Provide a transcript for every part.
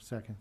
Second.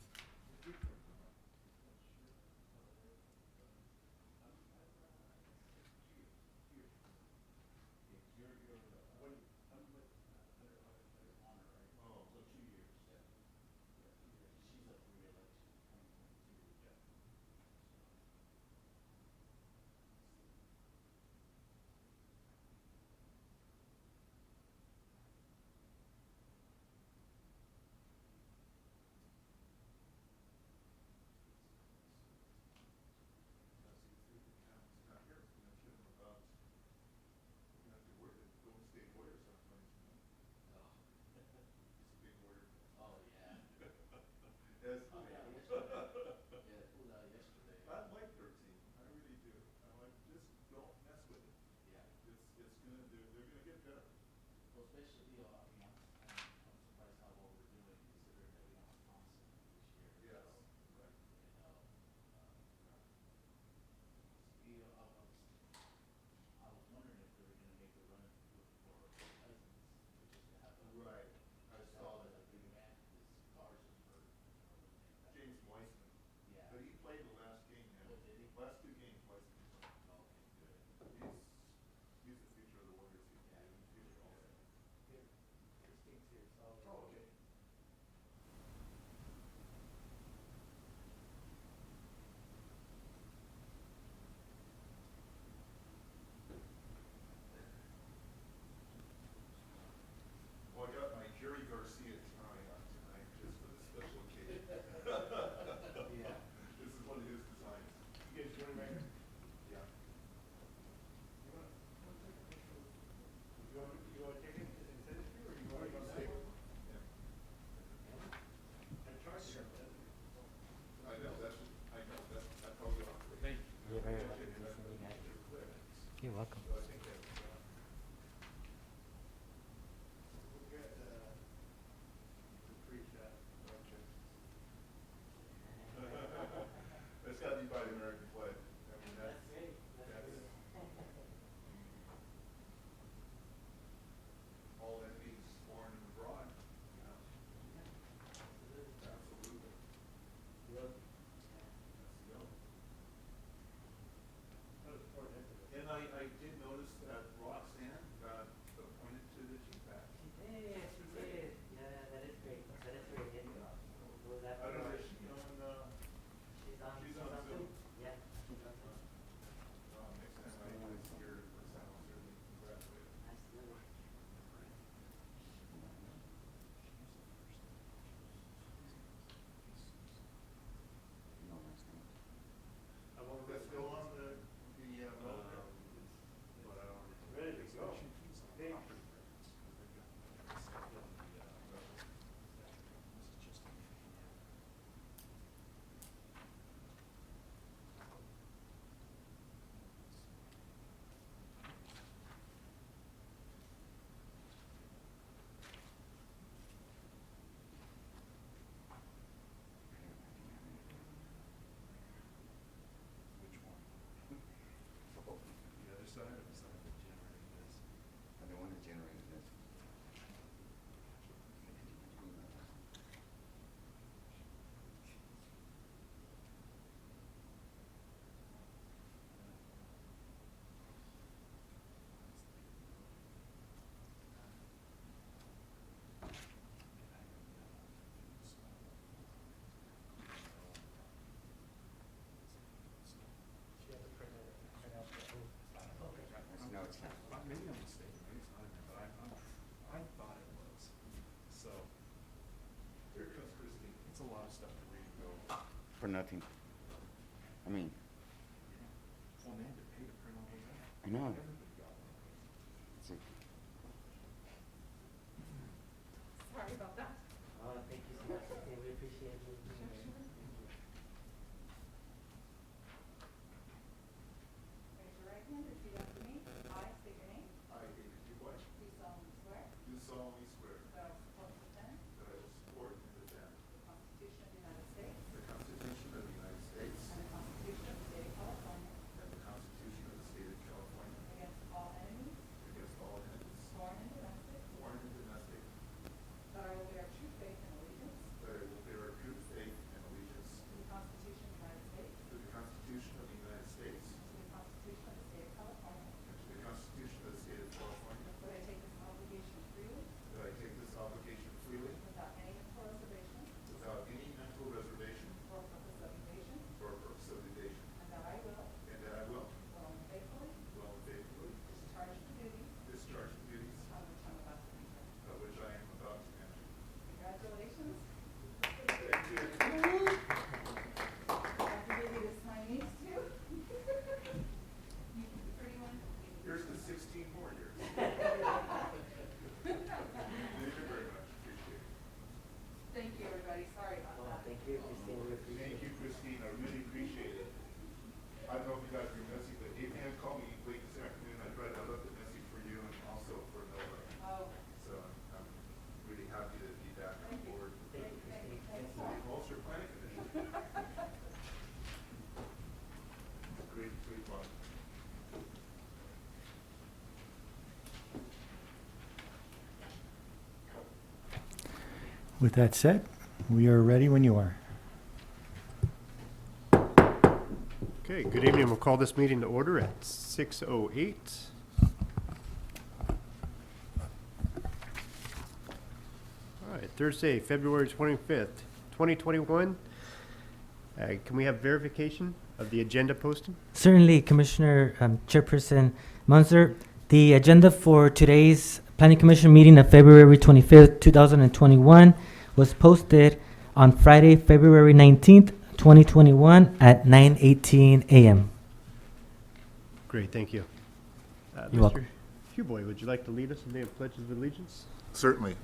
You're welcome. It's got to be by the American flag. I mean, that's all enemies, foreign and abroad. You know? Absolutely. Yep. And I did notice that Roxanne got appointed to the GPAC. She did. Yeah, that is great. That is great. Was that I don't know, is she on, She's on Zoom. Zoom. Yeah. She's on Zoom. Next time I was here for San Jose, congratulations. Absolutely. Let's go on the Ready to go. Hey. Which one? The other side or the side that generated this? The one that generated this. She had to print out the oath. No, it's not. Maybe I'm mistaken, maybe it's not in there, but I thought it was. So, here comes Christine. It's a lot of stuff to read and go. For nothing. I mean, Well, man, to pay to print all those out. I know. Everybody got one. it's a, Sorry about that. Oh, thank you so much. We appreciate you. Sure, sure. Thank you. Raise your right hand, repeat after me. I state your name. I, David Dubois, Do solemnly swear do solemnly swear that I will support and defend that I will support and defend the Constitution of the United States the Constitution of the United States and the Constitution of the State of California and the Constitution of the State of California against all enemies, against all enemies, foreign and domestic, foreign and domestic, that I will bear true faith and allegiance that I will bear true faith With that said, we are ready when you are. Okay, good evening. We'll call this meeting to order at 6:08. All right, Thursday, February 25th, 2021. Can we have verification of the agenda posting? Certainly, Commissioner Chairperson Munzer. The agenda for today's Planning Commission meeting of February 25th, 2021 was posted on Friday, February 19th, 2021 at 9:18 a.m. Great, thank you. You're welcome. Mr. Huboy, would you like to lead us in the Pledge of Allegiance? Certainly.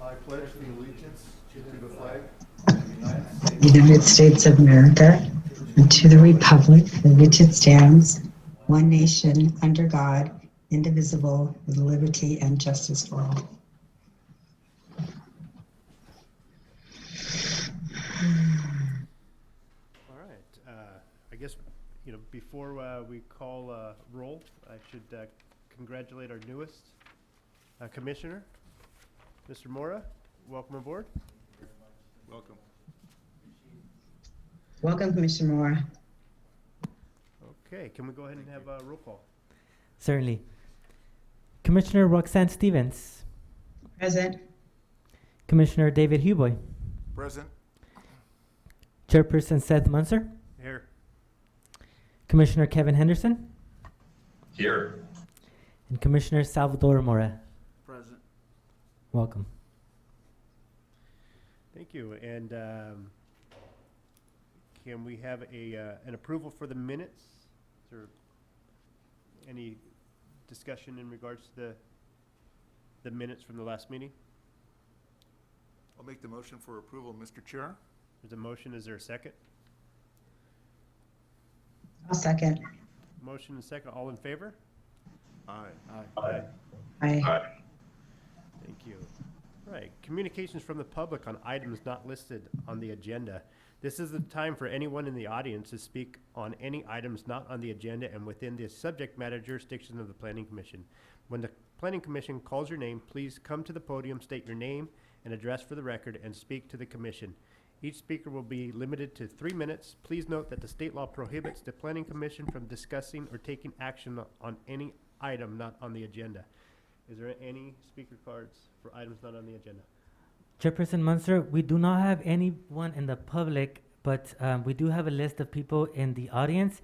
I pledge allegiance to the flag of the United States of America, and to the republic for which it stands, one nation, under God, indivisible, with liberty and justice for all. All right, I guess, before we call roll, I should congratulate our newest commissioner, Mr. Mora. Welcome aboard. Welcome. Welcome, Commissioner Moore. Okay, can we go ahead and have a roll call? Certainly. Commissioner Roxanne Stevens. Present. Commissioner David Huboy. Present. Chairperson Seth Munzer. Here. Commissioner Kevin Henderson. Here. And Commissioner Salvador Mora. Present. Welcome. Thank you. And can we have an approval for the minutes? Is there any discussion in regards to the minutes from the last meeting? I'll make the motion for approval, Mr. Chair. There's a motion. Is there a second? I'll second. Motion and second. All in favor? Aye. Aye. Aye. Thank you. All right, communications from the public on items not listed on the agenda. This is the time for anyone in the audience to speak on any items not on the agenda and within the subject matter jurisdiction of the Planning Commission. When the Planning Commission calls your name, please come to the podium, state your name and address for the record, and speak to the Commission. Each speaker will be limited to 3 minutes. Please note that the state law prohibits the Planning Commission from discussing or taking action on any item not on the agenda. Is there any speaker cards for items not on the agenda? Chairperson Munzer, we do not have anyone in the public, but we do have a list of people in the audience.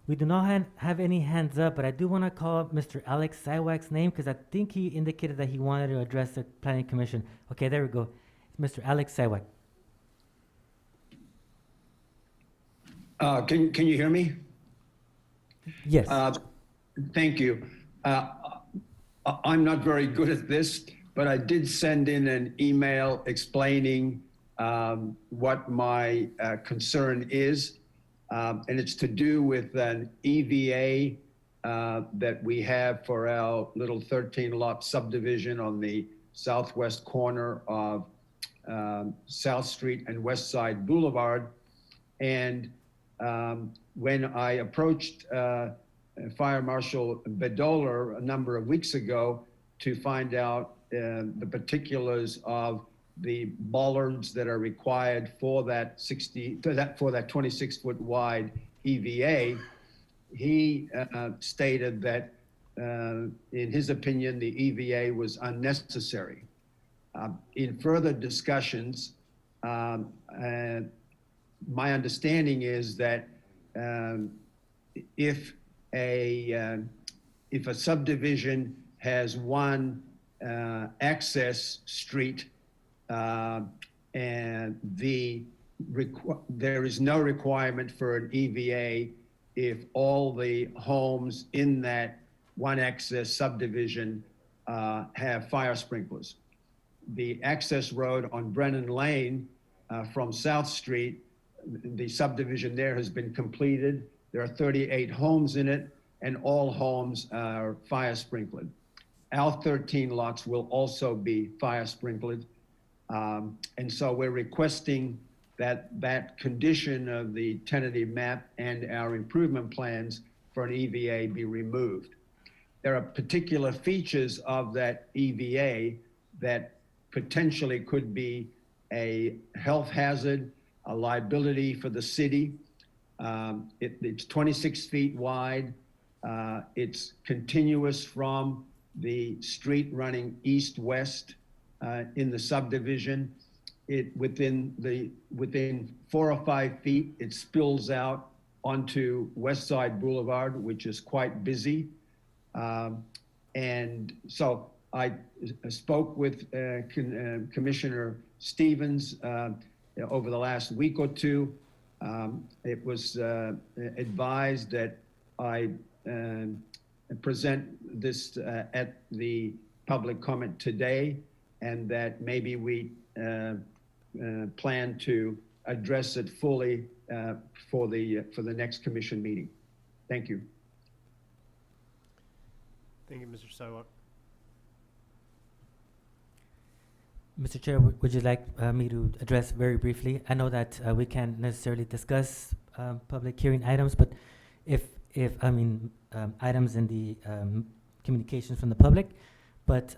We do not have any hands up, but I do want to call Mr. Alex Sywak's name because I think he indicated that he wanted to address the Planning Commission. Okay, there we go. It's Mr. Alex Sywak. Can you hear me? Yes. Thank you. I'm not very good at this, but I did send in an email explaining what my concern is, and it's to do with an EVA that we have for our little 13-lot subdivision on the southwest corner of South Street and West Side Boulevard. And when I approached Fire Marshal Bedoller a number of weeks ago to find out the particulars of the bollards that are required for that 26-foot wide EVA, he stated that in his opinion the EVA was unnecessary. In further discussions, my understanding is that if a subdivision has one access street and there is no requirement for an EVA if all the homes in that one access subdivision have fire sprinklers. The access road on Brennan Lane from South Street, the subdivision there has been completed. There are 38 homes in it, and all homes are fire sprinkled. Our 13 lots will also be fire sprinkled. And so we're requesting that that condition of the tentative map and our improvement plans for an EVA be removed. there are particular features of that EVA that potentially could be a health hazard, a liability for the city. It's 26 feet wide. It's continuous from the street running east-west in the subdivision. Within 4 or 5 feet, it spills out onto West Side Boulevard, which is quite busy. And so I spoke with Commissioner Stevens over the last week or two. It was advised that I present this at the public comment today, and that maybe we plan to address it fully for the next commission meeting. Thank you. Thank you, Mr. Sidewalk. Mr. Chair, would you like me to address very briefly? I know that we can't necessarily discuss public hearing items, but if items in the communications from the public, but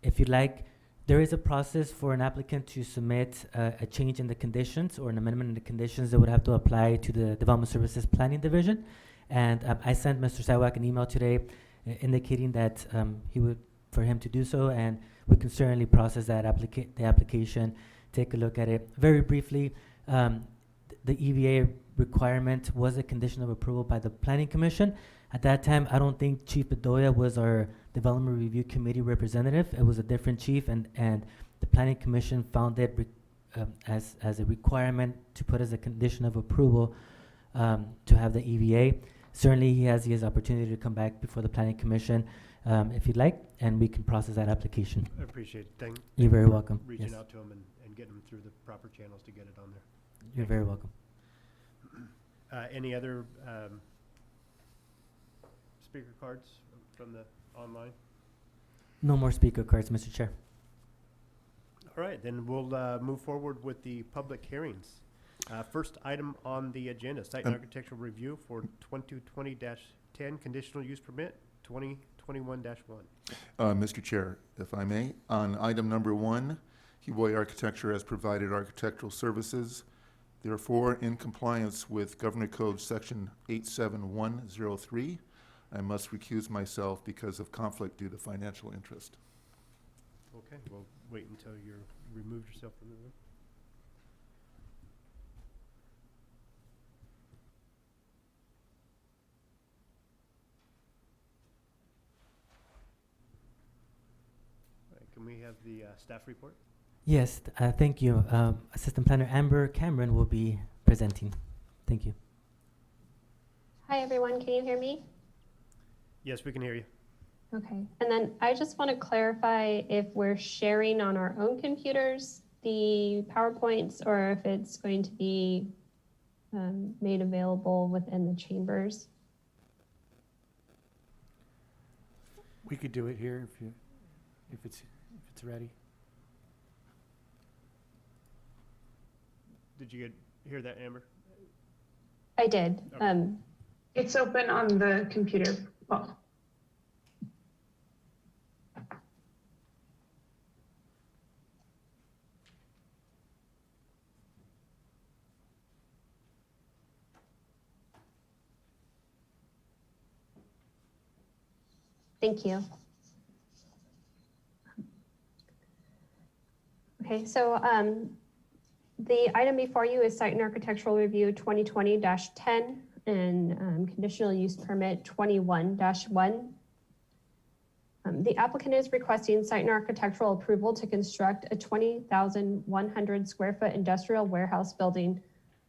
if you'd like, there is a process for an applicant to submit a change in the conditions or an amendment in the conditions that would have to apply to the Development Services Planning Division. And I sent Mr. Sidewalk an email today indicating that for him to do so, and we can certainly process that the application, take a look at it. Very briefly, the EVA requirement was a condition of approval by the Planning Commission. At that time, I don't think Chief Bedoya was our Development Review Committee representative. It was a different chief, and the Planning Commission found it as a requirement to put as a condition of approval to have the EVA. Certainly, he has his opportunity to come back before the Planning Commission if you'd like, and we can process that application. I appreciate it. You're very welcome. Reaching Yes. out to him and getting him through the proper channels to get it on there. You're very welcome. Any other speaker cards from the online? No more speaker cards, Mr. Chair. All right, then we'll move forward with the public hearings. First item on the agenda, site and architectural review for 2020-10 conditional use permit, 2021-1. Mr. Chair, if I may, on item number 1, Heboy Architecture has provided architectural services. Therefore, in compliance with Government Code Section 87103, I must recuse myself because of conflict due to financial interest. Okay, we'll wait until you're removed yourself from the room. All right, can we have the staff report? Yes, thank you. Assistant Planner Amber Cameron will be presenting. Thank you. Hi, everyone. Can you hear me? Yes, we can hear you. Okay. And then I just want to clarify if we're sharing on our own computers the PowerPoints, or if it's going to be made available within the chambers. We could do it here if it's ready. Did you hear that, Amber? I did. Okay. It's open on the computer. Well, Thank you. Okay, so the item before you is Site and Architectural Review 2020-10 and Conditional Use Permit 21-1. The applicant is requesting site and architectural approval to construct a 20,100 square foot industrial warehouse building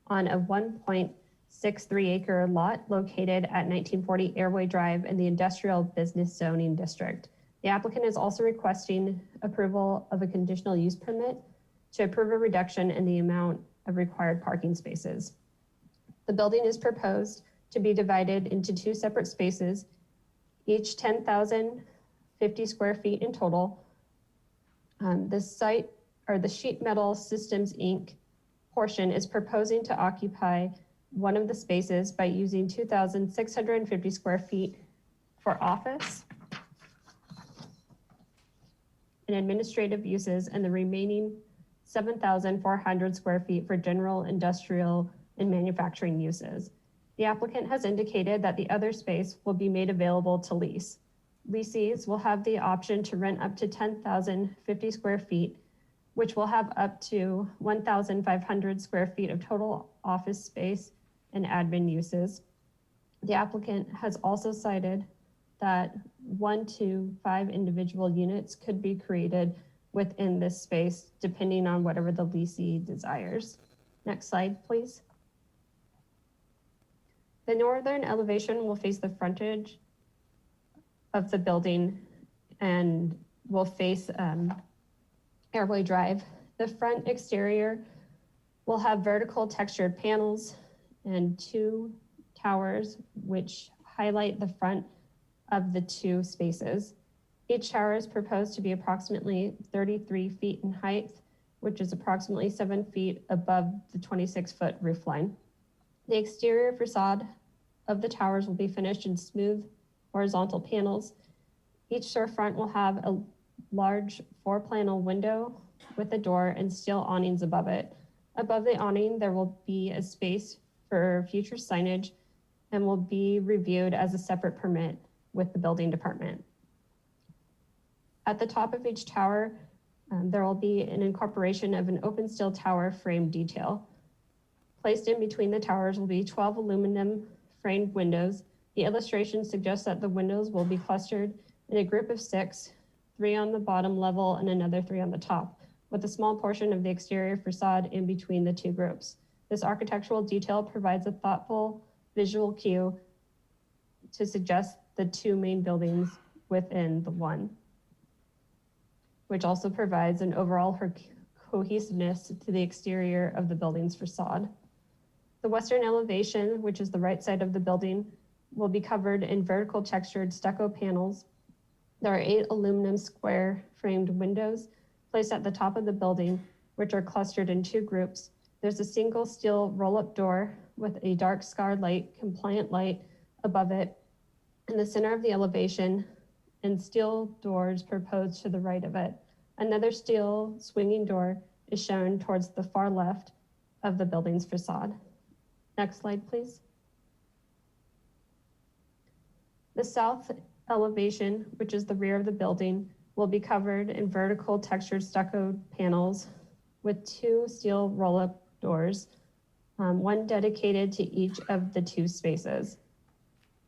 on a 1.63 acre lot located at 1940 Airway Drive in the Industrial Business Zoning District. The applicant is also requesting approval of a conditional use permit to approve a reduction in the amount of required parking spaces. The building is proposed to be divided into 2 separate spaces, each 10,050 square feet in total. The site, or the Sheet Metal Systems Inc. portion, is proposing to occupy one of the spaces by using 2,650 square feet for office and administrative uses, and the remaining 7,400 square feet for general, industrial, and manufacturing uses. The applicant has indicated that the other space will be made available to lease. Leasees will have the option to rent up to 10,050 square feet, which will have up to 1,500 square feet of total office space and admin uses. The applicant has also cited that 1 to 5 individual units could be created within this space, depending on whatever the leasee desires. Next slide, please. The northern elevation will face the frontage of the building and will face Airway Drive. The front exterior will have vertical textured panels and 2 towers which highlight the front of the 2 spaces. Each tower is proposed to be approximately 33 feet in height, which is approximately 7 feet above the 26-foot roof line. The exterior facade of the towers will be finished in smooth horizontal panels. Each storefront will have a large 4-panel window with a door and steel awnings above it. Above the awning, there will be a space for future signage and will be reviewed as a separate permit with the building department. At the top of each tower, there will be an incorporation of an open steel tower frame detail. Placed in between the towers will be 12 aluminum framed windows. The illustration suggests that the windows will be clustered in a group of 6, 3 on the bottom level and another 3 on the top, with a small portion of the exterior facade in between the 2 groups. This architectural detail provides a thoughtful visual cue to suggest the 2 main buildings within the one, which also provides an overall cohesiveness to the exterior of the building's facade. The western elevation, which is the right side of the building, will be covered in vertical textured stucco panels. There are 8 aluminum square framed windows placed at the top of the building, which are clustered in 2 groups. There's a single steel roll-up door with a dark scarred light, compliant light above it in the center of the elevation, and steel doors proposed to the right of it. Another steel swinging door is shown towards the far left of the building's facade. Next slide, please. The south elevation, which is the rear of the building, will be covered in vertical textured stucco panels with 2 steel roll-up doors, one dedicated to each of the 2 spaces.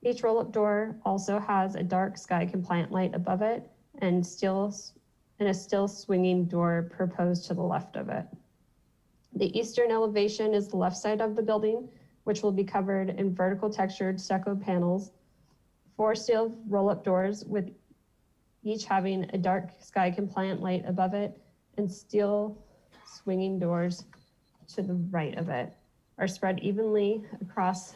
Each roll-up door also has a dark sky compliant light above it and a still swinging door proposed to the left of it. The eastern elevation is the left side of the building, which will be covered in vertical textured stucco panels, 4 steel roll-up doors with each having a dark sky compliant light above it, and steel swinging doors to the right of it are spread evenly across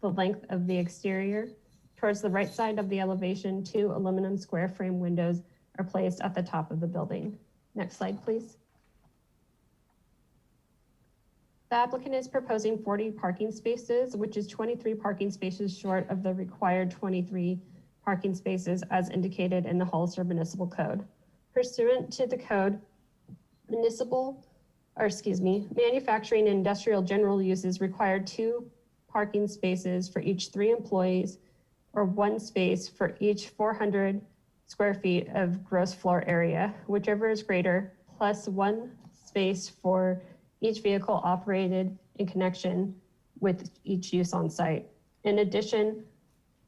the length of the exterior. Towards the right side of the elevation, 2 aluminum square frame windows are placed at the top of the building. Next slide, please. The applicant is proposing 40 parking spaces, which is 23 parking spaces short of the required 23 parking spaces as indicated in the Hollister Municipal Code. Pursuant to the code, manufacturing and industrial general uses require 2 parking spaces for each 3 employees, or 1 space for each 400 square feet of gross floor area, whichever is greater, plus 1 space for each vehicle operated in connection with each use on site. In addition,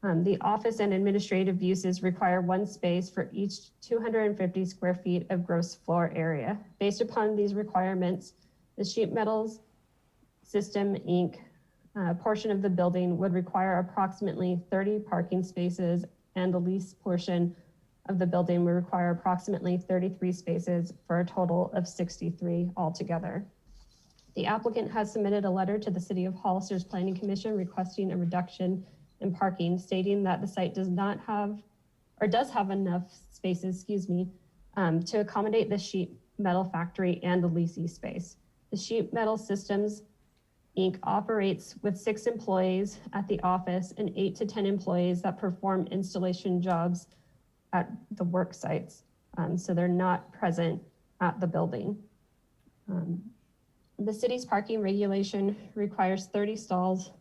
the office and administrative uses require 1 space for each 250 square feet of gross floor area. Based upon these requirements, the sheet metals system Inc. Portion of the building would require approximately 30 parking spaces, and the lease portion of the building would require approximately 33 spaces for a total of 63 altogether. The applicant has submitted a letter to the City of Hollister's Planning Commission requesting a reduction in parking, stating that the site does have enough spaces, to accommodate the sheet metal factory and the leasing space. The sheet metal systems Inc. operates with 6 employees at the office and 8 to 10 employees that perform installation jobs at the work sites. So they're not present at the building. The city's parking regulation requires 30 stalls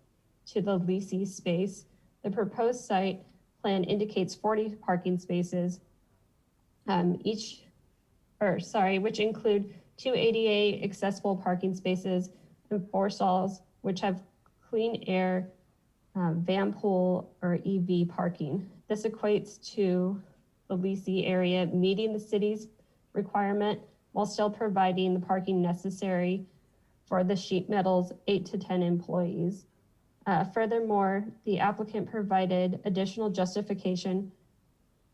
to the leasee space. The proposed site plan indicates 40 parking spaces, which include 2 ADA accessible parking spaces and 4 stalls, which have clean air, van pool, or EV parking. This equates to the leasee area meeting the city's requirement while still providing the parking necessary for the sheet metal's 8 to 10 employees. Furthermore, the applicant provided additional justification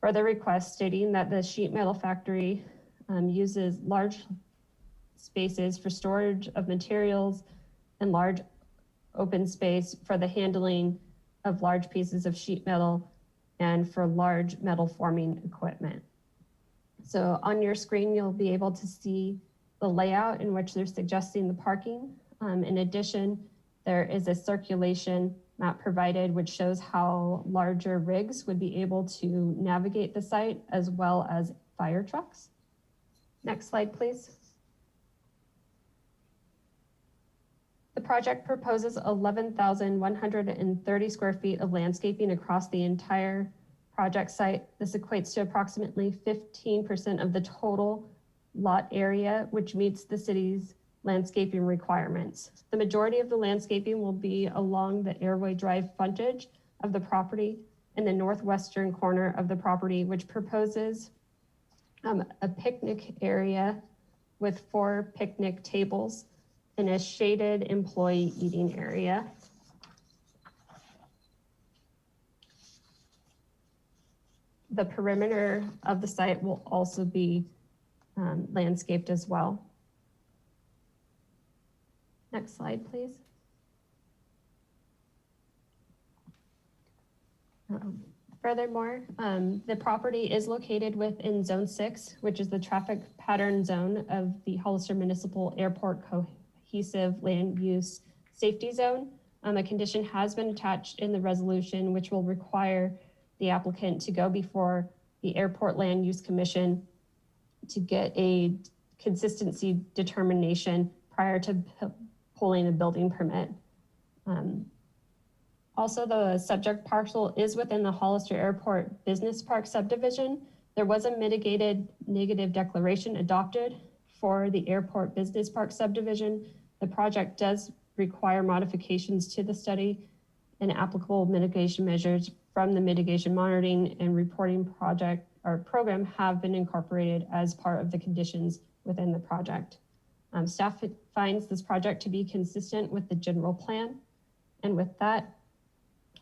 for the request, stating that the sheet metal factory uses large spaces for storage of materials and large open space for the handling of large pieces of sheet metal and for large metal forming equipment. So on your screen, you'll be able to see the layout in which they're suggesting the parking. In addition, there is a circulation map provided which shows how larger rigs would be able to navigate the site as well as fire trucks. Next slide, please. The project proposes 11,130 square feet of landscaping across the entire project site. This equates to approximately 15% of the total lot area, which meets the city's landscaping requirements. The majority of the landscaping will be along the Airway Drive frontage of the property in the northwestern corner of the property, which proposes a picnic area with 4 picnic tables and a shaded employee eating area. The perimeter of the site will also be landscaped as well. Next slide, please. Furthermore, the property is located within Zone 6, which is the traffic pattern zone of the Hollister Municipal Airport Cohesive Land Use Safety Zone. A condition has been attached in the resolution, which will require the applicant to go before the Airport Land Use Commission to get a consistency determination prior to pulling a building permit. Also, the subject parcel is within the Hollister Airport Business Park subdivision. There was a mitigated negative declaration adopted for the Airport Business Park subdivision. The project does require modifications to the study and applicable mitigation measures from the mitigation monitoring and reporting project or program have been incorporated as part of the conditions within the project. Staff finds this project to be consistent with the general plan. And with that,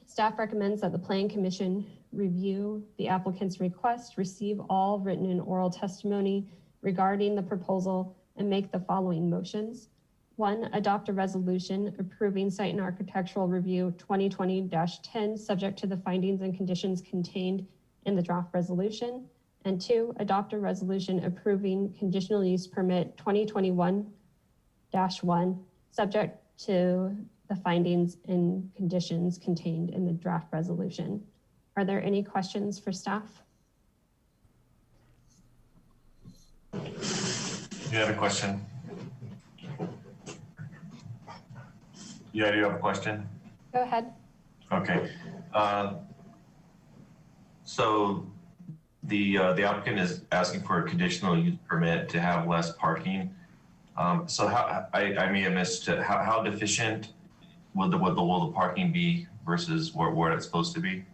staff recommends that the Plan Commission review the applicant's request, receive all written and oral testimony regarding the proposal, and make the following motions. 1, adopt a resolution approving site and architectural review 2020-10, subject to the findings and conditions contained in the draft resolution. And 2, adopt a resolution approving conditional use permit 2021-1, subject to the findings and conditions contained in the draft resolution. Are there any questions for staff? You have a question? Yeah, do you have a question? Go ahead. Okay. So the applicant is asking for a conditional use permit to have less parking. So how, I may have missed it. How deficient will the parking be versus where it's supposed to be?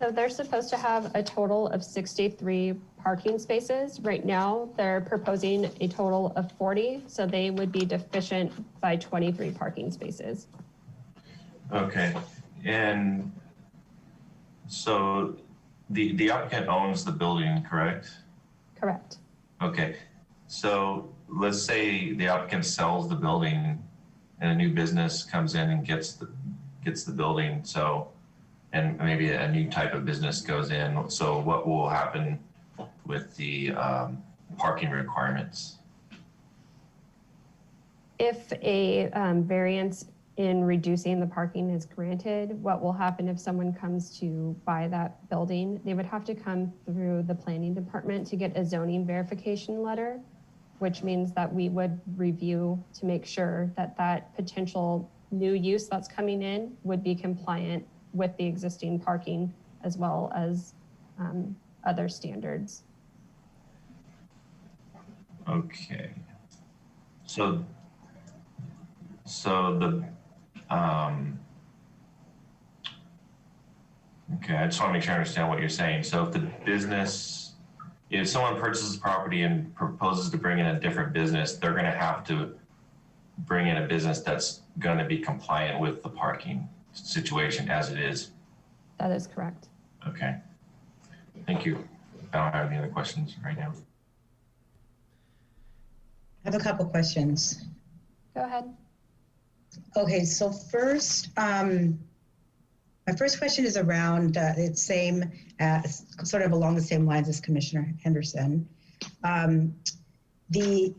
So they're supposed to have a total of 63 parking spaces. Right now, they're proposing a total of 40, so they would be deficient by 23 parking spaces. Okay, and so the applicant owns the building, correct? Correct. Okay, so let's say the applicant sells the building and a new business comes in and gets the building, so, and maybe a new type of business goes in. So what will happen with the parking requirements? if a variance in reducing the parking is granted, what will happen if someone comes to buy that building? They would have to come through the planning department to get a zoning verification letter, which means that we would review to make sure that that potential new use that's coming in would be compliant with the existing parking as well as other standards. Okay. So the, okay, I just want to make sure I understand what you're saying. So if the business, if someone purchases property and proposes to bring in a different business, they're going to have to bring in a business that's going to be compliant with the parking situation as it is. That is correct. Okay. Thank you. I don't have any other questions right now. I have a couple questions. Go ahead. Okay, so first, my first question is around it's same, sort of along the same lines as Commissioner Henderson. The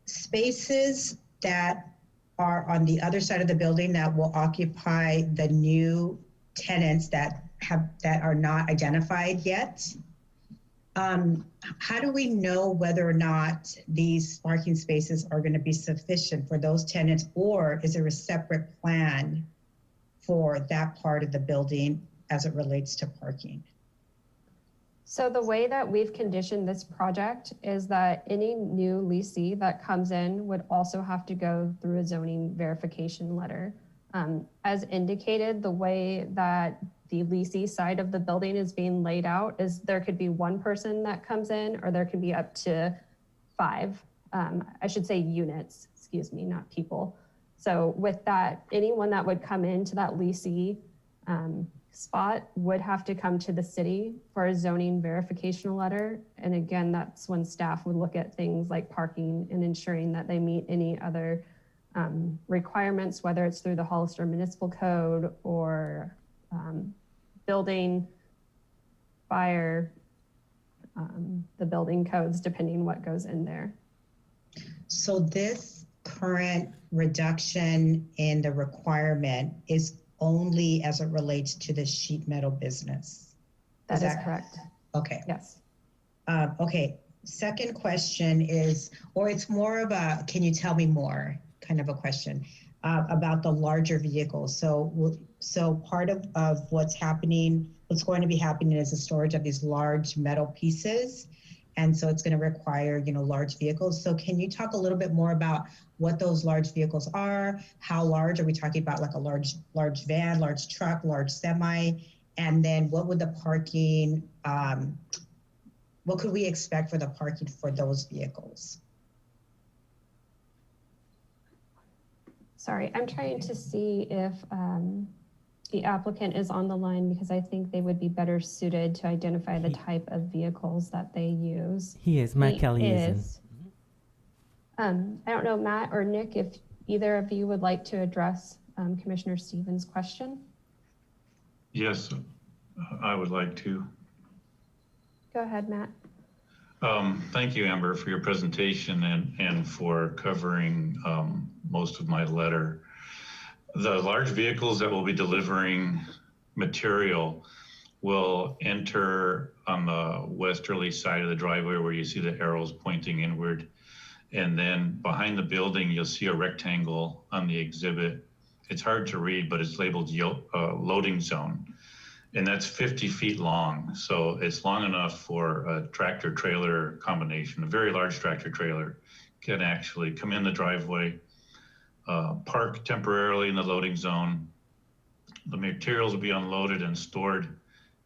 spaces that are on the other side of the building that will occupy the new tenants that are not identified yet. How do we know whether or not these parking spaces are going to be sufficient for those tenants, or is there a separate plan for that part of the building as it relates to parking? So the way that we've conditioned this project is that any new leasee that comes in would also have to go through a zoning verification letter. As indicated, the way that the leasee side of the building is being laid out is there could be one person that comes in, or there could be up to 5, I should say units, excuse me, not people. So with that, anyone that would come into that leasee spot would have to come to the city for a zoning verification letter. And again, that's when staff would look at things like parking and ensuring that they meet any other requirements, whether it's through the Hollister Municipal Code or building, fire, the building codes, depending what goes in there. So this current reduction in the requirement is only as it relates to the sheet metal business? That is correct. Okay. Yes. Okay. Second question is, or it's more of a, can you tell me more kind of a question about the larger vehicles. So part of what's happening, what's going to be happening is the storage of these large metal pieces. And so it's going to require, large vehicles. So can you talk a little bit more about what those large vehicles are? How large? Are we talking about like a large van, large truck, large semi? And then what would the parking, what could we expect for the parking for those vehicles? Sorry, I'm trying to see if the applicant is on the line, because I think they would be better suited to identify the type of vehicles that they use. He is. Matt Kelly is. I don't know, Matt or Nick, if either of you would like to address Commissioner Stevens' question. Yes, I would like to. Go ahead, Matt. Thank you, Amber, for your presentation and for covering most of my letter. The large vehicles that will be delivering material will enter on the westerly side of the driveway where you see the arrows pointing inward. And then behind the building, you'll see a rectangle on the exhibit. It's hard to read, but it's labeled loading zone. And that's 50 feet long. So it's long enough for a tractor trailer combination. A very large tractor trailer can actually come in the driveway, park temporarily in the loading zone. The materials will be unloaded and stored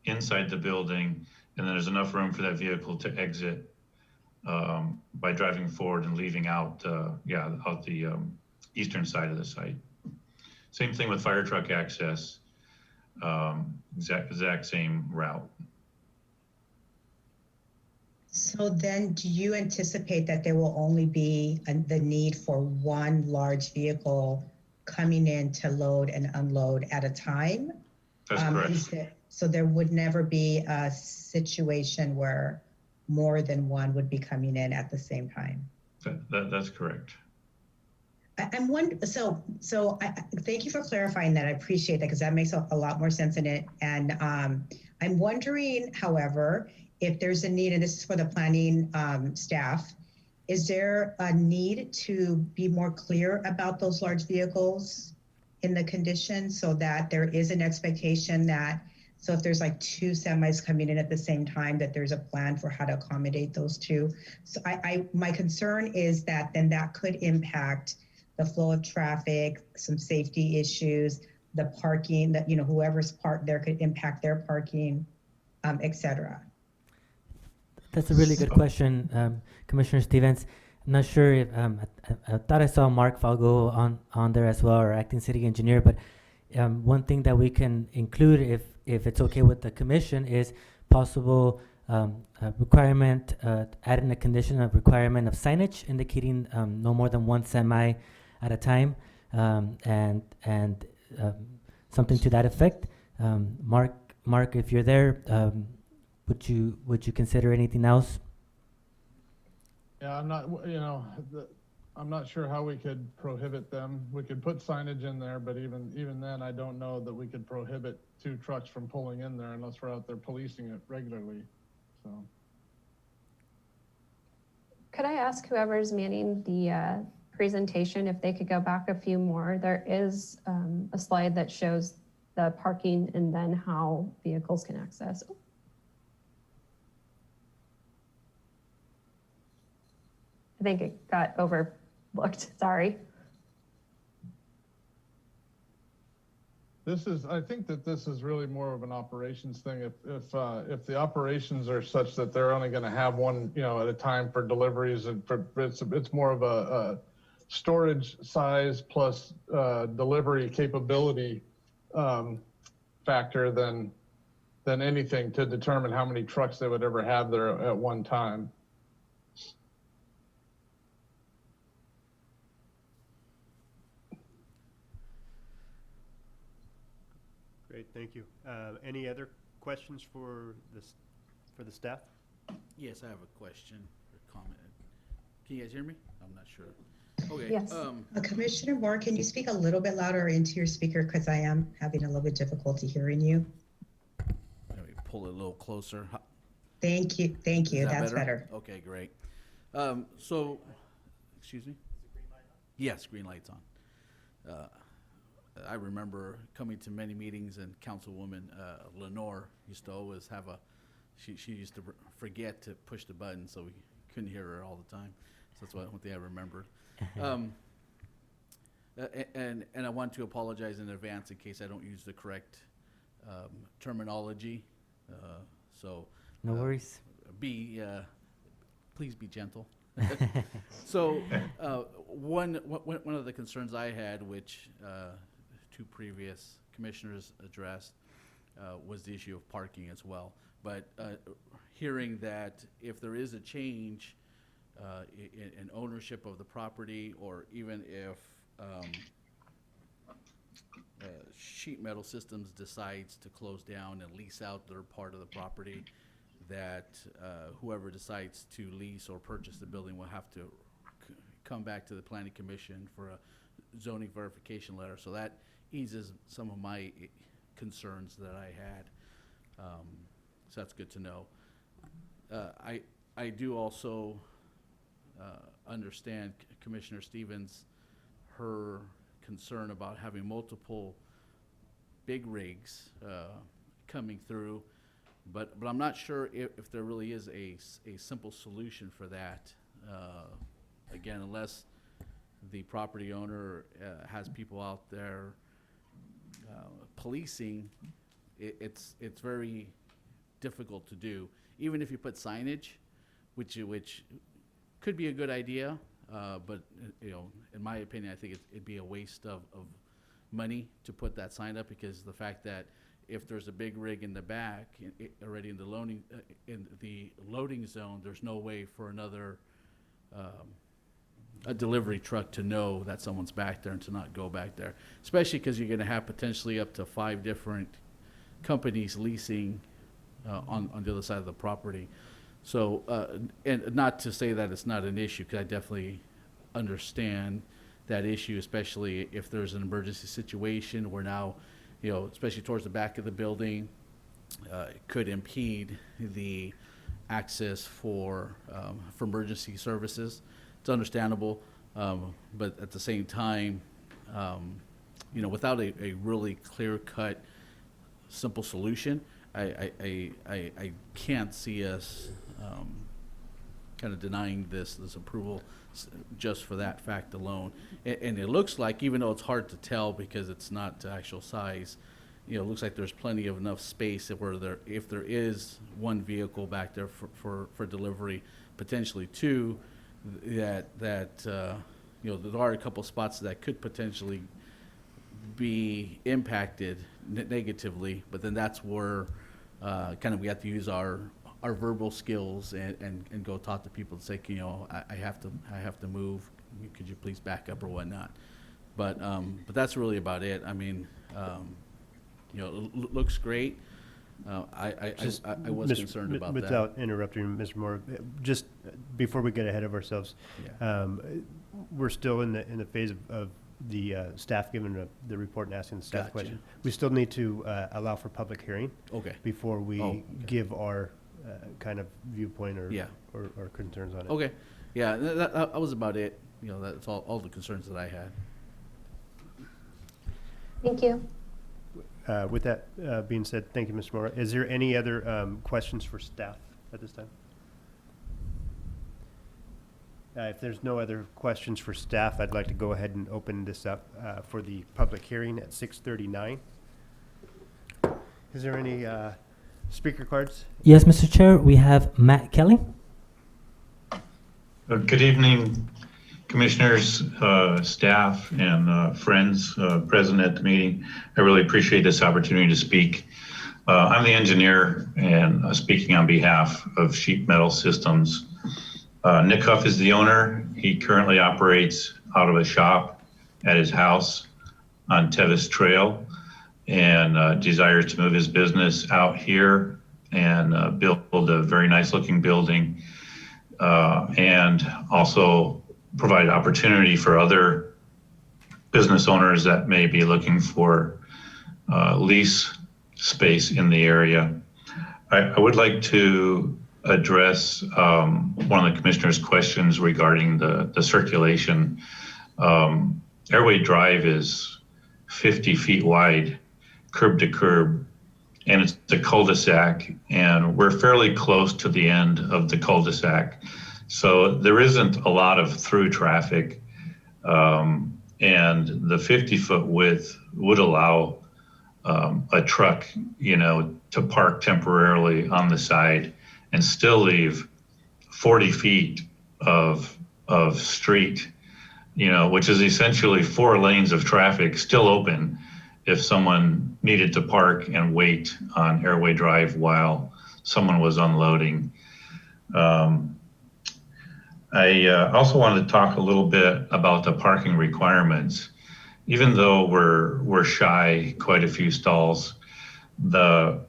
inside the building. And then there's enough room for that vehicle to exit by driving forward and leaving out the eastern side of the site. Same thing with fire truck access, exact same route. So then do you anticipate that there will only be the need for one large vehicle coming in to load and unload at a time? That's correct. So there would never be a situation where more than one would be coming in at the same time? That's correct. I'm wondering, thank you for clarifying that. I appreciate that because that makes a lot more sense in it. And I'm wondering, however, if there's a need, and this is for the planning staff, is there a need to be more clear about those large vehicles in the conditions so that there is an expectation that, so if there's like two semis coming in at the same time, that there's a plan for how to accommodate those two? So my concern is that then that could impact the flow of traffic, some safety issues, the parking, that, you know, whoever's parked there could impact their parking, et cetera. That's a really good question, Commissioner Stevens. I'm not sure if I thought I saw Mark Falgo on there as well, or acting city engineer. But one thing that we can include, if it's okay with the commission, is possible requirement, adding a condition of requirement of signage indicating no more than one semi at a time, and something to that effect. Mark, if you're there, would you consider anything else? Yeah, I'm not, you know, I'm not sure how we could prohibit them. We could put signage in there, but even then, I don't know that we could prohibit two trucks from pulling in there unless we're out there policing it regularly, so. Could I ask whoever's manning the presentation if they could go back a few more? There is a slide that shows the parking and then how vehicles can access. I think it got overlooked, sorry. I think that this is really more of an operations thing. If the operations are such that they're only going to have one, you know, at a time for deliveries, and it's more of a storage size plus delivery capability factor than anything to determine how many trucks they would ever have there at one time. Great, thank you. Any other questions for the staff? Yes, I have a question or comment. Can you guys hear me? I'm not sure. Okay. Yes. Commissioner Moore, can you speak a little bit louder into your speaker, because I am having a little bit difficulty hearing you. Let me pull it a little closer. Thank you. Is that That's better. Okay, great. So, excuse me? Yes, green light's on. I remember coming to many meetings, and Councilwoman Lenore used to always have she used to forget to push the button, so we couldn't hear her all the time. So that's one thing I remember. And I want to apologize in advance in case I don't use the correct terminology. So No worries. Please be gentle. So one of the concerns I had, which two previous commissioners addressed, was the issue of parking as well. But hearing that if there is a change in ownership of the property, or even if Sheet Metal Systems decides to close down and lease out their part of the property, that whoever decides to lease or purchase the building will have to come back to the Planning Commission for a zoning verification letter. So that eases some of my concerns that I had. So that's good to know. I do also understand Commissioner Stevens, her concern about having multiple big rigs coming through, but I'm not sure if there really is a simple solution for that. Again, unless the property owner has people out there policing, it's very difficult to do. Even if you put signage, which could be a good idea, but you know, in my opinion, I think it'd be a waste of money to put that sign up, because the fact that if there's a big rig in the back already in the loading zone, there's no way for another a delivery truck to know that someone's back there and to not go back there, especially because you're going to have potentially up to 5 different companies leasing on the other side of the property. So, and not to say that it's not an issue, because I definitely understand that issue, especially if there's an emergency situation where now, especially towards the back of the building, it could impede the access for emergency services. It's understandable, but at the same time, without a really clear-cut, simple solution, I can't see us kind of denying this approval just for that fact alone. And it looks like, even though it's hard to tell because it's not the actual size, it looks like there's plenty of enough space if there is one vehicle back there for delivery, potentially two, that there are a couple spots that could potentially be impacted negatively, but then that's where kind of we have to use our verbal skills and go talk to people and say, I have to move. Could you please back up or whatnot? But that's really about it. I mean, it looks great. I was concerned about that. Without interrupting, Mr. Moore, just before we get ahead of ourselves, we're still in the phase of the staff giving the report and asking the staff Gotcha. question. We still need to allow for public hearing before we give our kind of viewpoint or concerns on it. Okay, yeah, that was about it. That's all the concerns that I had. Thank you. With that being said, thank you, Mr. Moore. Is there any other questions for staff at this time? If there's no other questions for staff, I'd like to go ahead and open this up for the public hearing at 6:39. Is there any speaker cards? Yes, Mr. Chair, we have Matt Kelly. Good evening, commissioners, staff, and friends present at the meeting. I really appreciate this opportunity to speak. I'm the engineer and speaking on behalf of Sheet Metal Systems. Nick Huff is the owner. He currently operates out of a shop at his house on Tevis Trail and desires to move his business out here and build a very nice looking building and also provide opportunity for other business owners that may be looking for lease space in the area. I would like to address one of the commissioner's questions regarding the circulation. Airway Drive is 50 feet wide, curb to curb, and it's a cul-de-sac, and we're fairly close to the end of the cul-de-sac. So there isn't a lot of through traffic, and the 50-foot width would allow a truck, to park temporarily on the side and still leave 40 feet of street, which is essentially 4 lanes of traffic still open if someone needed to park and wait on Airway Drive while someone was unloading. I also wanted to talk a little bit about the parking requirements. Even though we're shy quite a few stalls, the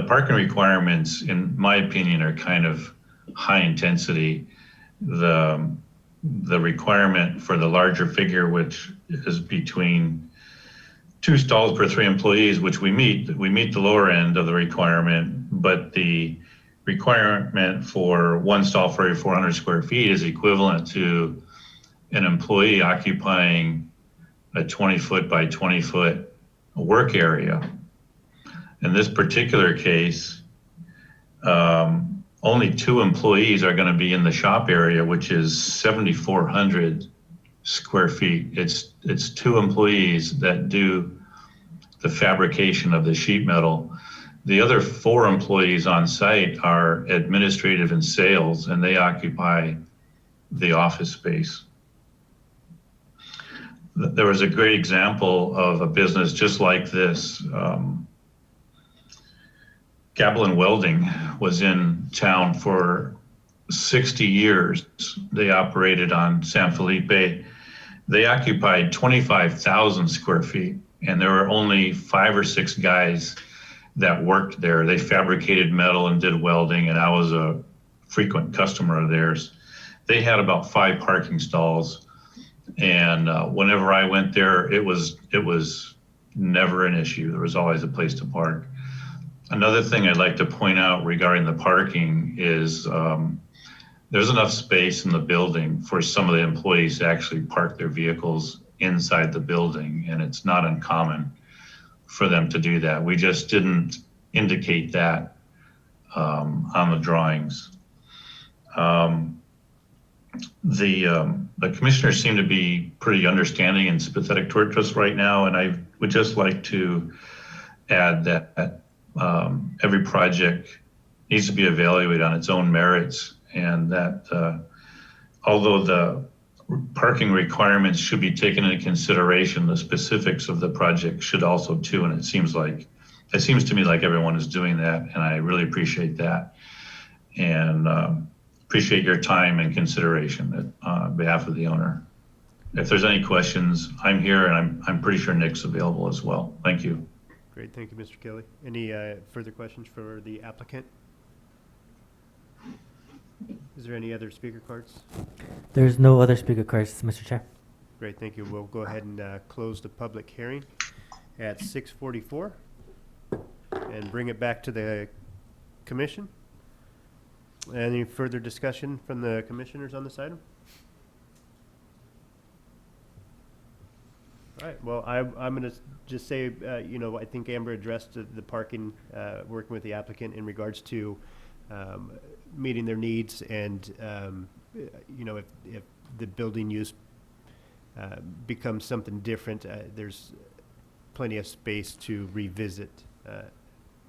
parking requirements, in my opinion, are kind of high intensity. The requirement for the larger figure, which is between 2 stalls per 3 employees, which we meet the lower end of the requirement, but the requirement for 1 stall for every 400 square feet is equivalent to an employee occupying a 20-foot by 20-foot work area. In this particular case, only 2 employees are going to be in the shop area, which is 7,400 square feet. It's 2 employees that do the fabrication of the sheet metal. The other 4 employees on site are administrative and sales, and they occupy the office space. There was a great example of a business just like this. Gablin Welding was in town for 60 years. They operated on San Felipe. They occupied 25,000 square feet, and there were only 5 or 6 guys that worked there. They fabricated metal and did welding, and I was a frequent customer of theirs. They had about 5 parking stalls. And whenever I went there, it was never an issue. There was always a place to park. Another thing I'd like to point out regarding the parking is there's enough space in the building for some of the employees to actually park their vehicles inside the building, and it's not uncommon for them to do that. We just didn't indicate that on the drawings. The commissioners seem to be pretty understanding and sympathetic toward us right now, and I would just like to add that every project needs to be evaluated on its own merits, and that although the parking requirements should be taken into consideration, the specifics of the project should also too, and it seems to me like everyone is doing that, and I really appreciate that, and appreciate your time and consideration on behalf of the owner. If there's any questions, I'm here, and I'm pretty sure Nick's available as well. Thank you. Great, thank you, Mr. Kelly. Any further questions for the applicant? Is there any other speaker cards? There's no other speaker cards, Mr. Chair. Great, thank you. We'll go ahead and close the public hearing at 6:44 and bring it back to the commission. Any further discussion from the commissioners on this item? All right, well, I'm going to just say, I think Amber addressed the parking, working with the applicant in regards to meeting their needs, and, if the building use becomes something different, there's plenty of space to revisit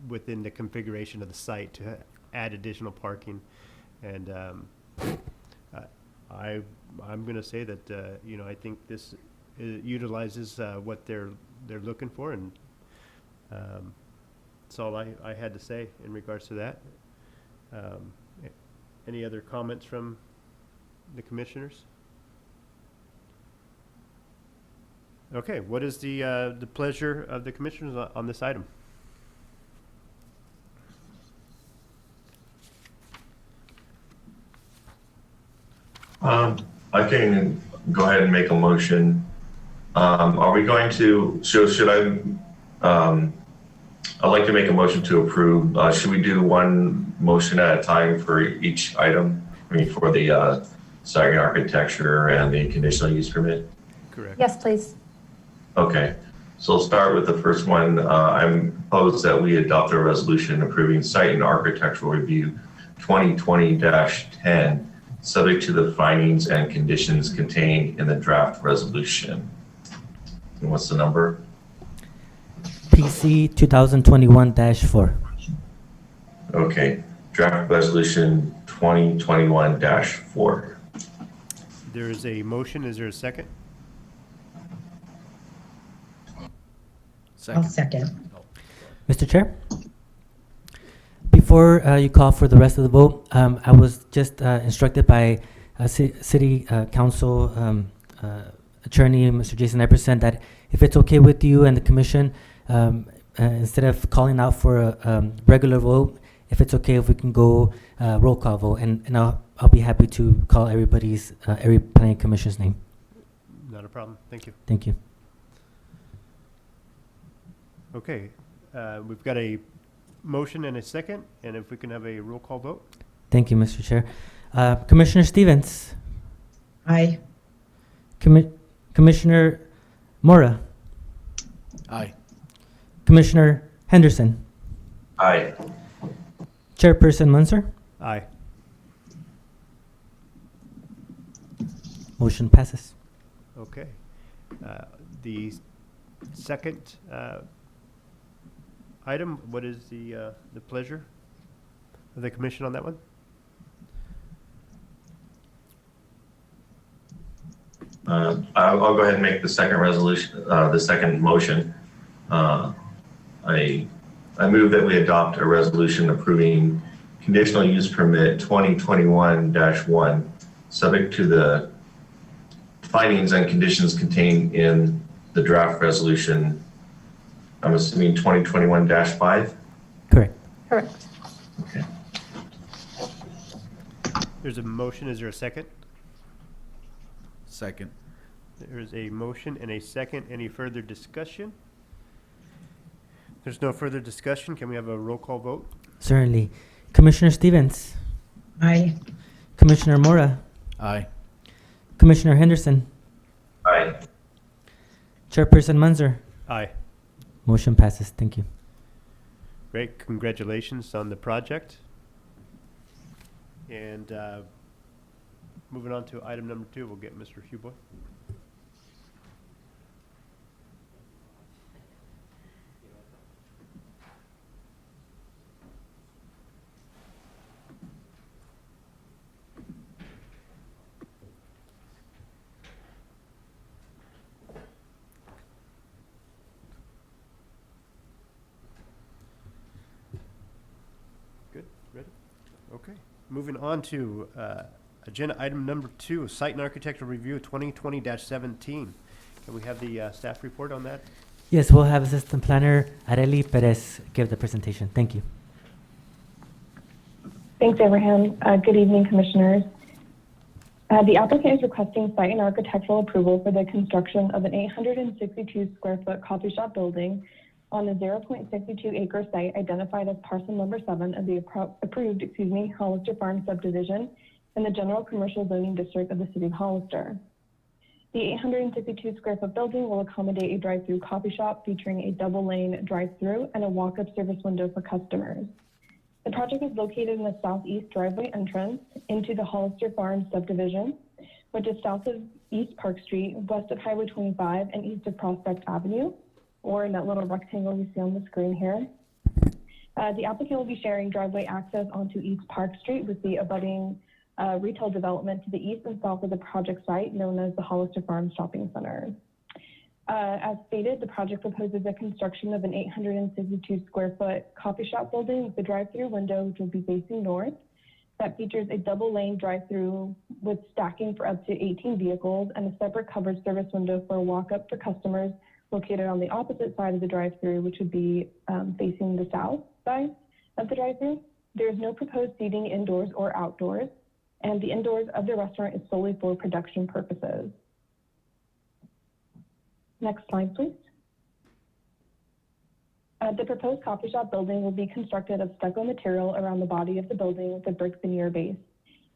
within the configuration of the site to add additional parking. And I'm going to say that, I think this utilizes what they're looking for, and that's all I had to say in regards to that. Any other comments from the commissioners? Okay, what is the pleasure of the commissioners on this item? I can go ahead and make a motion. Are we going to, should I, I'd like to make a motion to approve. Should we do one motion at a time for each item? I mean, for the site architecture and the conditional use permit? Correct. Yes, please. Okay, so we'll start with the first one. I propose that we adopt a resolution approving site and architectural review 2020-10, subject to the findings and conditions contained in the draft resolution. And what's the number? PC 2021-4. Okay, draft resolution 2021-4. There is a motion. Is there a second? I'll second. Mr. Chair, before you call for the rest of the vote, I was just instructed by City Council Attorney, Mr. Jason Epperson, that if it's okay with you and the commission, instead of calling out for a regular vote, if it's okay if we can go roll call vote, and I'll be happy to call every planning commission's name. Not a problem. Thank you. Thank you. Okay, we've got a motion and a second, and if we can have a roll call vote. Thank you, Mr. Chair. Commissioner Stevens. Aye. Commissioner Mora. Aye. Commissioner Henderson. Aye. Chairperson Munzer. Aye. Motion passes. Okay. The second item, what is the pleasure of the commission on that one? I'll go ahead and make the second resolution, the second motion. I move that we adopt a resolution approving conditional use permit 2021-1, subject to the findings and conditions contained in the draft resolution. I'm assuming 2021-5? Correct. Correct. Okay. There's a motion. Is there a second? Second. There is a motion and a second. Any further discussion? There's no further discussion. Can we have a roll call vote? Certainly. Commissioner Stevens, Aye. Commissioner Mora, Aye. Commissioner Henderson, Aye. Chairperson Munzer. Aye. Motion passes. Thank you. Great. Congratulations on the project. And moving on to item number 2, we'll get Mr. Huboy. Good, ready? Okay. Moving on to agenda item number 2, Site and Architectural Review 2020-17. Can we have the staff report on that? Yes, we'll have Assistant Planner Areli Perez give the presentation. Thank you. Thanks, Abraham. Good evening, Commissioners. The applicant is requesting site and architectural approval for the construction of an 862 square foot coffee shop building on the 0.62 acre site identified as parcel number 7 of the approved Hollister Farm subdivision in the general commercial zoning district of the City of Hollister. The 862 square foot building will accommodate a drive-through coffee shop featuring a double lane drive-through and a walk-up service window for customers. The project is located in the southeast driveway entrance into the Hollister Farm subdivision, which is south of East Park Street, west of Highway 25, and east of Prospect Avenue, or in that little rectangle you see on the screen here. The applicant will be sharing driveway access onto East Park Street with the abutting retail development to the east and south of the project site, known as the Hollister Farm Shopping Center. As stated, the project proposes a construction of an 862 square foot coffee shop building with a drive-through window, which will be facing north, that features a double lane drive-through with stacking for up to 18 vehicles and a separate covered service window for a walk-up for customers located on the opposite side of the drive-through, which would be facing the south side of the drive-through. There is no proposed seating indoors or outdoors, and the indoors of the restaurant is solely for production purposes. Next slide, please. The proposed coffee shop building will be constructed of stucco material around the body of the building with a brick veneer base.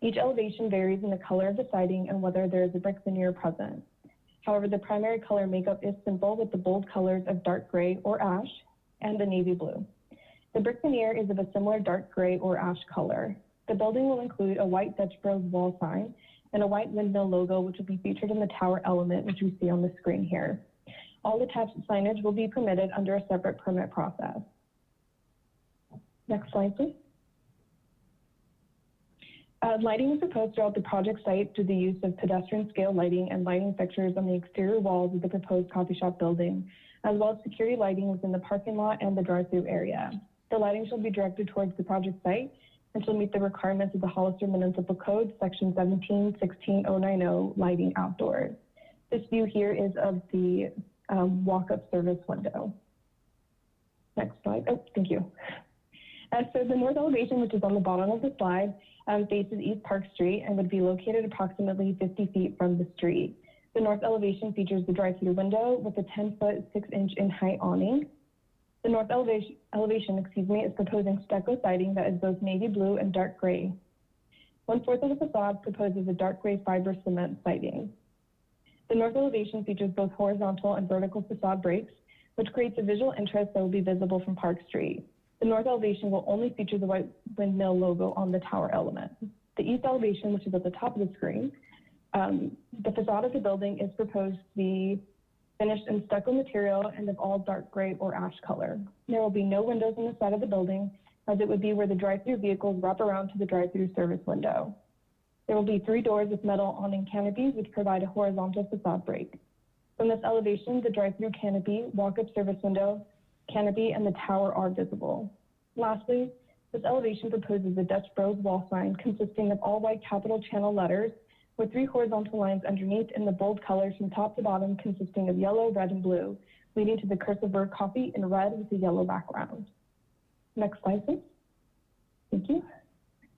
Each elevation varies in the color of the siding and whether there is a brick veneer present. However, the primary color makeup is simple with the bold colors of dark gray or ash and the navy blue. The brick veneer is of a similar dark gray or ash color. The building will include a white Dutch Bros wall sign and a white windmill logo, which will be featured in the tower element, which we see on the screen here. All attached signage will be permitted under a separate permit process. Next slide, please. Lighting is proposed throughout the project site through the use of pedestrian scale lighting and lighting fixtures on the exterior walls of the proposed coffee shop building, as well as security lighting within the parking lot and the drive-through area. The lighting shall be directed towards the project site and shall meet the requirements of the Hollister Municipal Code, Section 17-16090, lighting outdoors. This view here is of the walk-up service window. Next slide. Oh, thank you. So the north elevation, which is on the bottom of the slide, faces East Park Street and would be located approximately 50 feet from the street. The north elevation features the drive-through window with a 10-foot, 6-inch in height awning. The north elevation, is proposing stucco siding that is both navy blue and dark gray. 1/4 of the facade proposes a dark gray fiber cement siding. The north elevation features both horizontal and vertical facade breaks, which creates a visual interest that will be visible from Park Street. The north elevation will only feature the white windmill logo on the tower element. The east elevation, which is at the top of the screen, the facade of the building is proposed to be finished in stucco material and of all dark gray or ash color. There will be no windows on the side of the building, as it would be where the drive-through vehicles wrap around to the drive-through service window. There will be 3 doors with metal awning canopies, which provide a horizontal facade break. From this elevation, the drive-through canopy, walk-up service window, canopy, and the tower are visible. Lastly, this elevation proposes a Dutch Bros wall sign consisting of all white capital channel letters with 3 horizontal lines underneath in the bold colors from top to bottom consisting of yellow, red, and blue, leading to the cursive word coffee in red with a yellow background. Next slide, please. Thank you.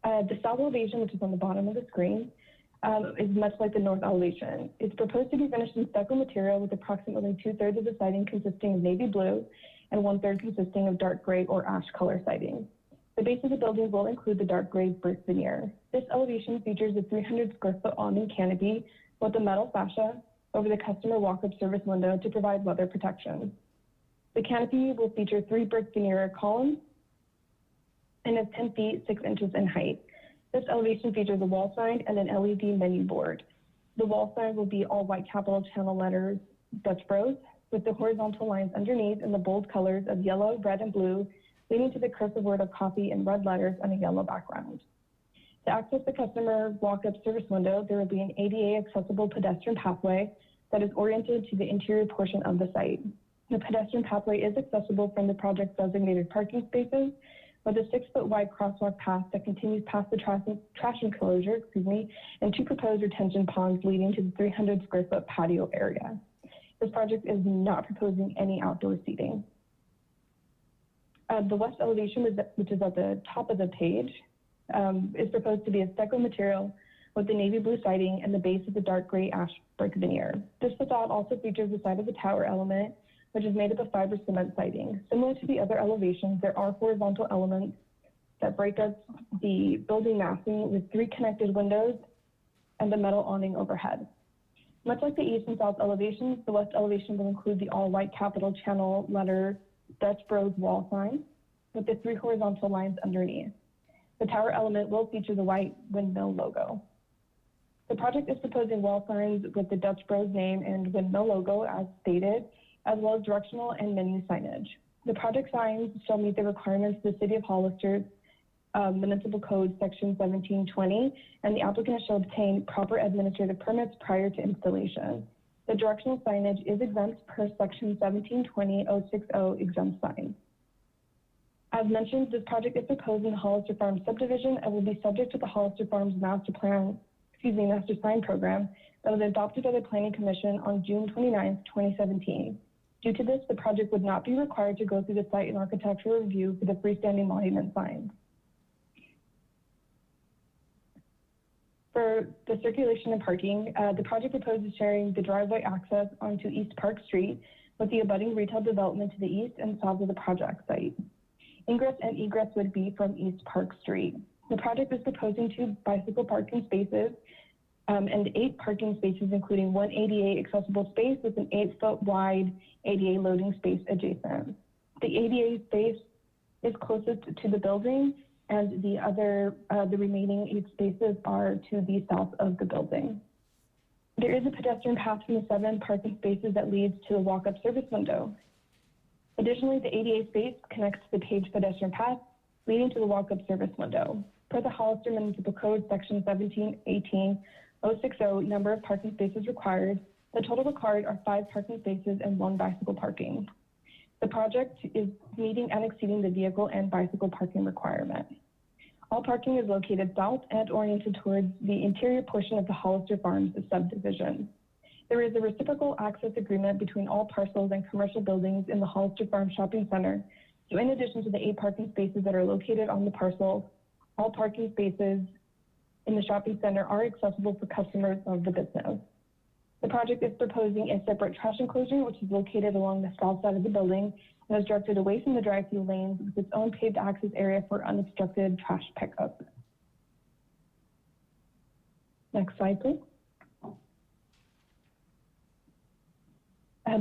The south elevation, which is on the bottom of the screen, is much like the north elevation. It's proposed to be finished in stucco material with approximately 2/3 of the siding consisting of navy blue and 1/3 consisting of dark gray or ash color siding. The base of the building will include the dark gray brick veneer. This elevation features a 300 square foot awning canopy with a metal fascia over the customer walk-up service window to provide weather protection. The canopy will feature 3 brick veneer columns and is 10 feet 6 inches in height. This elevation features a wall sign and an LED menu board. The wall sign will be all white capital channel letters Dutch Bros with the horizontal lines underneath in the bold colors of yellow, red, and blue, leading to the cursive word of coffee in red letters on a yellow background. To access the customer walk-up service window, there will be an ADA accessible pedestrian pathway that is oriented to the interior portion of the site. The pedestrian pathway is accessible from the project's designated parking spaces with a 6-foot wide crosswalk path that continues past the trash enclosure, and 2 proposed retention ponds leading to the 300 square foot patio area. This project is not proposing any outdoor seating. The west elevation, which is at the top of the page, is proposed to be a stucco material with the navy blue siding and the base of the dark gray ash brick veneer. This facade also features the side of the tower element, which is made up of fiber cement siding. Similar to the other elevations, there are horizontal elements that break up the building massing with 3 connected windows and a metal awning overhead. Much like the east and south elevations, the west elevation will include the all-white capital channel letter Dutch Bros wall sign with the 3 horizontal lines underneath. The tower element will feature the white windmill logo. The project is proposing wall signs with the Dutch Bros name and windmill logo as stated, as well as directional and menu signage. The project signs shall meet the requirements of the City of Hollister Municipal Code Section 1720, and the applicant shall obtain proper administrative permits prior to installation. The directional signage is exempt per Section 1720-060 exempt sign. As mentioned, this project is proposed in the Hollister Farms subdivision and will be subject to the Hollister Farms master sign program that was adopted by the Planning Commission on June 29, 2017. Due to this, the project would not be required to go through the site and architectural review for the freestanding monument signs. For the circulation and parking, the project proposes sharing the driveway access onto East Park Street with the abutting retail development to the east and south of the project site. Ingress and egress would be from East Park Street. The project is proposing 2 bicycle parking spaces and 8 parking spaces, including 1 ADA accessible space with an 8-foot wide ADA loading space adjacent. The ADA space is closest to the building, and the remaining 8 spaces are to the south of the building. There is a pedestrian path from the 7 parking spaces that leads to a walk-up service window. Additionally, the ADA space connects to the paved pedestrian path leading to the walk-up service window. Per the Hollister Municipal Code, Section 1718-060, number of parking spaces required, the total required are 5 parking spaces and 1 bicycle parking. The project is meeting and exceeding the vehicle and bicycle parking requirement. All parking is located south and oriented towards the interior portion of the Hollister Farms subdivision. There is a reciprocal access agreement between all parcels and commercial buildings in the Hollister Farms Shopping Center. So in addition to the 8 parking spaces that are located on the parcel, all parking spaces in the shopping center are accessible for customers of the business. The project is proposing a separate trash enclosure, which is located along the south side of the building and is directed away from the drive-through lanes with its own paved access area for unobstructed trash pickup. Next slide, please.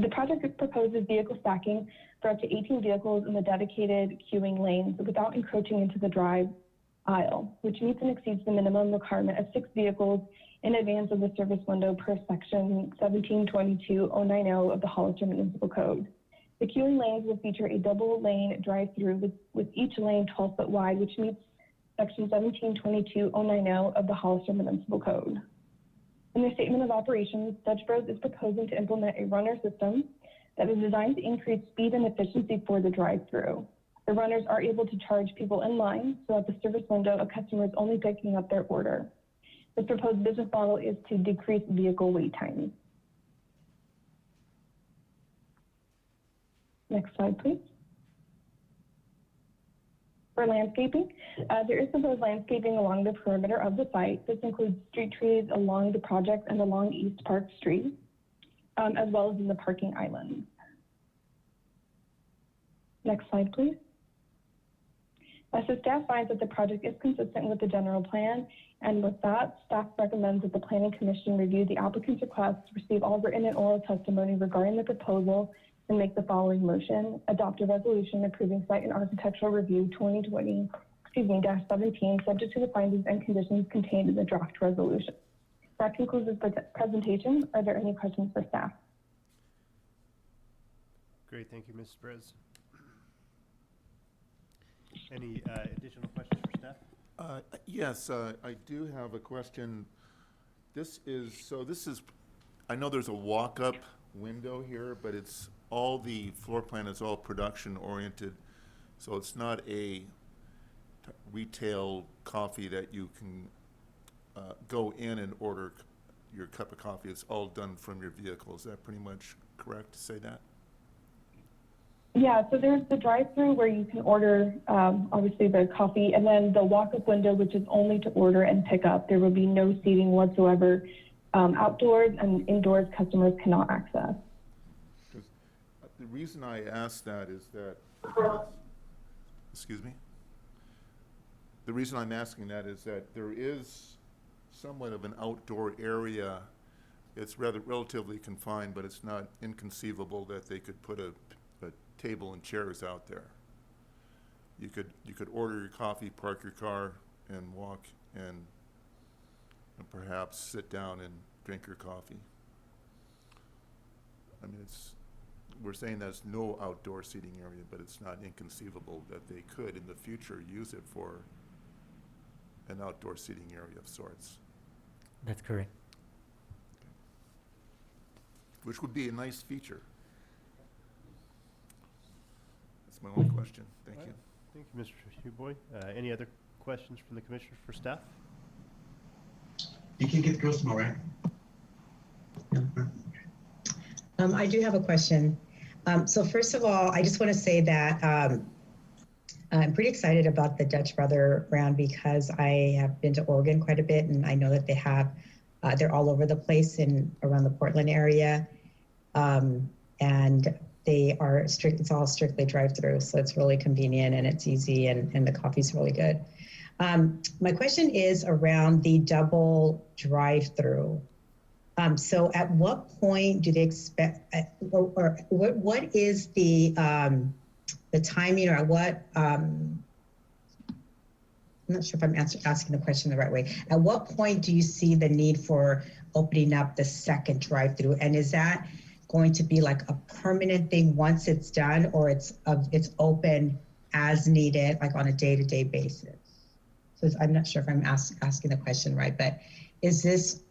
The project proposes vehicle stacking for up to 18 vehicles in the dedicated queuing lanes without encroaching into the drive aisle, which meets and exceeds the minimum requirement of 6 vehicles in advance of the service window per Section 1722-090 of the Hollister Municipal Code. The queuing lanes will feature a double-lane drive-through with each lane 12 foot wide, which meets Section 1722-090 of the Hollister Municipal Code. In their statement of operations, Dutch Bros is proposing to implement a runner system that is designed to increase speed and efficiency for the drive-through. The runners are able to charge people in line, so at the service window, a customer is only picking up their order. This proposed business model is to decrease vehicle wait times. Next slide, please. For landscaping, there is proposed landscaping along the perimeter of the site. This includes street trees along the project and along East Park Street, as well as in the parking islands. Next slide, please. So staff finds that the project is consistent with the general plan, and with that, staff recommends that the Planning Commission review the applicant's request, receive all written and oral testimony regarding the proposal, and make the following motion: adopt a resolution approving site and architectural review 2020-17, subject to the findings and conditions contained in the draft resolution. That concludes the presentation. Are there any questions for staff? Great, thank you, Ms. Perez. Any additional questions for staff? Yes, I do have a question. This is, I know there's a walk-up window here, but it's all, the floor plan is all production-oriented, so it's not a retail coffee that you can go in and order your cup of coffee. It's all done from your vehicle. Is that pretty much correct to say that? Yeah, so there's the drive-through where you can order, obviously, the coffee, and then the walk-up window, which is only to order and pick up. There will be no seating whatsoever outdoors, and indoors customers cannot access. The reason I ask that is that, excuse me? The reason I'm asking that is that there is somewhat of an outdoor area. It's relatively confined, but it's not inconceivable that they could put a table and chairs out there. You could order your coffee, park your car, and walk and perhaps sit down and drink your coffee. I mean, we're saying there's no outdoor seating area, but it's not inconceivable that they could in the future use it for an outdoor seating area of sorts. That's correct. Which would be a nice feature. That's my only question. Thank you. Thank you, Mr. Huboy. Any other questions from the commissioners for staff? You can get the girls tomorrow, right? I do have a question. So first of all, I just want to say that I'm pretty excited about the Dutch Brother round because I have been to Oregon quite a bit, and I know that they have, they're all over the place around the Portland area. And they are it's all strictly drive-through, so it's really convenient and it's easy, and the coffee's really good. My question is around the double drive-through. So at what point do they expect, or what is the timing, or what, I'm not sure if I'm asking the question the right way. At what point do you see the need for opening up the second drive-through? And is that going to be like a permanent thing once it's done, or it's open as needed, like on a day-to-day basis? So I'm not sure if I'm asking the question right, but is this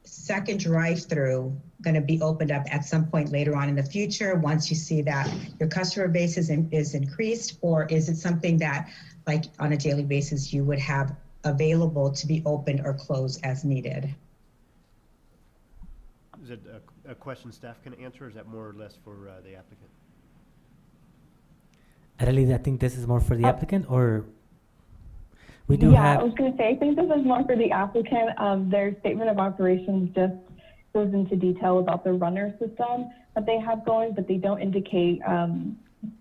second drive-through going to be opened up at some point later on in the future once you see that your customer base is increased, or is it something that, like on a daily basis, you would have available to be opened or closed as needed? Is it a question staff can answer, or is that more or less for the applicant? Adelie, I think this is more for the applicant, or we do have... Yeah, I was going to say, I think this is more for the applicant. Their statement of operations just goes into detail about the runner system that they have going, but they don't indicate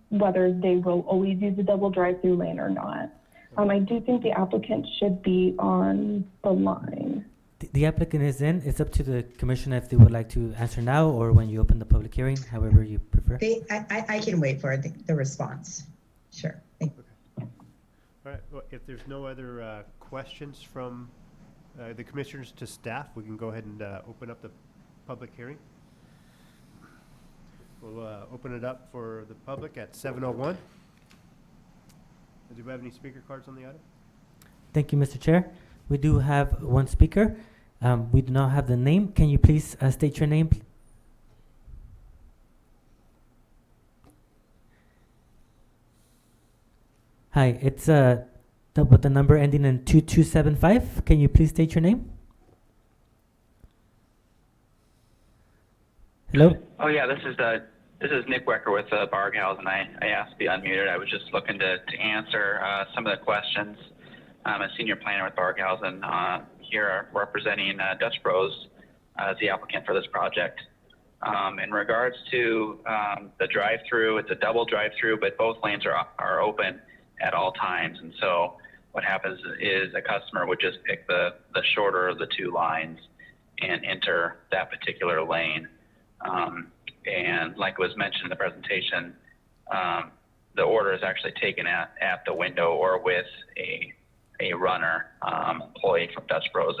whether they will always use the double drive-through lane or not. I do think the applicant should be on the line. The applicant is in. It's up to the commission if they would like to answer now or when you open the public hearing, however you prefer. I can wait for the response. Sure. Thank you. Okay. All right. Well, if there's no other questions from the commissioners to staff, we can go ahead and open up the public hearing. We'll open it up for the public at 7:01. Do we have any speaker cards on the item? Thank you, Mr. Chair. We do have one speaker. We do not have the name. Can you please state your name? Hi, it's with the number ending in 2275. Can you please state your name? Hello? Oh yeah, this is This is Nick Wecker with Barghouse, and I asked to be unmuted. I was just looking to answer some of the questions. I'm a senior planner with Barghouse, and here representing Dutch Bros as the applicant for this project. In regards to the drive-through, it's a double drive-through, but both lanes are open at all times. And so what happens is a customer would just pick the shorter of the two lines and enter that particular lane. And like was mentioned in the presentation, the order is actually taken at the window or with a runner employee from Dutch Bros.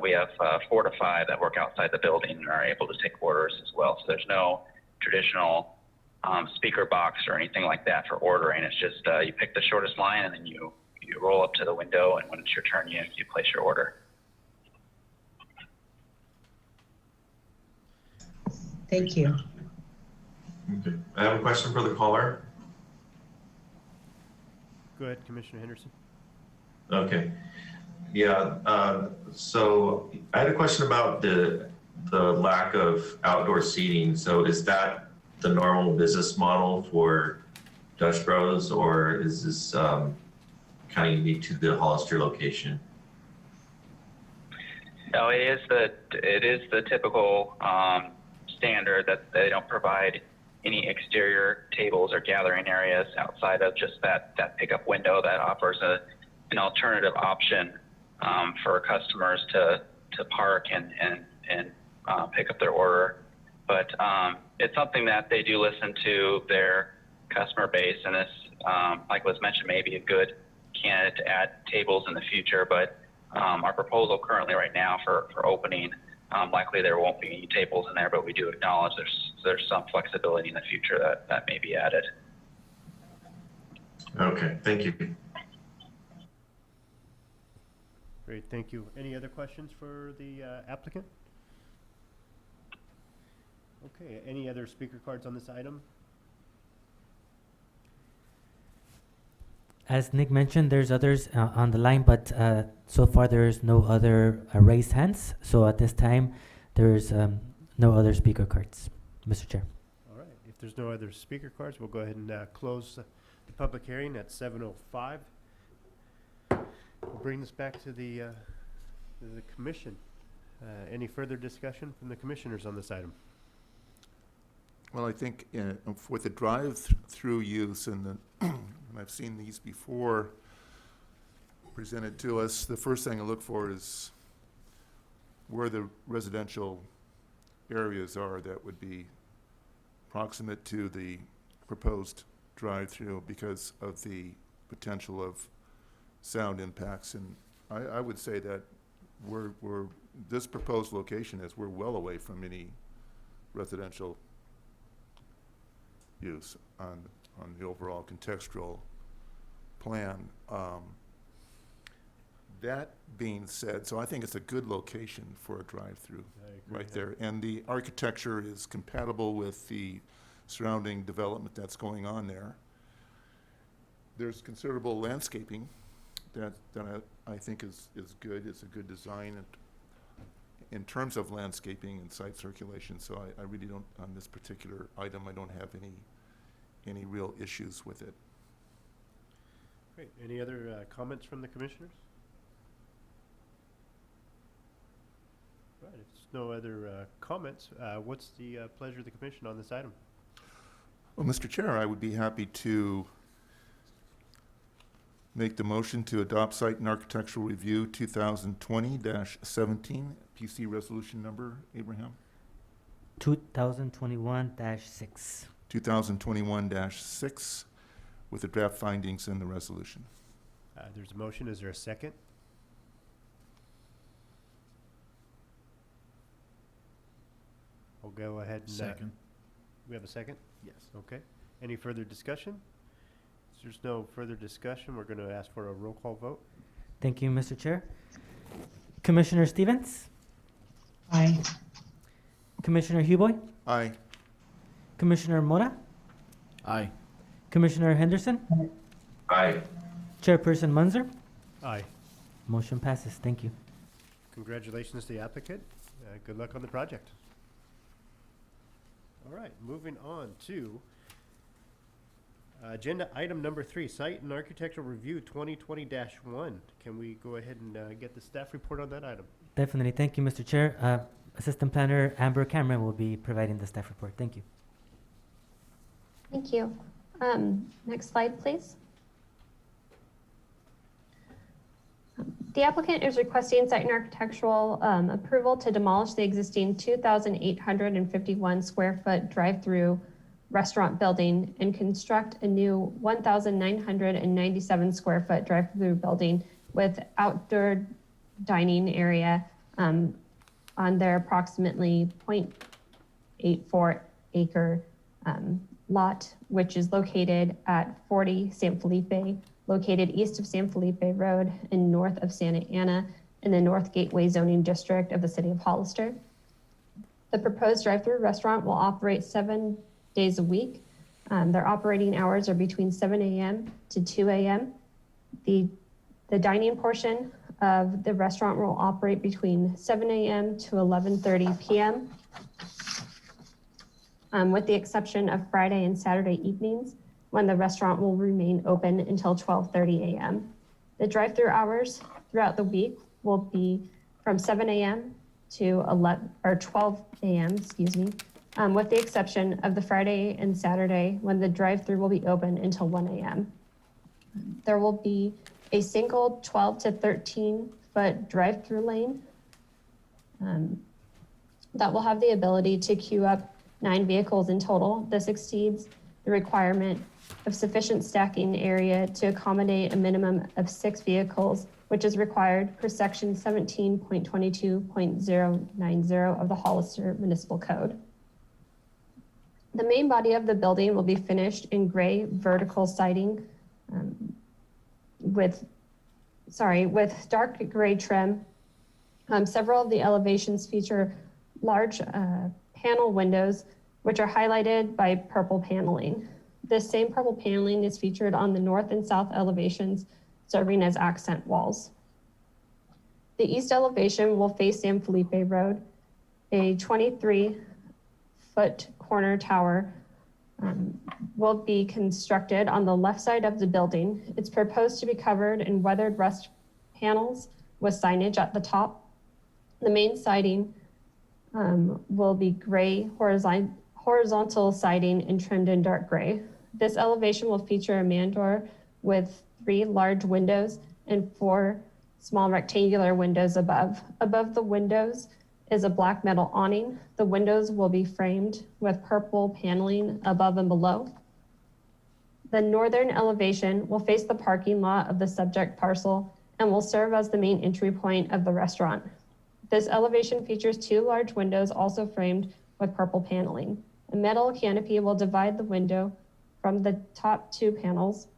We have 4 to 5 that work outside the building and are able to take orders as well. So there's no traditional speaker box or anything like that for ordering. It's just you pick the shortest line and then you roll up to the window, and when it's your turn, you place your order. Thank you. Okay. I have a question for the caller. Go ahead, Commissioner Henderson. Okay. Yeah. So I had a question about the lack of outdoor seating. So is that the normal business model for Dutch Bros, or is this kind of unique to the Hollister location? No, it is the typical standard that they don't provide any exterior tables or gathering areas outside of just that pickup window that offers an alternative option for customers to park and pick up their order. But it's something that they do listen to their customer base, and this, like was mentioned, may be a good candidate to add tables in the future. But our proposal currently right now for opening, likely there won't be any tables in there, but we do acknowledge there's some flexibility in the future that may be added. Okay, thank you. Great, thank you. Any other questions for the applicant? Okay, any other speaker cards on this item? As Nick mentioned, there's others on the line, but so far there's no other raised hands. So at this time, there's no other speaker cards, Mr. Chair. All right, if there's no other speaker cards, we'll go ahead and close the public hearing at 7:05. We'll bring this back to the commission. Any further discussion from the commissioners on this item? Well, I think for the drive-through use, and I've seen these before presented to us, the first thing I look for is where the residential areas are that would be proximate to the proposed drive-through because of the potential of sound impacts. And I would say that this proposed location we're well away from any residential use on the overall contextual plan. That being said, so I think it's a good location for a drive-through right there. And the architecture is compatible with the surrounding development that's going on there. There's considerable landscaping that I think is good. It's a good design in terms of landscaping and site circulation. So I really don't, on this particular item, I don't have any real issues with it. Great. Any other comments from the commissioners? Right. If there's no other comments, what's the pleasure of the commission on this item? Well, Mr. Chair, I would be happy to make the motion to adopt Site and Architectural Review 2020-17, PC resolution number, Abraham? 2021-6. 2021-6 with the draft findings in the resolution. There's a motion. Is there a second? We'll go ahead and Second. We have a second? Yes. Okay. Any further discussion? If there's no further discussion, we're going to ask for a roll call vote. Thank you, Mr. Chair. Commissioner Stevens? Aye. Commissioner Huboy? Aye. Commissioner Mora? Aye. Commissioner Henderson? Aye. Chairperson Munzer? Aye. Motion passes. Thank you. Congratulations to the applicant. Good luck on the project. All right. right, moving on to agenda item number 3, Site and Architectural Review 2020-1. Can we go ahead and get the staff report on that item? Definitely. Thank you, Mr. Chair. Assistant Planner Amber Cameron will be providing the staff report. Thank you. Thank you. Next slide, please. The applicant is requesting site and architectural approval to demolish the existing 2,851 square foot drive-through restaurant building and construct a new 1,997 square foot drive-through building with outdoor dining area on their approximately 0.84 acre lot, which is located at 40 San Felipe, located east of San Felipe Road and north of Santa Ana in the North Gateway zoning district of the City of Hollister. The proposed drive-through restaurant will operate 7 days a week. Their operating hours are between 7 a.m. to 2 a.m. The dining portion of the restaurant will operate between 7 a.m. to 11:30 p.m. With the exception of Friday and Saturday evenings, when the restaurant will remain open until 12:30 a.m. The drive-through hours throughout the week will be from 7 a.m. to 12 a.m., with the exception of the Friday and Saturday when the drive-through will be open until 1 a.m. There will be a single 12 to 13 foot drive-through lane that will have the ability to queue up 9 vehicles in total. This exceeds the requirement of sufficient stacking area to accommodate a minimum of 6 vehicles, which is required per section 17.22.090 of the Hollister Municipal Code. The main body of the building will be finished in gray vertical siding with dark gray trim. Several of the elevations feature large panel windows, which are highlighted by purple paneling. This same purple paneling is featured on the north and south elevations, serving as accent walls. The east elevation will face San Felipe Road. A 23-foot corner tower will be constructed on the left side of the building. It's proposed to be covered in weathered rust panels with signage at the top. The main siding will be gray horizontal siding and trimmed in dark gray. This elevation will feature a man door with 3 large windows and 4 small rectangular windows above. Above the windows is a black metal awning. The windows will be framed with purple paneling above and below. The northern elevation will face the parking lot of the subject parcel and will serve as the main entry point of the restaurant. This elevation features 2 large windows also framed with purple paneling. A metal canopy will divide the window from the top 2 panels.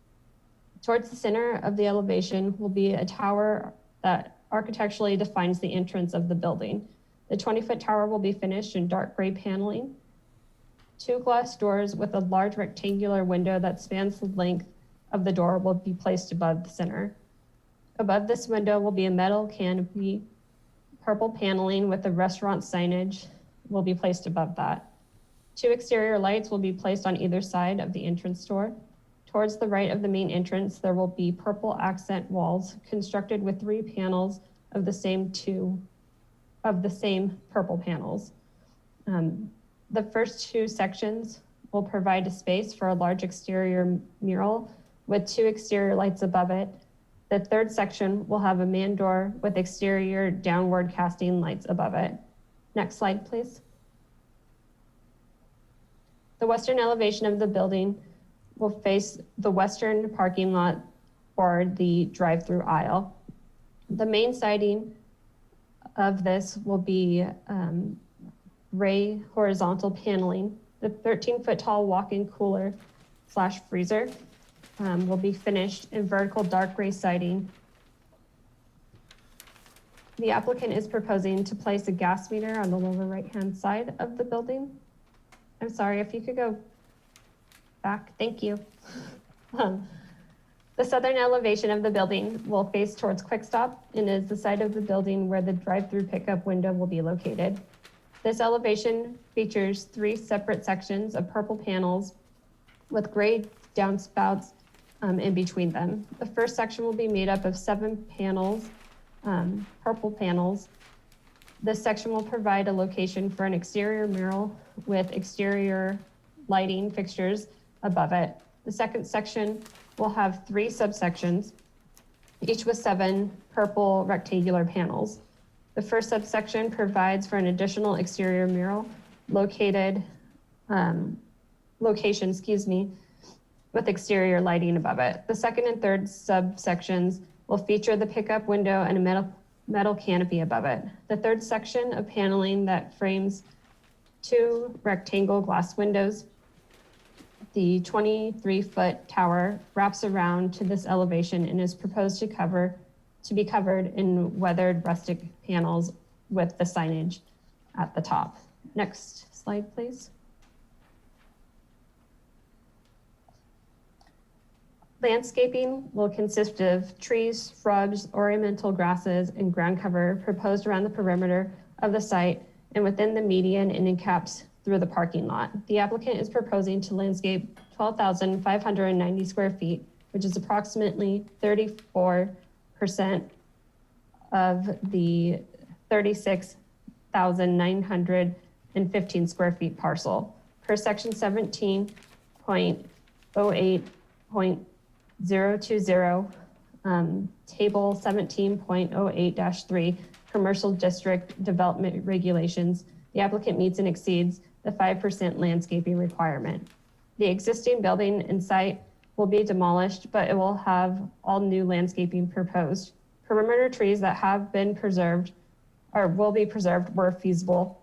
Towards the center of the elevation will be a tower that architecturally defines the entrance of the building. The 20-foot tower will be finished in dark gray paneling. 2 glass doors with a large rectangular window that spans the length of the door will be placed above the center. Above this window will be a metal canopy. Purple paneling with the restaurant signage will be placed above that. 2 exterior lights will be placed on either side of the entrance door. Towards the right of the main entrance, there will be purple accent walls constructed with 3 panels of the same purple panels. The first 2 sections will provide a space for a large exterior mural with 2 exterior lights above it. The third section will have a man door with exterior downward casting lights above it. Next slide, please. The western elevation of the building will face the western parking lot or the drive-through aisle. The main siding of this will be gray horizontal paneling. The 13-foot tall walk-in cooler / freezer will be finished in vertical dark gray siding. The applicant is proposing to place a gas meter on the lower right-hand side of the building. I'm sorry, if you could go back, thank you. The southern elevation of the building will face towards Quick Stop and is the side of the building where the drive-through pickup window will be located. This elevation features 3 separate sections of purple panels with gray downspouts in between them. The first section will be made up of 7 panels, purple panels. This section will provide a location for an exterior mural with exterior lighting fixtures above it. The second section will have 3 subsections, each with 7 purple rectangular panels. The first subsection provides for an additional exterior mural location, with exterior lighting above it. The second and third subsections will feature the pickup window and a metal canopy above it. The third section of paneling that frames 2 rectangle glass windows. The 23-foot tower wraps around to this elevation and is proposed to be covered in weathered rustic panels with the signage at the top. Next slide, please. Landscaping will consist of trees, shrubs, ornamental grasses, and ground cover proposed around the perimeter of the site and within the median and in caps through the parking lot. The applicant is proposing to landscape 12,590 square feet, which is approximately 34% of the 36,915 square feet parcel per section 17.08.020, table 17.08-3, commercial district development regulations. The applicant meets and exceeds the 5% landscaping requirement. The existing building and site will be demolished, but it will have all new landscaping proposed. Perimeter trees that have been preserved or will be preserved where feasible.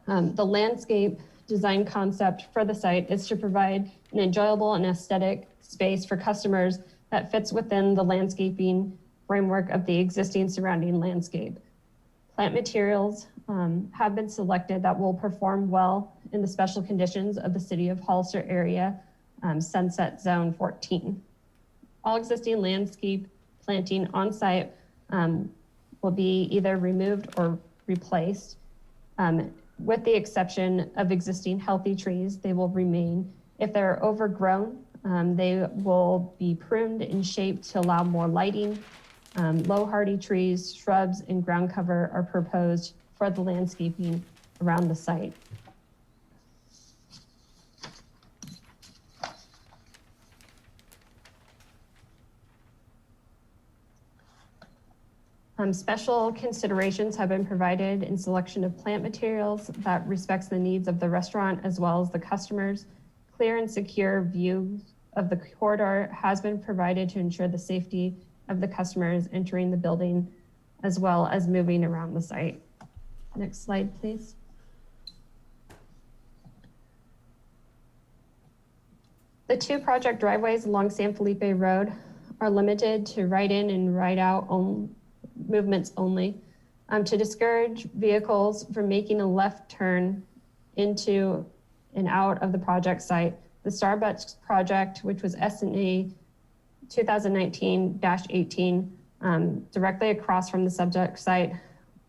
The landscape design concept for the site is to provide an enjoyable and aesthetic space for customers that fits within the landscaping framework of the existing surrounding landscape. Plant materials have been selected that will perform well in the special conditions of the City of Hollister area, Sunset Zone 14. All existing landscape planting on site will be either removed or replaced. With the exception of existing healthy trees, they will remain. If they're overgrown, they will be pruned and shaped to allow more lighting. Low hardy trees, shrubs, and ground cover are proposed for the landscaping around the site. Special considerations have been provided in selection of plant materials that respects the needs of the restaurant as well as the customers. Clear and secure view of the corridor has been provided to ensure the safety of the customers entering the building as well as moving around the site. Next slide, please. The 2 project driveways along San Felipe Road are limited to right-in and right-out movements only to discourage vehicles from making a left turn into and out of the project site. The Starbucks project, which was SNA 2019-18, directly across from the subject site,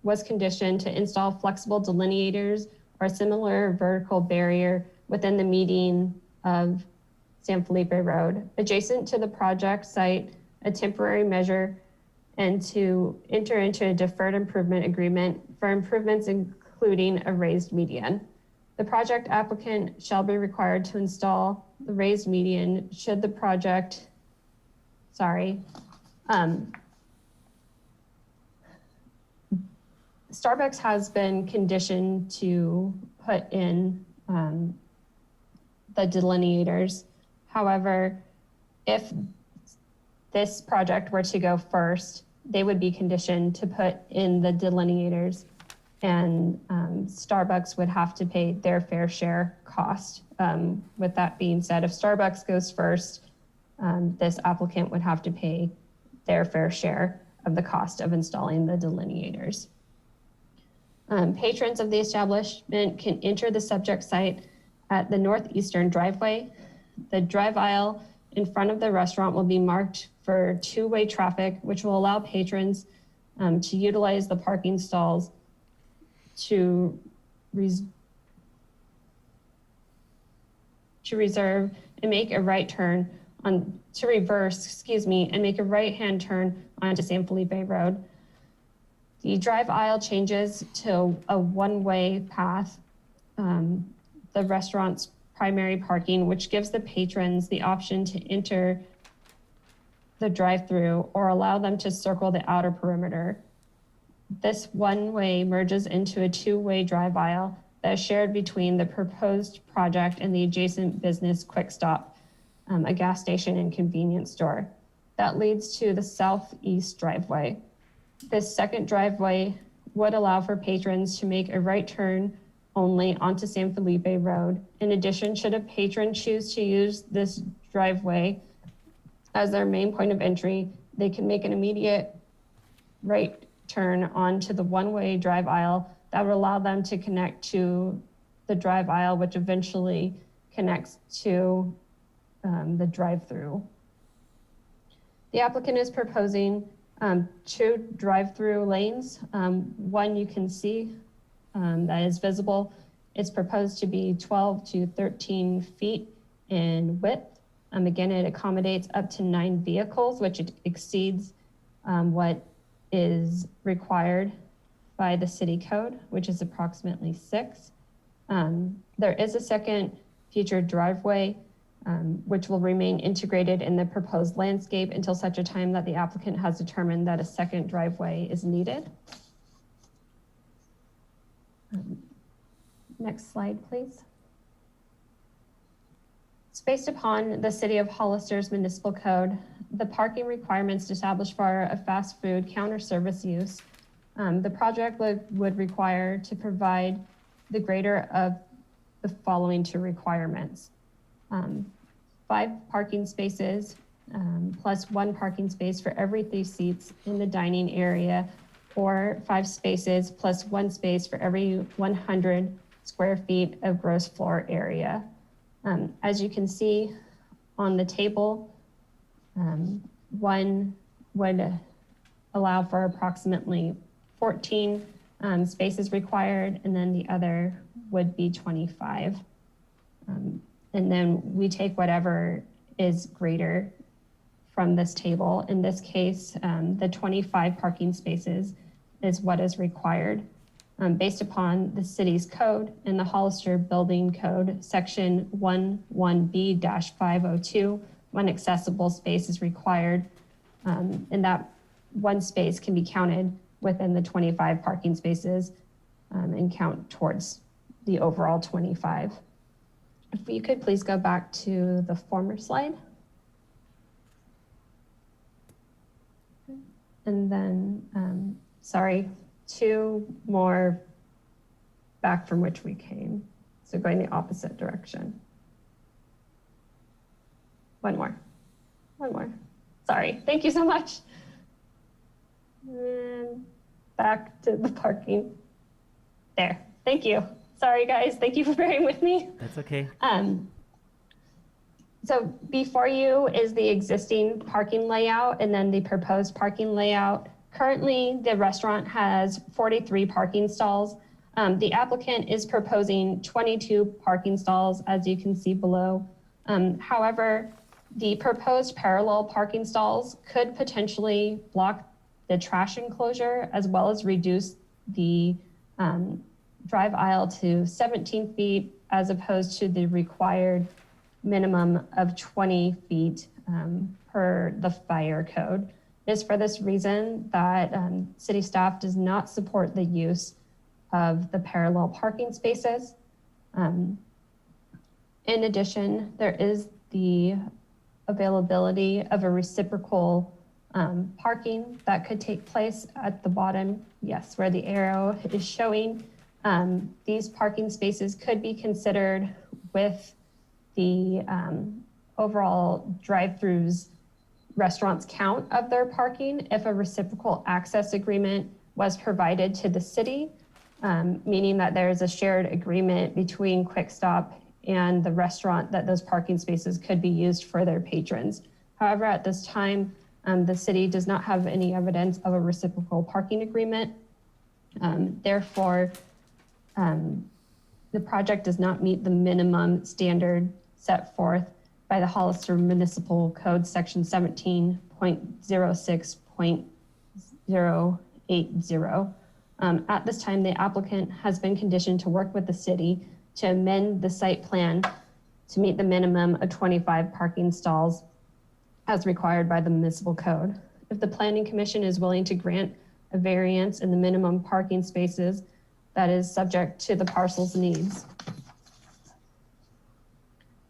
was conditioned to install flexible delineators or a similar vertical barrier within the median of San Felipe Road. Adjacent to the project site, a temporary measure and to enter into a deferred improvement agreement for improvements including a raised median. The project applicant shall be required to install the raised median should the project, Starbucks has been conditioned to put in the delineators. However, if this project were to go first, they would be conditioned to put in the delineators, and Starbucks would have to pay their fair share cost. With that being said, if Starbucks goes first, this applicant would have to pay their fair share of the cost of installing the delineators. Patrons of the establishment can enter the subject site at the northeastern driveway. The drive aisle in front of the restaurant will be marked for 2-way traffic, which will allow patrons to utilize the parking stalls to reserve and make a right turn on, to reverse, excuse me, and make a right-hand turn onto San Felipe Road. The drive aisle changes to a one-way path, the restaurant's primary parking, which gives the patrons the option to enter the drive-through or allow them to circle the outer perimeter. This one-way merges into a two-way drive aisle that is shared between the proposed project and the adjacent business Quick Stop, a gas station and convenience store. That leads to the southeast driveway. This second driveway would allow for patrons to make a right turn only onto San Felipe Road. In addition, should a patron choose to use this driveway as their main point of entry, they can make an immediate right turn onto the one-way drive aisle that would allow them to connect to the drive aisle, which eventually connects to the drive-through. The applicant is proposing 2 drive-through lanes. One you can see that is visible. It's proposed to be 12 to 13 feet in width. Again, it accommodates up to 9 vehicles, which it exceeds what is required by the city code, which is approximately 6. There is a second future driveway, which will remain integrated in the proposed landscape until such a time that the applicant has determined that a second driveway is needed. Next slide, please. It's based upon the City of Hollister's municipal code, the parking requirements established for a fast food counter service use. The project would require to provide the greater of the following 2 requirements. 5 parking spaces plus 1 parking space for every 3 seats in the dining area, or 5 spaces plus 1 space for every 100 square feet of gross floor area. As you can see on the table, one would allow for approximately 14 spaces required, and then the other would be 25. And then we take whatever is greater from this table. In this case, the 25 parking spaces is what is required. Based upon the city's code and the Hollister Building Code, section 11B-502, 1 accessible space is required, and that 1 space can be counted within the 25 parking spaces and count towards the overall 25. If you could please go back to the former slide. And then, sorry, 2 more back from which we came. So going the opposite direction. 1 more. Sorry, thank you so much. And back to the parking. There, thank you. Sorry guys, thank you for bearing with me. That's okay. So before you is the existing parking layout and then the proposed parking layout. Currently, the restaurant has 43 parking stalls. The applicant is proposing 22 parking stalls, as you can see below. However, the proposed parallel parking stalls could potentially block the trash enclosure, as well as reduce the drive aisle to 17 feet, as opposed to the required minimum of 20 feet per the fire code. It is for this reason that city staff does not support the use of the parallel parking spaces. In addition, there is the availability of a reciprocal parking that could take place at the bottom, yes, where the arrow is showing. These parking spaces could be considered with the overall drive-throughs restaurants count of their parking if a reciprocal access agreement was provided to the city, meaning that there is a shared agreement between Quick Stop and the restaurant that those parking spaces could be used for their patrons. However, at this time, the city does not have any evidence of a reciprocal parking agreement. Therefore, the project does not meet the minimum standard set forth by the Hollister Municipal Code, Section 17.06.080. At this time, the applicant has been conditioned to work with the city to amend the site plan to meet the minimum of 25 parking stalls as required by the municipal code. If the Planning Commission is willing to grant a variance in the minimum parking spaces, that is subject to the parcel's needs.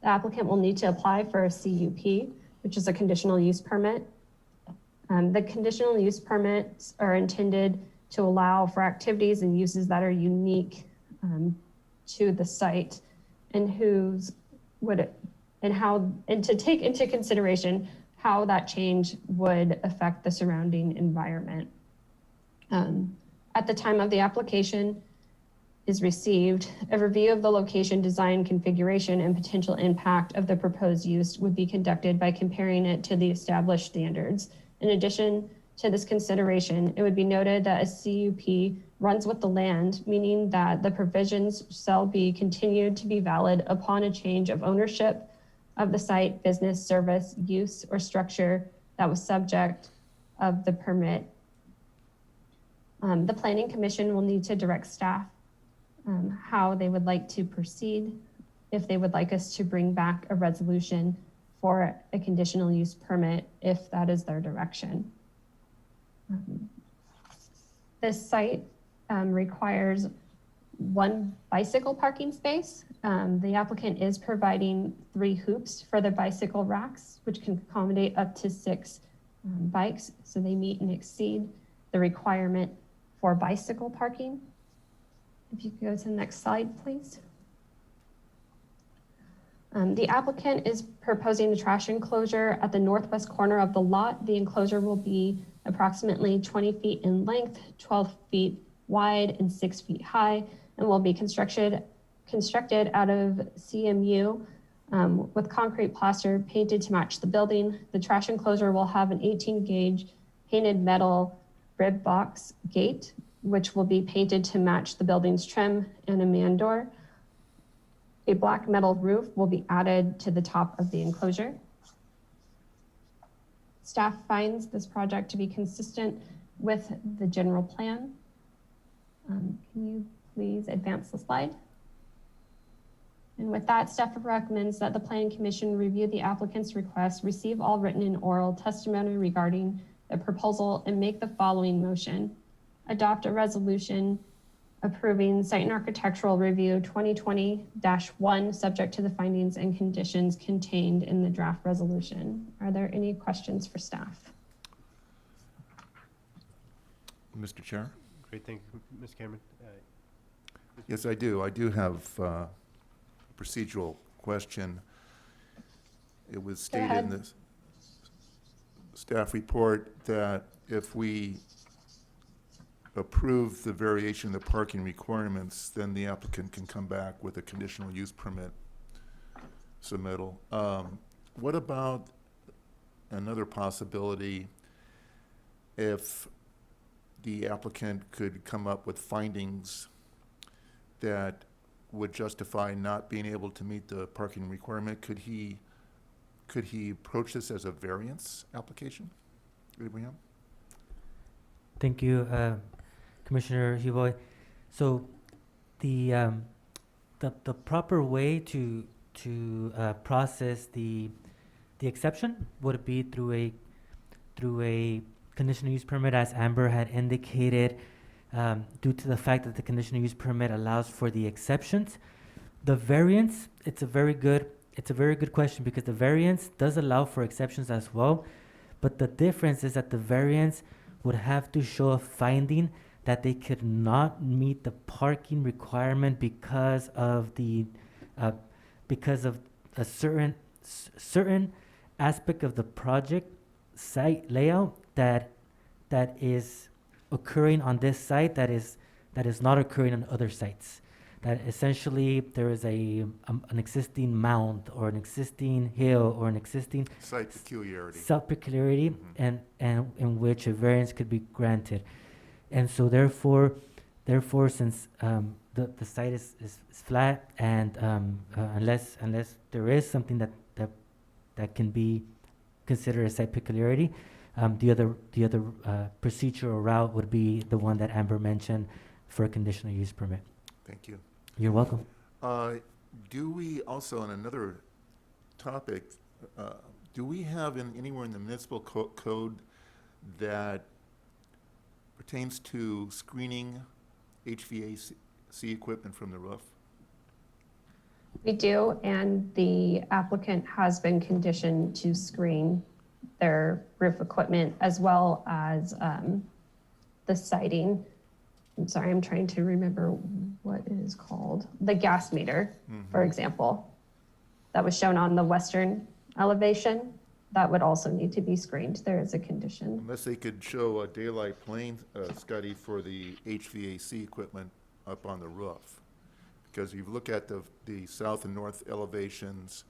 The applicant will need to apply for a CUP, which is a conditional use permit. The conditional use permits are intended to allow for activities and uses that are unique to the site and to take into consideration how that change would affect the surrounding environment. At the time of the application is received, a review of the location, design, configuration, and potential impact of the proposed use would be conducted by comparing it to the established standards. In addition to this consideration, it would be noted that a CUP runs with the land, meaning that the provisions shall be continued to be valid upon a change of ownership of the site, business, service, use, or structure that was subject of the permit. The Planning Commission will need to direct staff how they would like to proceed, if they would like us to bring back a resolution for a conditional use permit, if that is their direction. This site requires one bicycle parking space. The applicant is providing 3 hoops for the bicycle racks, which can accommodate up to 6 bikes. So they meet and exceed the requirement for bicycle parking. If you could go to the next slide, please. The applicant is proposing a trash enclosure at the northwest corner of the lot. The enclosure will be approximately 20 feet in length, 12 feet wide, and 6 feet high, and will be constructed out of CMU with concrete plaster painted to match the building. The trash enclosure will have an 18-gauge painted metal rib box gate, which will be painted to match the building's trim, and a man door. A black metal roof will be added to the top of the enclosure. Staff finds this project to be consistent with the general plan. Can you please advance the slide? And with that, staff recommends that the Planning Commission review the applicant's request, receive all written and oral testimony regarding the proposal, and make the following motion. Adopt a resolution approving site and architectural review 2020-1, subject to the findings and conditions contained in the draft resolution. Are there any questions for staff? Mr. Chair? Great, thank you, Ms. Cameron. Yes, I do. I do have a procedural question. It was stated in the staff report that if we approve the variation of the parking requirements, then the applicant can come back with a conditional use permit submittal. What about another possibility if the applicant could come up with findings that would justify not being able to meet the parking requirement? Could he approach this as a variance application? Abraham? Thank you, Commissioner Hivoy. So the proper way to process the exception would be through a conditional use permit, as Amber had indicated, due to the fact that the conditional use permit allows for the exceptions. The variance, it's a very good question, because the variance does allow for exceptions as well, but the difference is that the variance would have to show a finding that they could not meet the parking requirement because of a certain aspect of the project site layout that is occurring on this site that is not occurring on other sites. That essentially there is an existing mound or an existing hill or an existing site peculiarity, and in which a variance could be granted. And so therefore, since the site is flat, and unless there is something that can be considered a site peculiarity, the other procedural route would be the one that Amber mentioned for a conditional use permit. Thank you. You're welcome. Do we also, on another topic, do we have anywhere in the municipal code that pertains to screening HVAC equipment from the roof? We do, and the applicant has been conditioned to screen their roof equipment as well as the siding. I'm sorry, I'm trying to remember what it is called. The gas meter, for example, that was shown on the western elevation, that would also need to be screened. There is a condition. Unless they could show a daylight plane study for the HVAC equipment up on the roof. Because if you look at the south and north elevations,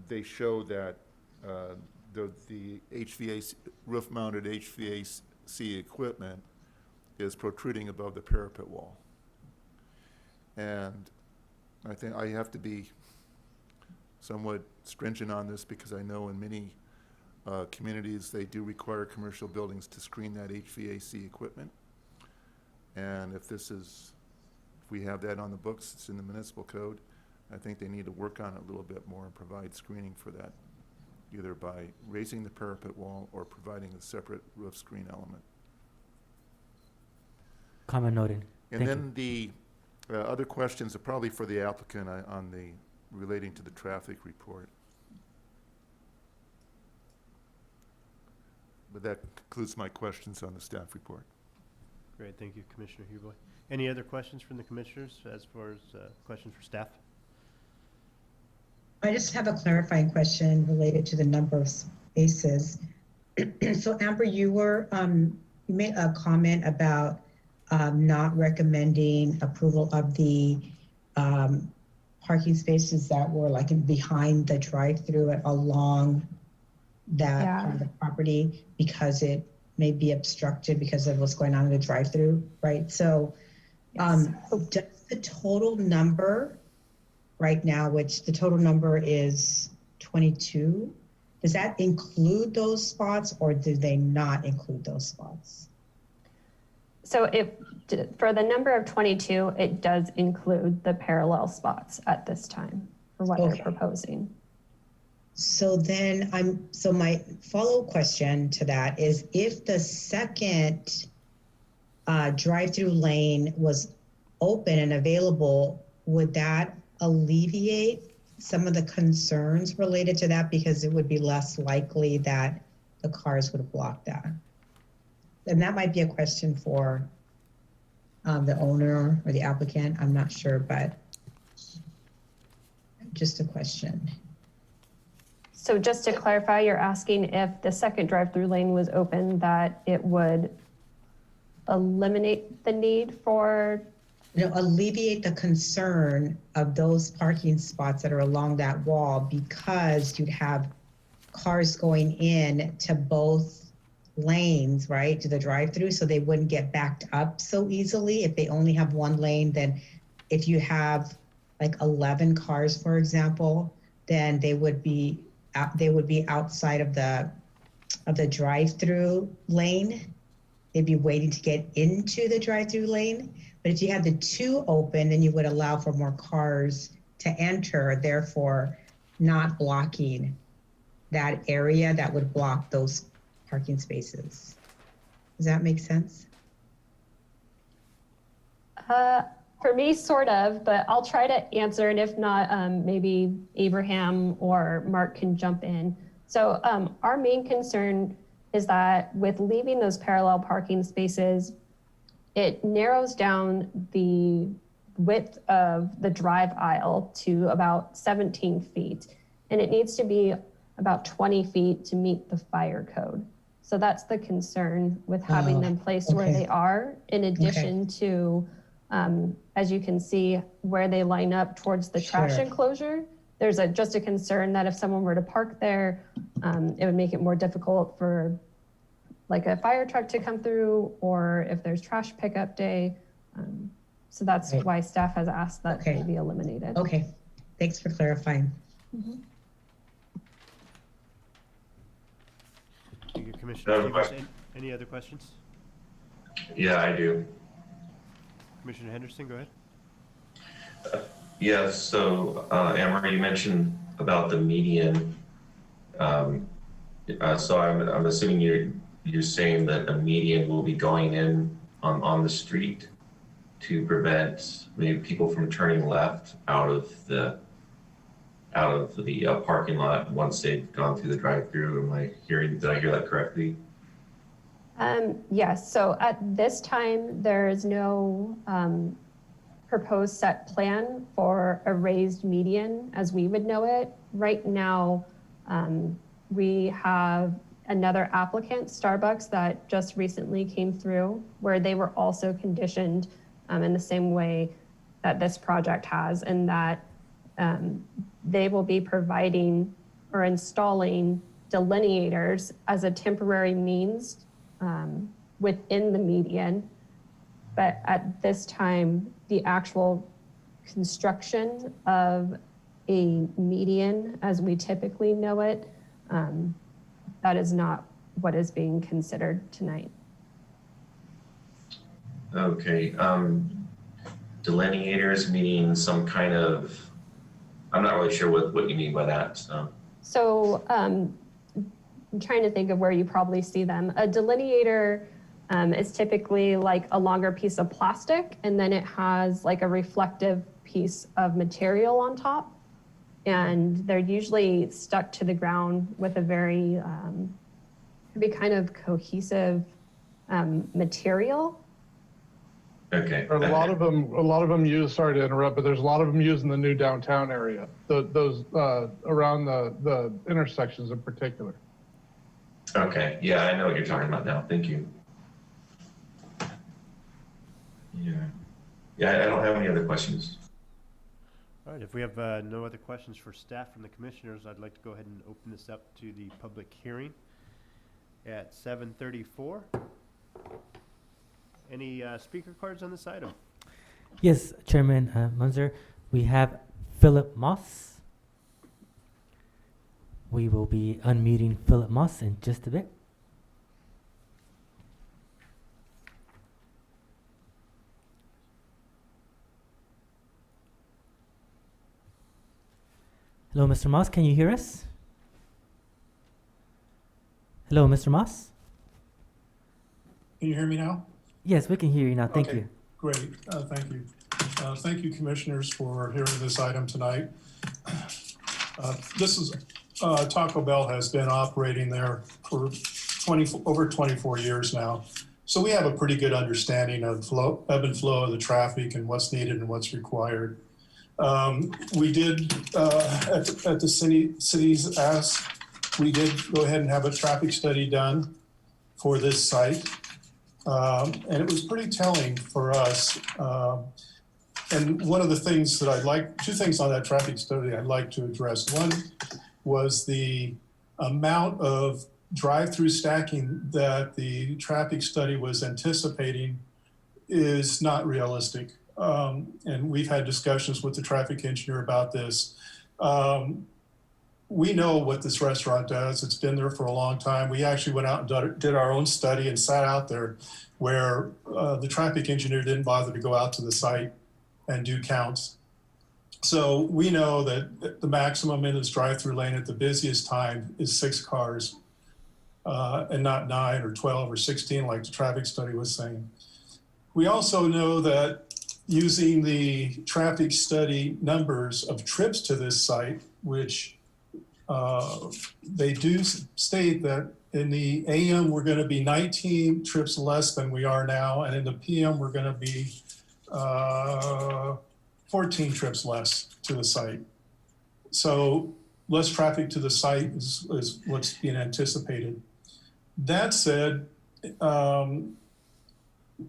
they show that the HVAC, roof-mounted HVAC equipment is protruding above the parapet wall. And I think I have to be somewhat stringent on this because I know in many communities they do require commercial buildings to screen that HVAC equipment. And if we have that on the books, it's in the municipal code, I think they need to work on it a little bit more and provide screening for that, either by raising the parapet wall or providing a separate roof screen element. Comment noted. And Thank then the other questions are probably for the applicant on the relating to the traffic report. But that concludes my questions on the staff report. Great, thank you, Commissioner Huboy. Any other questions from the commissioners as far as questions for staff? I just have a clarifying question related to the number of spaces. So Amber, you made a comment about not recommending approval of the parking spaces that were like behind the drive-through along that part of the property because it may be obstructed because of what's going on in the drive-through, right? So does the total number right now, which the total number is 22, does that include those spots or do they not include those spots? So for the number of 22, it does include the parallel spots at this time for what they're proposing. So then my follow-up question to that is, if the second drive-through lane was open and available, would that alleviate some of the concerns related to that, because it would be less likely that the cars would block that? And that might be a question for the owner or the applicant. I'm not sure, but just a question. So just to clarify, you're asking if the second drive-through lane was open, that it would eliminate the need for? Alleviate the concern of those parking spots that are along that wall, because you'd have cars going in to both lanes, right, to the drive-through, so they wouldn't get backed up so easily. If they only have one lane, then if you have like 11 cars, for example, then they would be outside of the drive-through lane. They'd be waiting to get into the drive-through lane. But if you had the two open, then you would allow for more cars to enter, therefore not blocking that area that would block those parking spaces. Does that make sense? For me, sort of, but I'll try to answer, and if not, maybe Abraham or Mark can jump in. So our main concern is that with leaving those parallel parking spaces, it narrows down the width of the drive aisle to about 17 feet, and it needs to be about 20 feet to meet the fire code. So that's the concern with having them placed where they are, in addition to, as you can see, where they line up towards the trash enclosure. There's just a concern that if someone were to park there, it would make it more difficult for like a fire truck to come through, or if there's trash pickup day, So that's Right. why staff has asked that Okay. they be eliminated. Okay, thanks for clarifying. Mhm. Thank you, Commissioner Another Stevens. question. Any other questions? Yeah, I do. Commissioner Henderson, go ahead. Yeah, so, Amber, you mentioned about the median. So I'm assuming you're saying that a median will be going in on the street to prevent maybe people from turning left out of the parking lot once they've gone through the drive-through. Did I hear that correctly? Yes, so at this time, there is no proposed set plan for a raised median as we would know it. Right now, we have another applicant, Starbucks, that just recently came through, where they were also conditioned in the same way that this project has, and that they will be providing or installing delineators as a temporary means within the median. But at this time, the actual construction of a median as we typically know it, that is not what is being considered tonight. Okay, delineators meaning some kind of, I'm not really sure what you mean by that, so. So I'm trying to think of where you probably see them. A delineator is typically like a longer piece of plastic, and then it has like a reflective piece of material on top. And they're usually stuck to the ground with a very, could be kind of cohesive material. Okay. A lot of them use, sorry to interrupt, but there's a lot of them used in the new downtown area, those around the intersections in particular. Okay, yeah, I know what you're talking about now. Thank you. Yeah, I don't have any other questions. All right, if we have no other questions for staff from the commissioners, I'd like to go ahead and open this up to the public hearing at 7:34. Any speaker cards on this item? Yes, Chairman Munzer, we have Philip Moss. We will be unmuting Philip Moss in just a bit. Hello, Mr. Moss, can you hear us? Hello, Mr. Moss? Can you hear me now? Yes, we can hear you now. Thank Okay, you. Great, thank you. Thank you, commissioners, for hearing this item tonight. This is, Taco Bell has been operating there for over 24 years now. So we have a pretty good understanding of ebb and flow of the traffic and what's needed and what's required. We did, at the city's ask, we did go ahead and have a traffic study done for this site. And it was pretty telling for us. And one of the things that two things on that traffic study I'd like to address. One was the amount of drive-through stacking that the traffic study was anticipating is not realistic. And we've had discussions with the traffic engineer about this. We know what this restaurant does. It's been there for a long time. We actually went out and did our own study and sat out there where the traffic engineer didn't bother to go out to the site and do counts. So we know that the maximum in this drive-through lane at the busiest time is 6 cars and not 9 or 12 or 16 like the traffic study was saying. We also know that using the traffic study numbers of trips to this site, which they do state that in the AM, we're going to be 19 trips less than we are now. And in the PM, we're going to be 14 trips less to the site. So less traffic to the site is what's being anticipated. That said,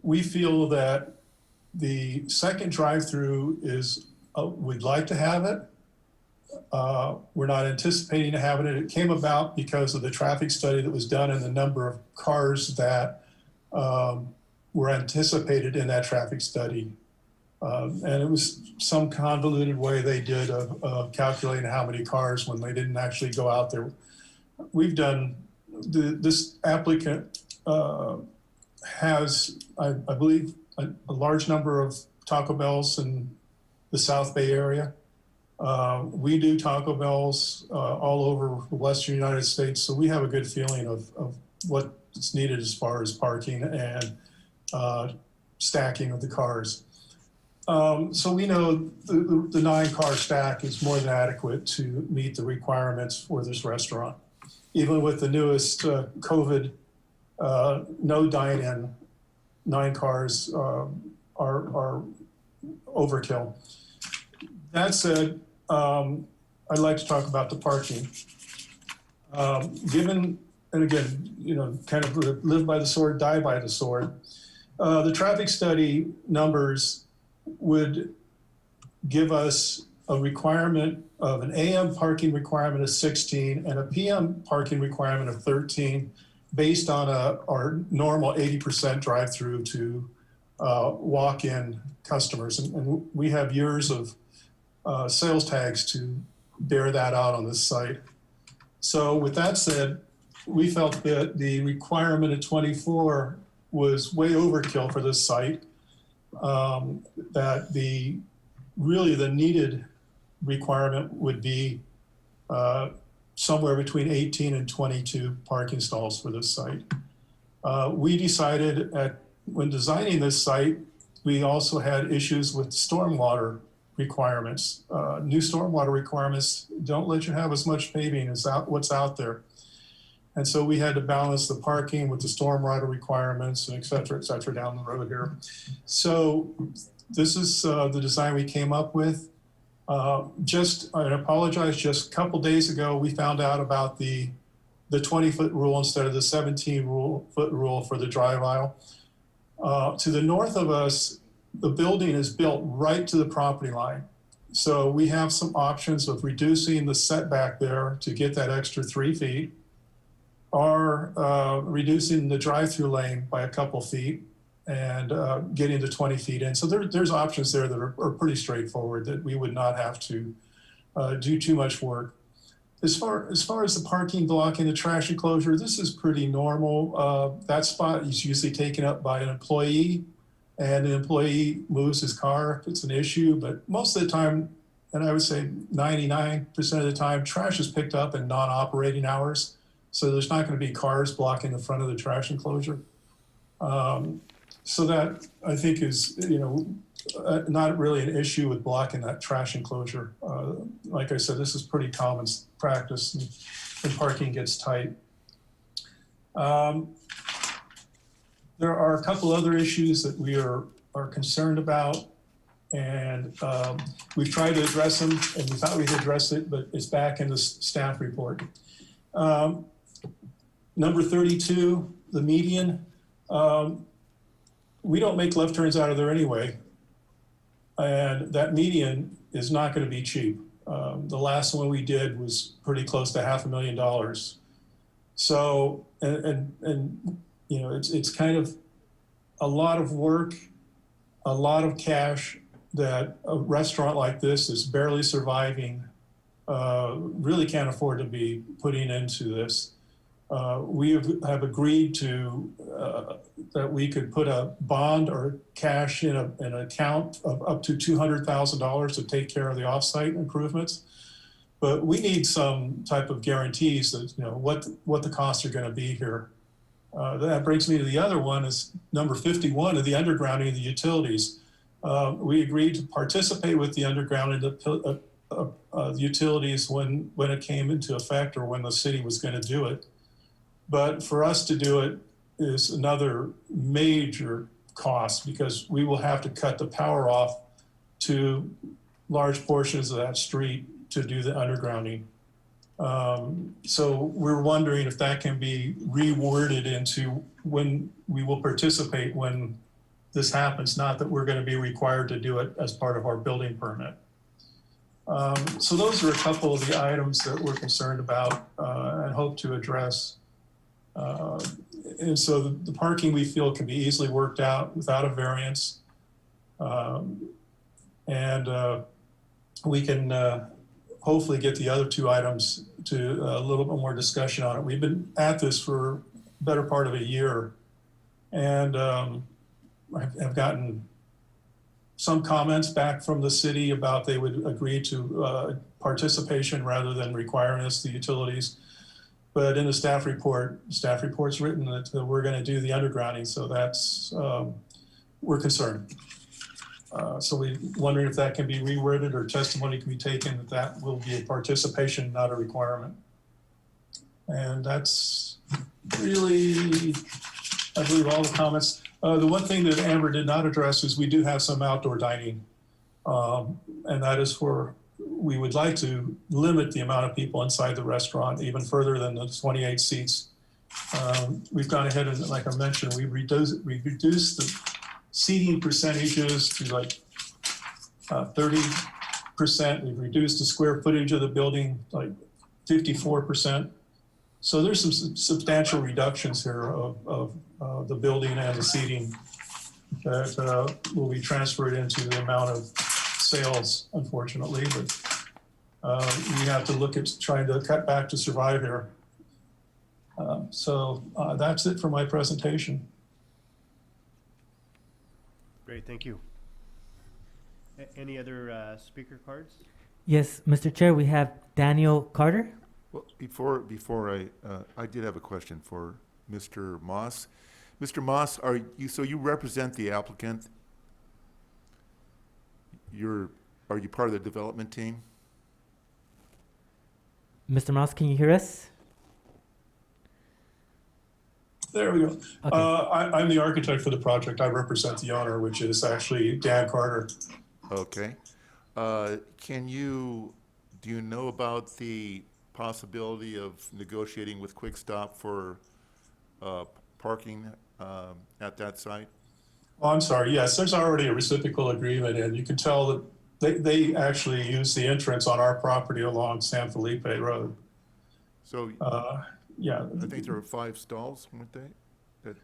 we feel that the second drive-through is, we'd like to have it. We're not anticipating having it. It came about because of the traffic study that was done and the number of cars that were anticipated in that traffic study. And it was some convoluted way they did of calculating how many cars when they didn't actually go out there. We've done, this applicant has, I believe, a large number of Taco Bells in the South Bay area. We do Taco Bells all over the Western United States, so we have a good feeling of what's needed as far as parking and stacking of the cars. So we know the 9-car stack is more than adequate to meet the requirements for this restaurant. Even with the newest COVID no dine-in, 9 cars are overkill. That said, I'd like to talk about the parking. Given, and again, you know, kind of live by the sword, die by the sword, the traffic study numbers would give us a requirement of an AM parking requirement of 16 and a PM parking requirement of 13 based on our normal 80% drive-through to walk-in customers. And we have years of sales tags to bear that out on this site. So with that said, we felt that the requirement of 24 was way overkill for this site. That really the needed requirement would be somewhere between 18 and 22 parking stalls for this site. We decided when designing this site, we also had issues with stormwater requirements. New stormwater requirements don't let you have as much paving as what's out there. And so we had to balance the parking with the stormwater requirements and et cetera down the road here. So this is the design we came up with. I apologize, just a couple days ago, we found out about the 20-foot rule instead of the 17-foot rule for the drive aisle. To the north of us, the building is built right to the property line. So we have some options of reducing the setback there to get that extra 3 feet, or reducing the drive-through lane by a couple feet and getting to 20 feet in. So there's options there that are pretty straightforward that we would not have to do too much work. As far as the parking block and the trash enclosure, this is pretty normal. That spot is usually taken up by an employee, and the employee moves his car if it's an issue. But most of the time, and I would say 99% of the time, trash is picked up in non-operating hours. So there's not going to be cars blocking the front of the trash enclosure. So that, I think, is, you know, not really an issue with blocking that trash enclosure. Like I said, this is pretty common practice when parking gets tight. There are a couple other issues that we are concerned about, and we've tried to address them, and we thought we'd address it, but it's back in the staff report. Number 32, the median. We don't make left turns out of there anyway. And that median is not going to be cheap. The last one we did was pretty close to $500,000. So, and you know, it's kind of a lot of work, a lot of cash that a restaurant like this is barely surviving, really can't afford to be putting into this. We have agreed to that we could put a bond or cash in an account of up to $200,000 to take care of the offsite improvements. But we need some type of guarantees that, you know, what the costs are going to be here. That brings me to the other one, is number 51 of the undergrounding of the utilities. We agreed to participate with the undergrounding of the utilities when it came into effect, or when the city was going to do it. But for us to do it is another major cost, because we will have to cut the power off to large portions of that street to do the undergrounding. So we're wondering if that can be reworded into when we will participate when this happens, not that we're going to be required to do it as part of our building permit. So those are a couple of the items that we're concerned about and hope to address And so the parking we feel can be easily worked out without a variance. And we can hopefully get the other two items to a little bit more discussion on it. We've been at this for better part of a year, and I've gotten some comments back from the city about they would agree to participation rather than requiring us, the utilities. But in the staff report's written that we're going to do the undergrounding, so that's, we're concerned. So we're wondering if that can be reworded or testimony can be taken that that will be a participation, not a requirement. And that's really, I believe, all the comments. The one thing that Amber did not address is we do have some outdoor dining. And that is for, we would like to limit the amount of people inside the restaurant even further than the 28 seats. We've gone ahead and, like I mentioned, we reduced the seating percentages to like 30%. We've reduced the square footage of the building like 54%. So there's some substantial reductions here of the building and the seating that will be transferred into the amount of sales, unfortunately. But we have to look at trying to cut back to survive here. So that's it for my presentation. Great, thank you. Any other speaker cards? Yes, Mr. Chair, we have Daniel Carter. Well, before I did have a question for Mr. Moss. Mr. Moss, are you represent the applicant? Are you part of the development team? Mr. Moss, can you hear us? There we go. Okay. I'm the architect for the project. I represent the owner, which is actually Dan Carter. Okay. Do you know about the possibility of negotiating with Quick Stop for parking at that site? Oh, I'm sorry. Yes, there's already a reciprocal agreement, and you can tell that they actually use the entrance on our property along San Felipe Road. So yeah, I think there are 5 stalls, weren't they? there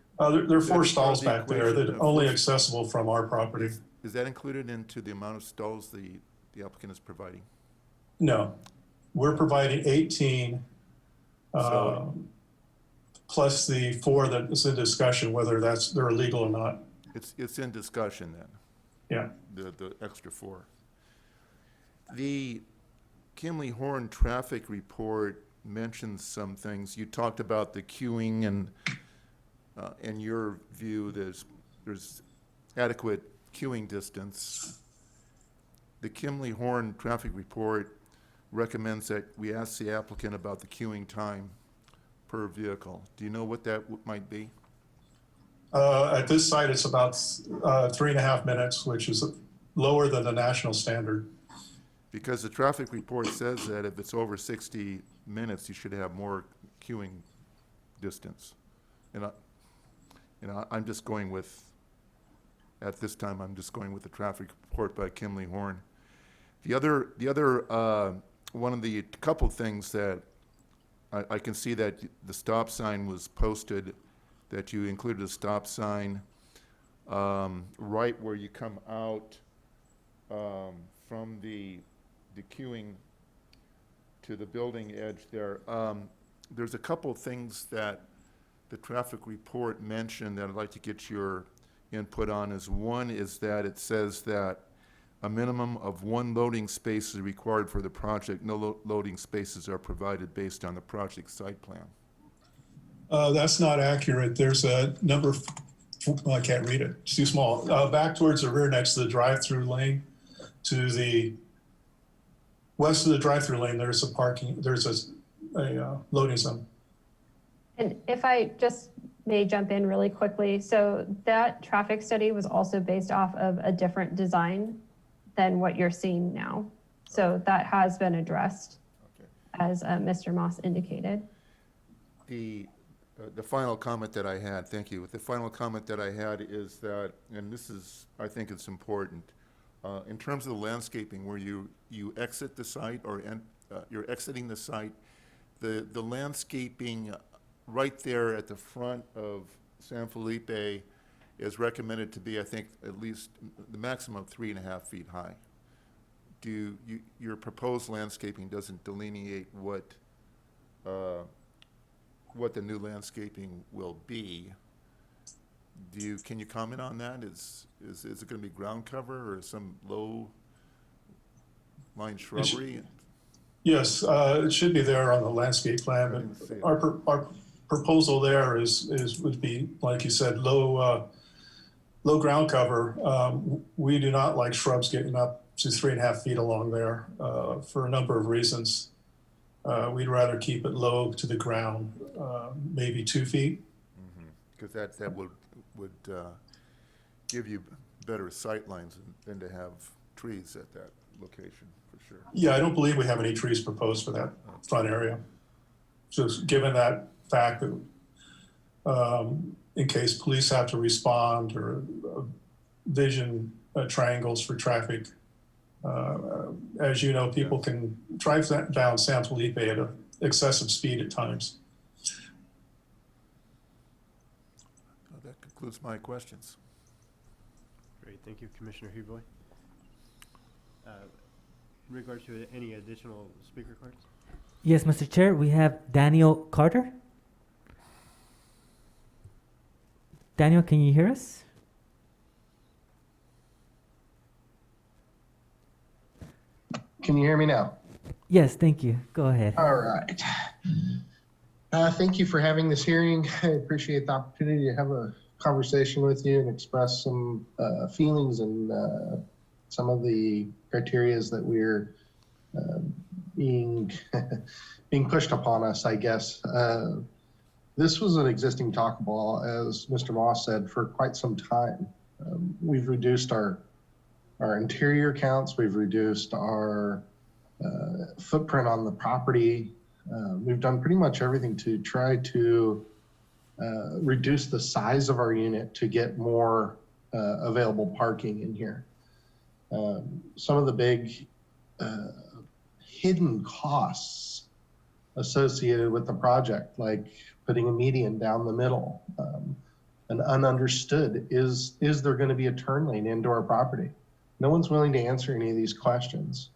are 4 That stalls are the back there that equation are of only 4 accessible from our property. Is that included into the amount of stalls the applicant is providing? No, we're providing 18 plus the 4 that is in discussion, whether they're illegal or not. It's in discussion then. Yeah. The extra 4. The Kimley Horn traffic report mentions some things. You talked about the queuing, and in your view, there's adequate queuing distance. The Kimley Horn traffic report recommends that we ask the applicant about the queuing time per vehicle. Do you know what that might be? At this site, it's about 3.5 minutes, which is lower than the national standard. Because the traffic report says that if it's over 60 minutes, you should have more queuing distance. And I'm just going with, at this time, I'm just going with the traffic report by Kimley Horn. The other one of the couple things that I can see that the stop sign was posted, that you included a stop sign right where you come out from the queuing to the building edge there. There's a couple things that the traffic report mentioned that I'd like to get your input on. One is that it says that a minimum of 1 loading space is required for the project. No loading spaces are provided based on the project site plan. That's not accurate. There's a number, I can't read it, it's too small. Back towards the rear next to the drive-through lane, to the west of the drive-through lane, there's a loading zone. And if I just may jump in really quickly. So that traffic study was also based off of a different design than what you're seeing now. So that has been addressed, as Mr. Moss indicated. The final comment that I had, thank you. The final comment that I had is that, and this is, I think it's important, in terms of the landscaping where you exit the site or you're exiting the site, the landscaping right there at the front of San Felipe is recommended to be, I think, at least the maximum 3.5 feet high. Your proposed landscaping doesn't delineate what the new landscaping will be. Can you comment on that? Is it going to be ground cover or some low line shrubbery? Yes, it should be there on the landscape plan, but our proposal there would be, like you said, low ground cover. We do not like shrubs getting up to 3.5 feet along there for a number of reasons. We'd rather keep it low to the ground, maybe 2 feet. Because that would give you better sight lines than to have trees at that location, for sure. Yeah, I don't believe we have any trees proposed for that front area. Just given that fact that in case police have to respond or vision triangles for traffic, as you know, people can drive down San Felipe at an excessive speed at times. That concludes my questions. Great, thank you, Commissioner Huboy. In regards to any additional speaker cards? Yes, Mr. Chair, we have Daniel Carter. Daniel, can you hear us? Can you hear me now? Yes, thank you. Go ahead. All right. Thank you for having this hearing. I appreciate the opportunity to have a conversation with you and express some feelings and some of the criterias that we're being pushed upon us, I guess. This was an existing talkable, as Mr. Moss said, for quite some time. We've reduced our interior counts, we've reduced our footprint on the property. We've done pretty much everything to try to reduce the size of our unit to get more available parking in here. Some of the big hidden costs associated with the project, like putting a median down the middle, and ununderstood, is there going to be a turn lane into our property? No one's willing to answer any of these questions.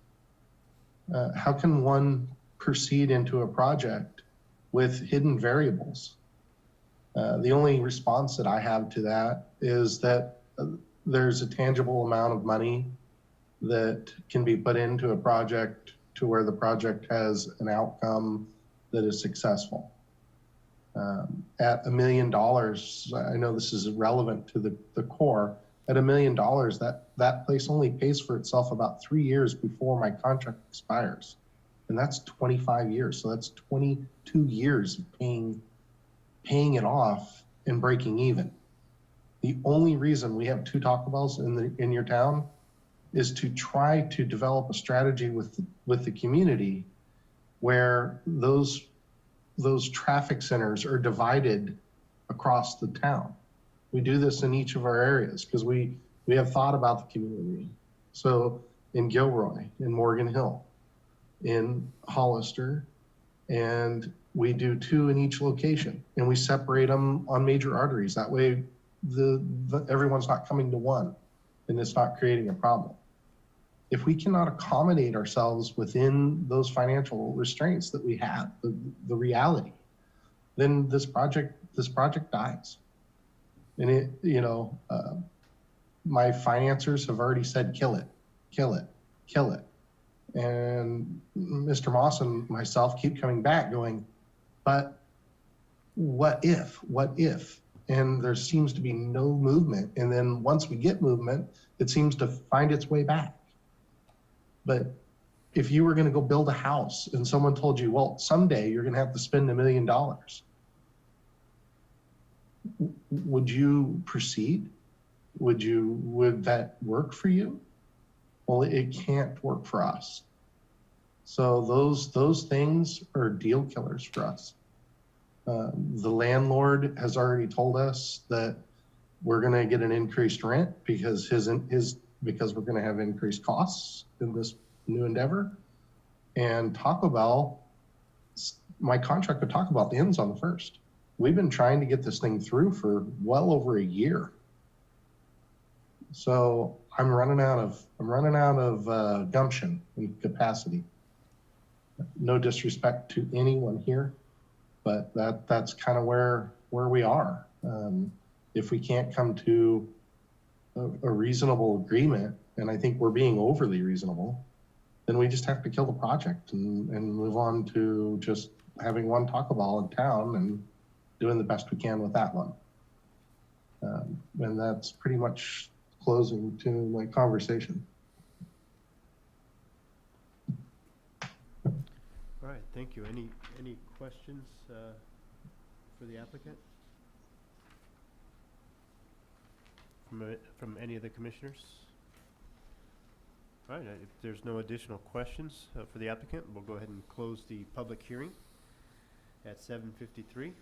How can one proceed into a project with hidden variables? The only response that I have to that is that there's a tangible amount of money that can be put into a project to where the project has an outcome that is successful. At $1 million, I know this is relevant to the core, at $1 million, that place only pays for itself about 3 years before my contract expires. And that's 25 years. So that's 22 years of paying it off and breaking even. The only reason we have 2 Taco Bells in your town is to try to develop a strategy with the community where those traffic centers are divided across the town. We do this in each of our areas because we have thought about the community. So in Gilroy, in Morgan Hill, in Hollister, and we do 2 in each location, and we separate them on major arteries. That way everyone's not coming to one and it's not creating a problem. If we cannot accommodate ourselves within those financial restraints that we have, the reality, then this project dies. And it, my financiers have already said, kill it, kill it, kill it. And Mr. Moss and myself keep coming back going, but what if? And there seems to be no movement. And then once we get movement, it seems to find its way back. But if you were going to go build a house and someone told you, well, someday you're going to have to spend $1 million, would you proceed? Would that work for you? Well, it can't work for us. So those things are deal killers for us. The landlord has already told us that we're going to get an increased rent because because we're going to have increased costs in this new endeavor. And Taco Bell, my contract with Taco Bell ends on the 1st. we've been trying to get this thing through for well over a year. So I'm running out of gumption and capacity. No disrespect to anyone here, but that's kind of where we are. If we can't come to a reasonable agreement, and I think we're being overly reasonable, then we just have to kill the project and move on to just having one Taco Bell in town and doing the best we can with that one. And that's pretty much closing to my conversation. All right, thank you. Any questions for the applicant? From any of the commissioners? All right, if there's no additional questions for the applicant, we'll go ahead and close the public hearing at 7:53.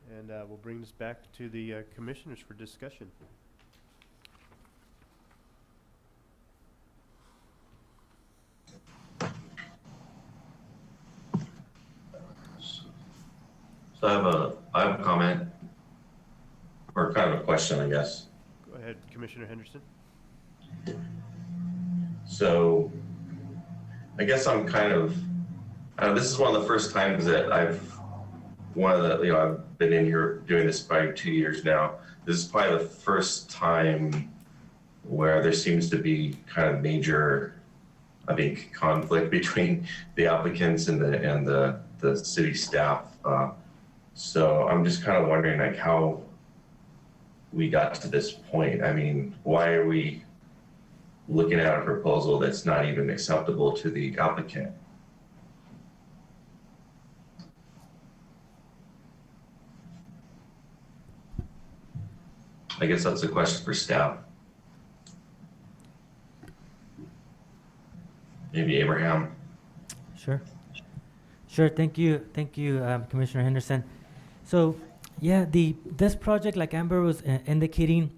And we'll bring this back to the commissioners for discussion. So I have a comment, or kind of a question, I guess. Go ahead, Commissioner Henderson. So I guess I'm kind of, this is one of the first times that I've been in here doing this by 2 years now. This is probably the first time where there seems to be kind of major, I think, conflict between the applicants and the city staff. So I'm just kind of wondering, like, how we got to this point. I mean, why are we looking at a proposal that's not even acceptable to the applicant? I guess that's a question for staff. Maybe Abraham. Sure. Thank you, Commissioner Henderson. So, yeah, this project, like Amber was indicating,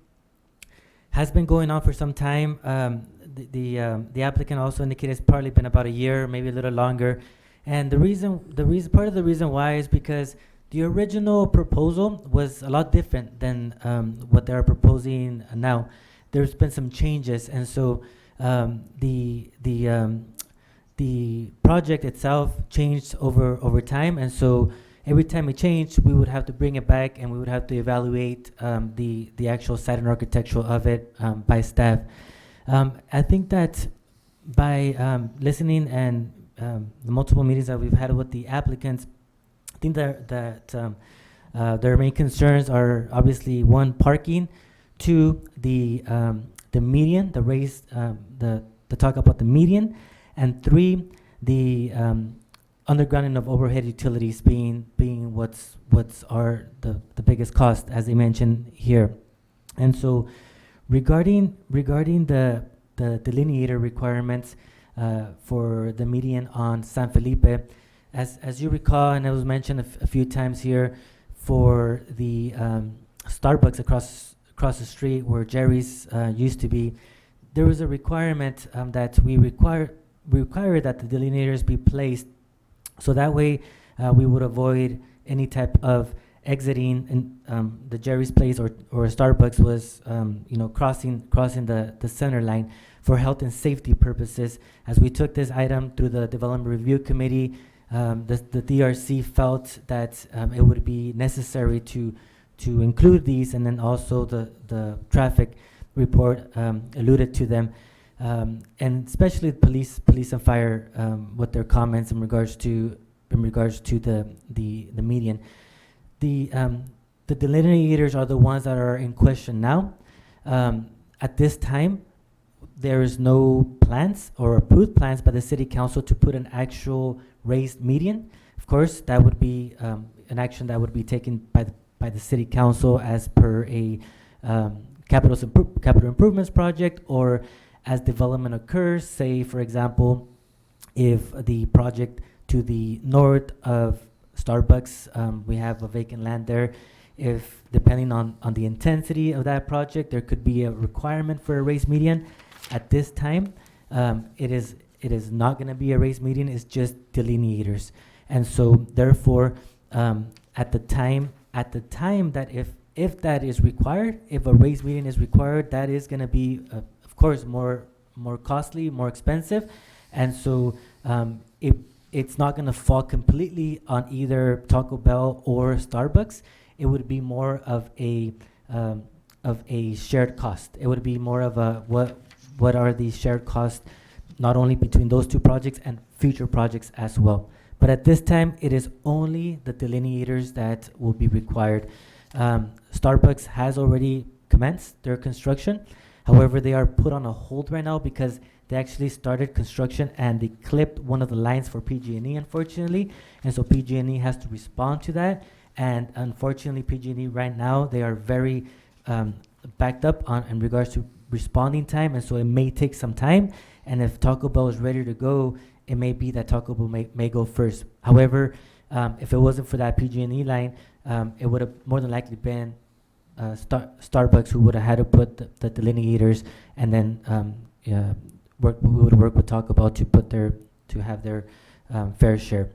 has been going on for some time. The applicant also indicated it's probably been about a year, maybe a little longer. And part of the reason why is because the original proposal was a lot different than what they're proposing now. There's been some changes, and so the project itself changed over time, and so every time it changed, we would have to bring it back and we would have to evaluate the actual site and architectural of it by staff. I think that by listening and the multiple meetings that we've had with the applicants, I think that their main concerns are obviously, one, parking, two, the median, the raised, the talk about the median, and three, the undergrounding of overhead utilities being what's the biggest cost, as they mentioned here. And so regarding the delineator requirements for the median on San Felipe, as you recall, and it was mentioned a few times here, for the Starbucks across the street where Jerry's used to be, there was a requirement that we require that the delineators be placed, so that way we would avoid any type of exiting in the Jerry's place or Starbucks was crossing the center line for health and safety purposes. As we took this item through the Development Review Committee, the DRC felt that it would be necessary to include these, and then also the traffic report alluded to them, and especially police and fire with their comments in regards to the median. The delineators are the ones that are in question now. At this time, there is no plans or approved plans by the city council to put an actual raised median. Of course, that would be an action that would be taken by the city council as per a capital improvements project, or as development occurs. Say, for example, if the project to the north of Starbucks, we have a vacant land there. If, depending on the intensity of that project, there could be a requirement for a raised median. At this time, it is not going to be a raised median. It's just delineators, and so therefore, at the time that if that is required, if a raised median is required, that is going to be, of course, more costly, more expensive, and so it's not going to fall completely on either Taco Bell or Starbucks. It would be more of a shared cost. It would be more of a what are the shared costs, not only between those two projects and future projects as well. But at this time, it is only the delineators that will be required. Starbucks has already commenced their construction. However, they are put on a hold right now because they actually started construction and they clipped one of the lines for PG&E, unfortunately. And so PG&E has to respond to that. And unfortunately, PG&E right now, they are very backed up in regards to responding time. And so it may take some time. And if Taco Bell is ready to go, it may be that Taco Bell may go first. However, if it wasn't for that PG&E line, it would have more than likely been Starbucks who would have had to put the delineators, and then we would work with Taco Bell to have their fair share.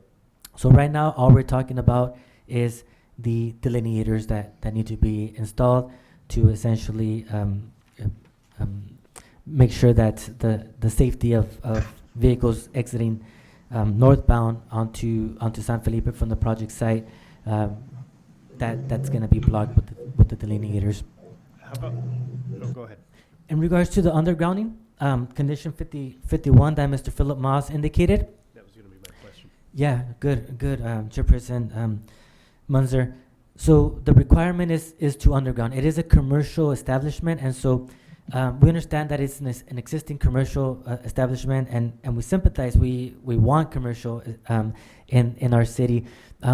So right now, all we're talking about is the delineators that need to be installed to essentially make sure that the safety of vehicles exiting northbound onto San Felipe from the project site, that's going to be blocked with the delineators. How about, no, go ahead. In regards to the undergrounding, condition 51 that Mr. Philip Moss indicated. That was going to be my question. Yeah, good, Chairperson Munzer. So the requirement is to underground. It is a commercial establishment, and so we understand that it's an existing commercial establishment, and we sympathize. We want commercial in our city.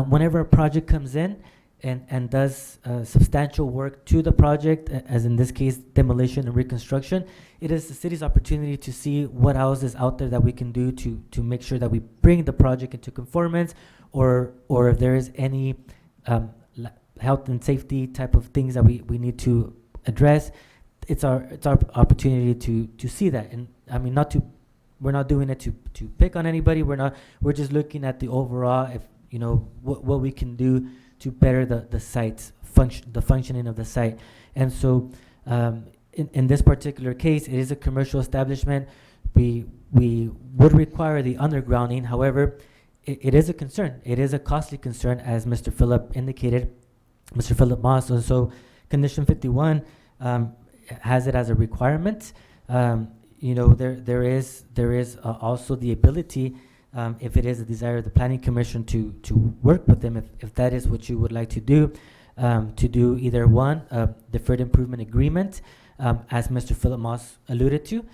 Whenever a project comes in and does substantial work to the project, as in this case demolition and reconstruction, it is the city's opportunity to see what else is out there that we can do to make sure that we bring the project into conformance, or if there is any health and safety type of things that we need to address. It's our opportunity to see that. And I mean, we're not doing it to pick on anybody. We're just looking at the overall, if what we can do to better the site's the functioning of the site. And so in this particular case, it is a commercial establishment. We would require the undergrounding. However, it is a concern. It is a costly concern, as Mr. Philip indicated, Mr. Philip Moss. And so condition 51 has it as a requirement. There is also the ability, if it is a desire of the Planning Commission to work with them, if that is what you would like to do either one, deferred improvement agreement, as Mr. Philip Moss alluded to,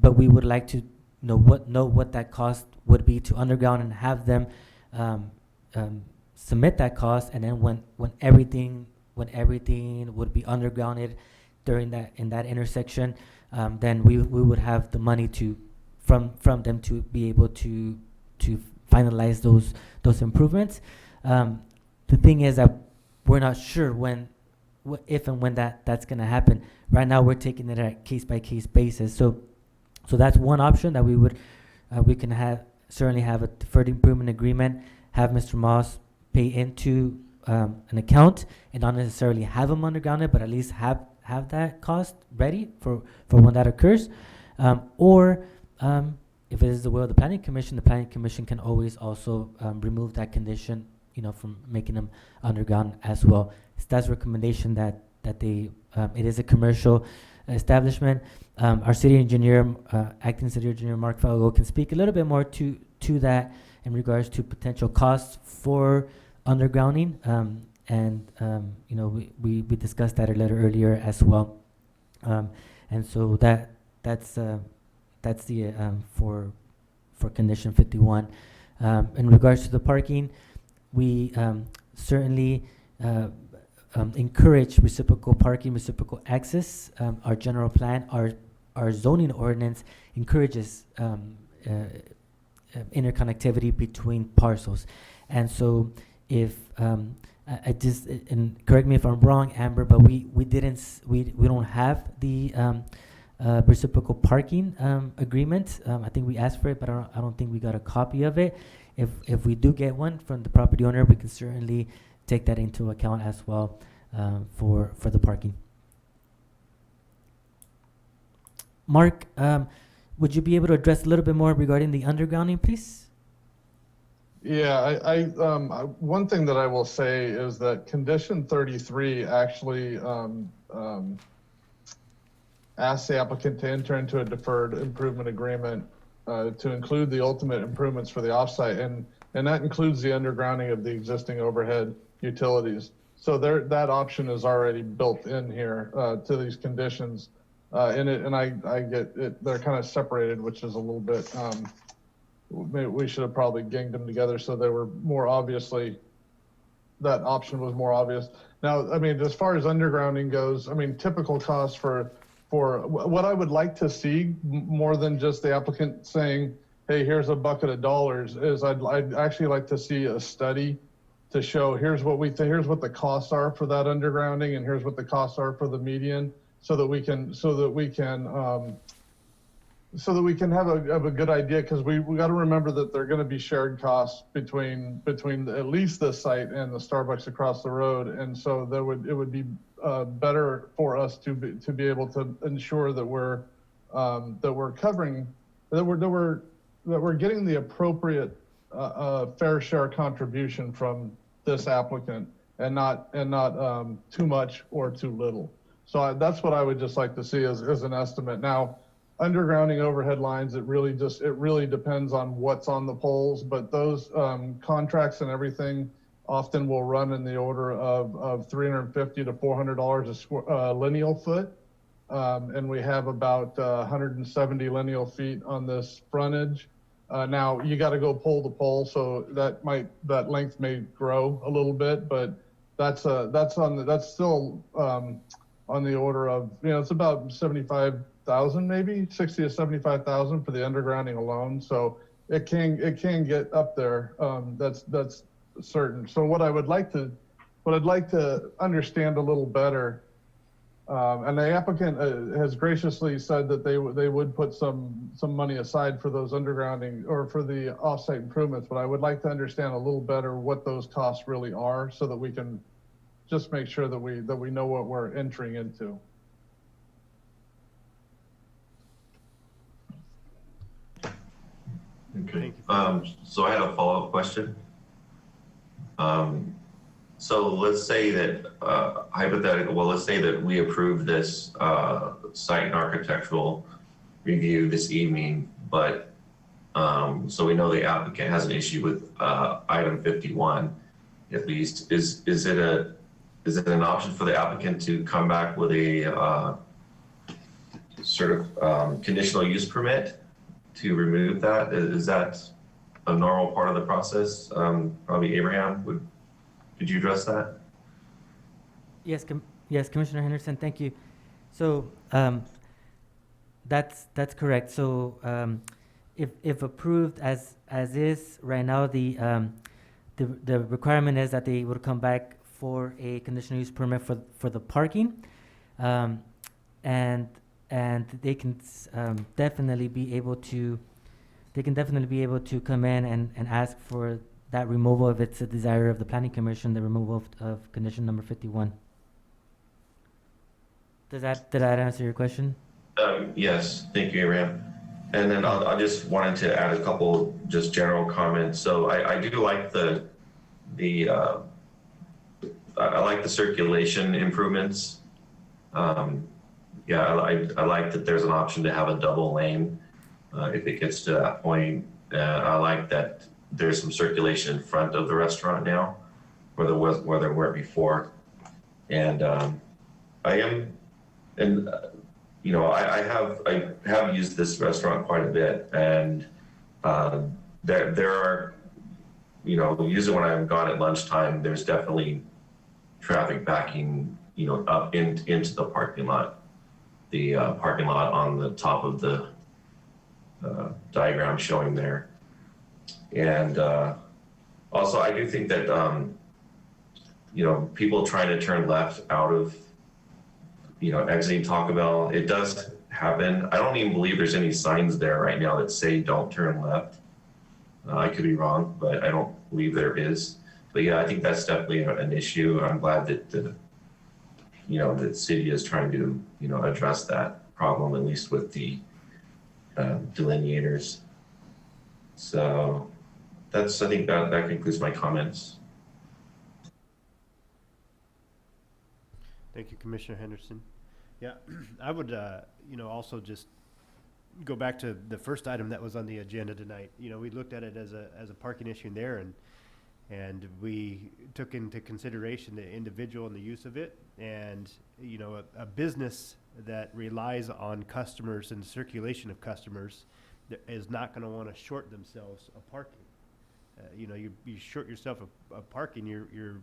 but we would like to know what that cost would be to underground and have them submit that cost, and then when everything would be undergrounded in that intersection, then we would have the money from them to be able to finalize those improvements. The thing is that we're not sure if and when that's going to happen. Right now, we're taking it at a case-by-case basis. So that's one option that we can certainly have a deferred improvement agreement, have Mr. Moss pay into an account, and not necessarily have them undergrounded, but at least have that cost ready for when that occurs. Or if it is the will of the Planning Commission can always also remove that condition, from making them underground as well. So that's a recommendation that they it is a commercial establishment. Our city engineer, acting city engineer Mark Falago, can speak a little bit more to that in regards to potential costs for undergrounding. We discussed that a little earlier as well. And so that's the for condition 51. In regards to the parking, we certainly encourage reciprocal parking, reciprocal access. Our general plan, our zoning ordinance encourages interconnectivity between parcels. And so if I just, and correct me if I'm wrong, Amber, but we don't have the reciprocal parking agreement. I think we asked for it, but I don't think we got a copy of it. If we do get one from the property owner, we can certainly take that into account as well for the parking. Mark, would you be able to address a little bit more regarding the undergrounding, please? Yeah, one thing that I will say is that condition 33 actually asks the applicant to enter into a deferred improvement agreement to include the ultimate improvements for the offsite, and that includes the undergrounding of the existing overhead utilities. So that option is already built in here to these conditions, and I get it. They're kind of separated, which is a little bit. We should have probably ganged them together so they were more obviously. That option was more obvious. Now, I mean, as far as undergrounding goes, I mean, typical costs for what I would like to see more than just the applicant saying, hey, here's a bucket of dollars, is I'd actually like to see a study to show here's what the costs are for that undergrounding, and here's what the costs are for the median, so that we can have a good idea, because we got to remember that there are going to be shared costs between at least this site and the Starbucks across the road, and so it would be better for us to be able to ensure that we're getting the appropriate fair share contribution from this applicant, and not too much or too little. So that's what I would just like to see as an estimate. Now, undergrounding overhead lines, it really depends on what's on the poles, but those contracts and everything often will run in the order of $350 to $400 a lineal foot. And we have about 170 lineal feet on this frontage. Now you got to go pole to pole, so that length may grow a little bit, but that's still on the order of, it's about 75,000, maybe 60 to 75,000 for the undergrounding alone. So it can get up there. That's certain. So what I'd like to understand a little better, and the applicant has graciously said that they would put some money aside for those undergrounding or for the offsite improvements, but I would like to understand a little better what those costs really are, so that we can just make sure that we know what we're entering into. Okay. So I had a follow-up question. So let's say that let's say that we approve this site and architectural review this evening, but so we know the applicant has an issue with item 51, at least. Is it an option for the applicant to come back with a sort of conditional use permit to remove that? Is that a normal part of the process? Probably Abraham, could you address that? Yes, Commissioner Henderson, thank you. So that's correct. So if approved as is right now, the requirement is that they would come back for a conditional use permit for the parking, and they can definitely be able to come in and ask for that removal if it's a desire of the Planning Commission, the removal of condition number 51. Did that answer your question? Yes, thank you, Abraham. And then I just wanted to add a couple just general comments. So I do like I like the circulation improvements. Yeah, I like that there's an option to have a double lane if it gets to that point. I like that there's some circulation in front of the restaurant now, where there weren't before. And I have used this restaurant quite a bit, and there are, usually when I'm gone at lunchtime, there's definitely traffic backing, up into the parking lot. The parking lot on the top of the diagram showing there. And also, I do think that, people trying to turn left out of, exiting Taco Bell, it does happen. I don't even believe there's any signs there right now that say don't turn left. I could be wrong, but I don't believe there is. But yeah, I think that's definitely an issue. I'm glad that the city is trying to, address that problem, at least with the delineators. So I think that concludes my comments. Thank you, Commissioner Henderson. Yeah, I would, also just go back to the first item that was on the agenda tonight. We looked at it as a parking issue there, and we took into consideration the individual and the use of it, and a business that relies on customers and circulation of customers is not going to want to short themselves of parking. You short yourself of parking, you're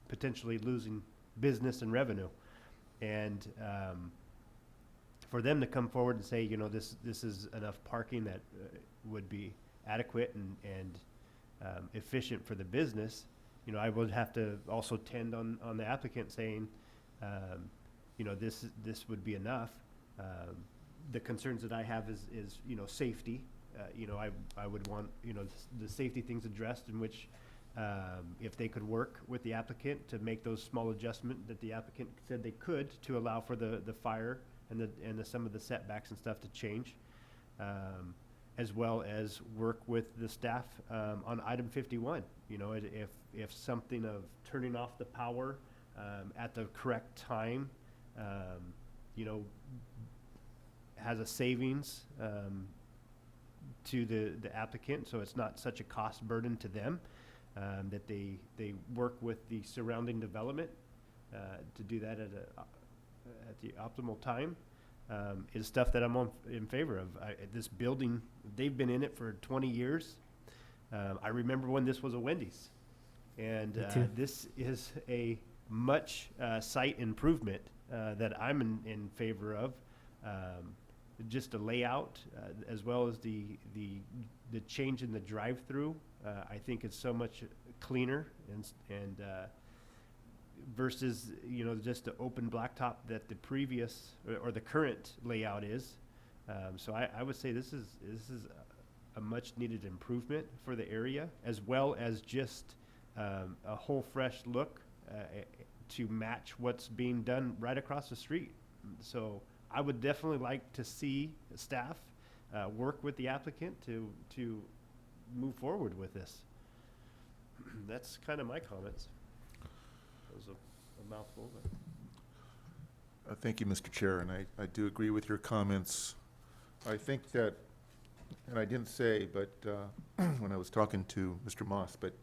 potentially losing business and revenue, and for them to come forward and say, this is enough parking that would be adequate and efficient for the business, I would have to also tend on the applicant saying, this would be enough. The concerns that I have is safety. I would want the safety things addressed, in which if they could work with the applicant to make those small adjustments that the applicant said they could to allow for the fire and some of the setbacks and stuff to change, as well as work with the staff on item 51. If something of turning off the power at the correct time, has a savings to the applicant, so it's not such a cost burden to them, that they work with the surrounding development to do that at the optimal time, is stuff that I'm in favor of. This building, they've been in it for 20 years. I remember when this was a Wendy's, and this is a much site improvement that I'm in favor of. Just the layout, as well as the change in the drive-through, I think it's so much cleaner and versus just the open blacktop that the previous or the current layout is. So I would say this is a much needed improvement for the area, as well as just a whole fresh look to match what's being done right across the street. So I would definitely like to see staff work with the applicant to move forward with this. That's kind of my comments. That was a mouthful. But. Thank you, Mr. Chair, and I do agree with your comments. I think that, and I didn't say, but when I was talking to Mr. Moss, but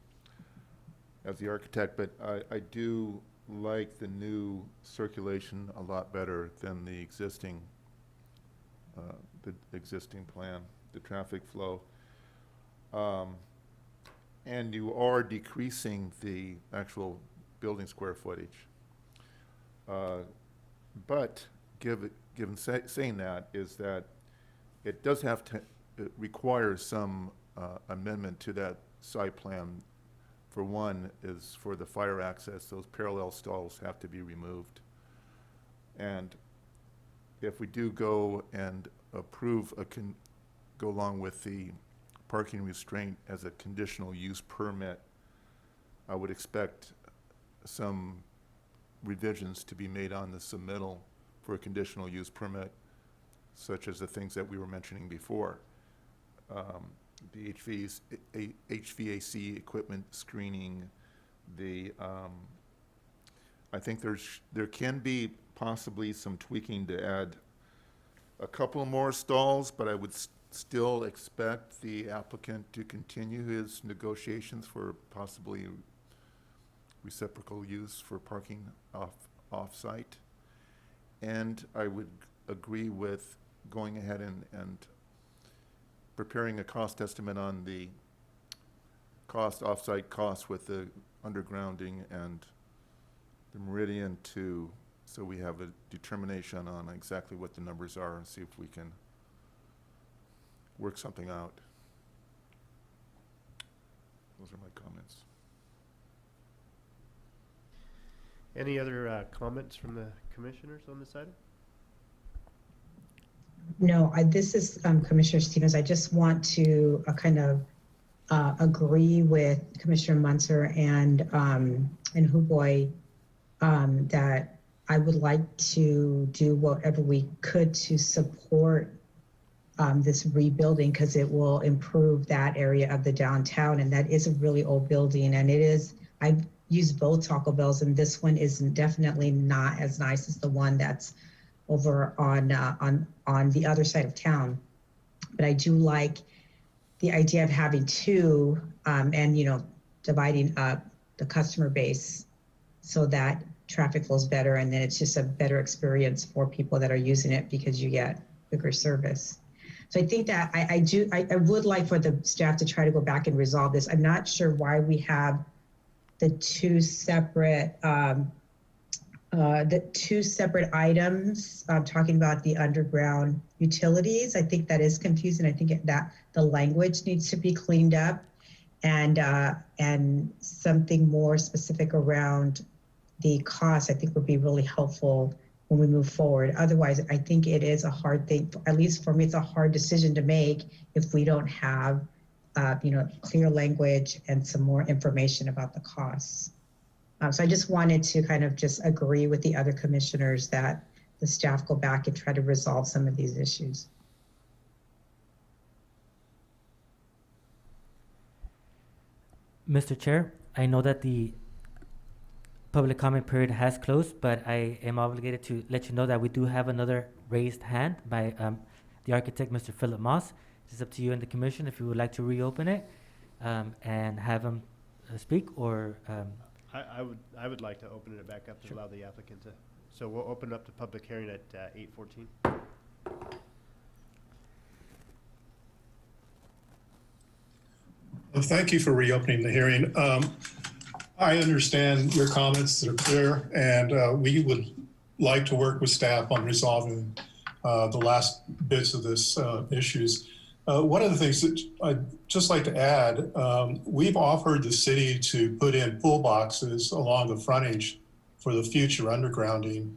as the architect, but I do like the new circulation a lot better than the existing plan, the traffic flow. And you are decreasing the actual building square footage. But given saying that, is that it does have to, it requires some amendment to that site plan. For one, is for the fire access, those parallel stalls have to be removed. And if we do go and approve go along with the parking restraint as a conditional use permit, I would expect some revisions to be made on the submittal for a conditional use permit, such as the things that we were mentioning before. The HVAC equipment screening, I think there can be possibly some tweaking to add a couple more stalls, but I would still expect the applicant to continue his negotiations for possibly reciprocal use for parking off-site. And I would agree with going ahead and preparing a cost estimate on the off-site costs with the undergrounding and the Meridian so we have a determination on exactly what the numbers are and see if we can work something out. Those are my comments. Any other comments from the commissioners on this item? No, this is Commissioner Stevens. I just want to kind of agree with Commissioner Munzer and Huboy that I would like to do whatever we could to support this rebuilding because it will improve that area of the downtown. And that is a really old building. And it is, I've used both Taco Bells, and this one is definitely not as nice as the one that's over on the other side of town. But I do like the idea of having two and, you know, dividing up the customer base so that traffic flows better, and then it's just a better experience for people that are using it because you get quicker service. So I think that I would like for the staff to try to go back and resolve this. I'm not sure why we have the two separate items talking about the underground utilities. I think that is confusing. I think that the language needs to be cleaned up and something more specific around the cost, I think would be really helpful when we move forward. Otherwise, I think it is a hard thing, at least for me, it's a hard decision to make if we don't have, you know, clear language and some more information about the costs. So I just wanted to kind of just agree with the other commissioners that the staff go back and try to resolve some of these issues. Mr. Chair, I know that the public comment period has closed, but I am obligated to let you know that we do have another raised hand by the architect, Mr. Philip Moss. It's up to you and the commission if you would like to reopen it and have him speak, or I would like to open it back up to allow the applicant to. So we'll open up the public hearing at 8:14. Well, thank you for reopening the hearing. I understand your comments that are clear, and we would like to work with staff on resolving the last bits of this issues. One of the things that I'd just like to add, we've offered the city to put in pool boxes along the frontage for the future undergrounding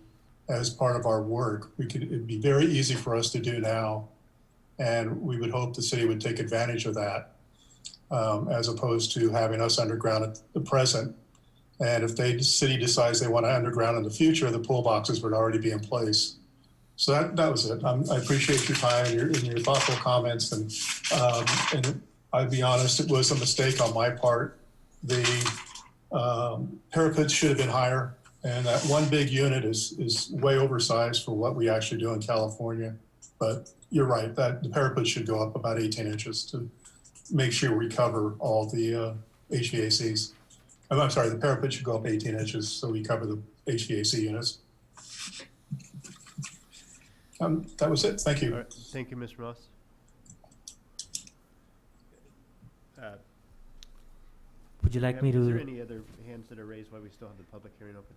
as part of our work. It'd be very easy for us to do now, and we would hope the city would take advantage of that. As opposed to having us underground at the present. And if the city decides they want to underground in the future, the pool boxes would already be in place. So that was it. I appreciate your time and your thoughtful comments. And I'll be honest, it was a mistake on my part. The parapet should have been higher. And that one big unit is way oversized for what we actually do in California. But you're right, that the parapet should go up about 18 inches to make sure we cover all the HVACs. I'm sorry, the parapet should go up 18 inches so we cover the HVAC units. That was it. Thank you. All right. Thank you, Mr. Moss. would you like me to? Is there any other hands that are raised while we still have the public hearing open?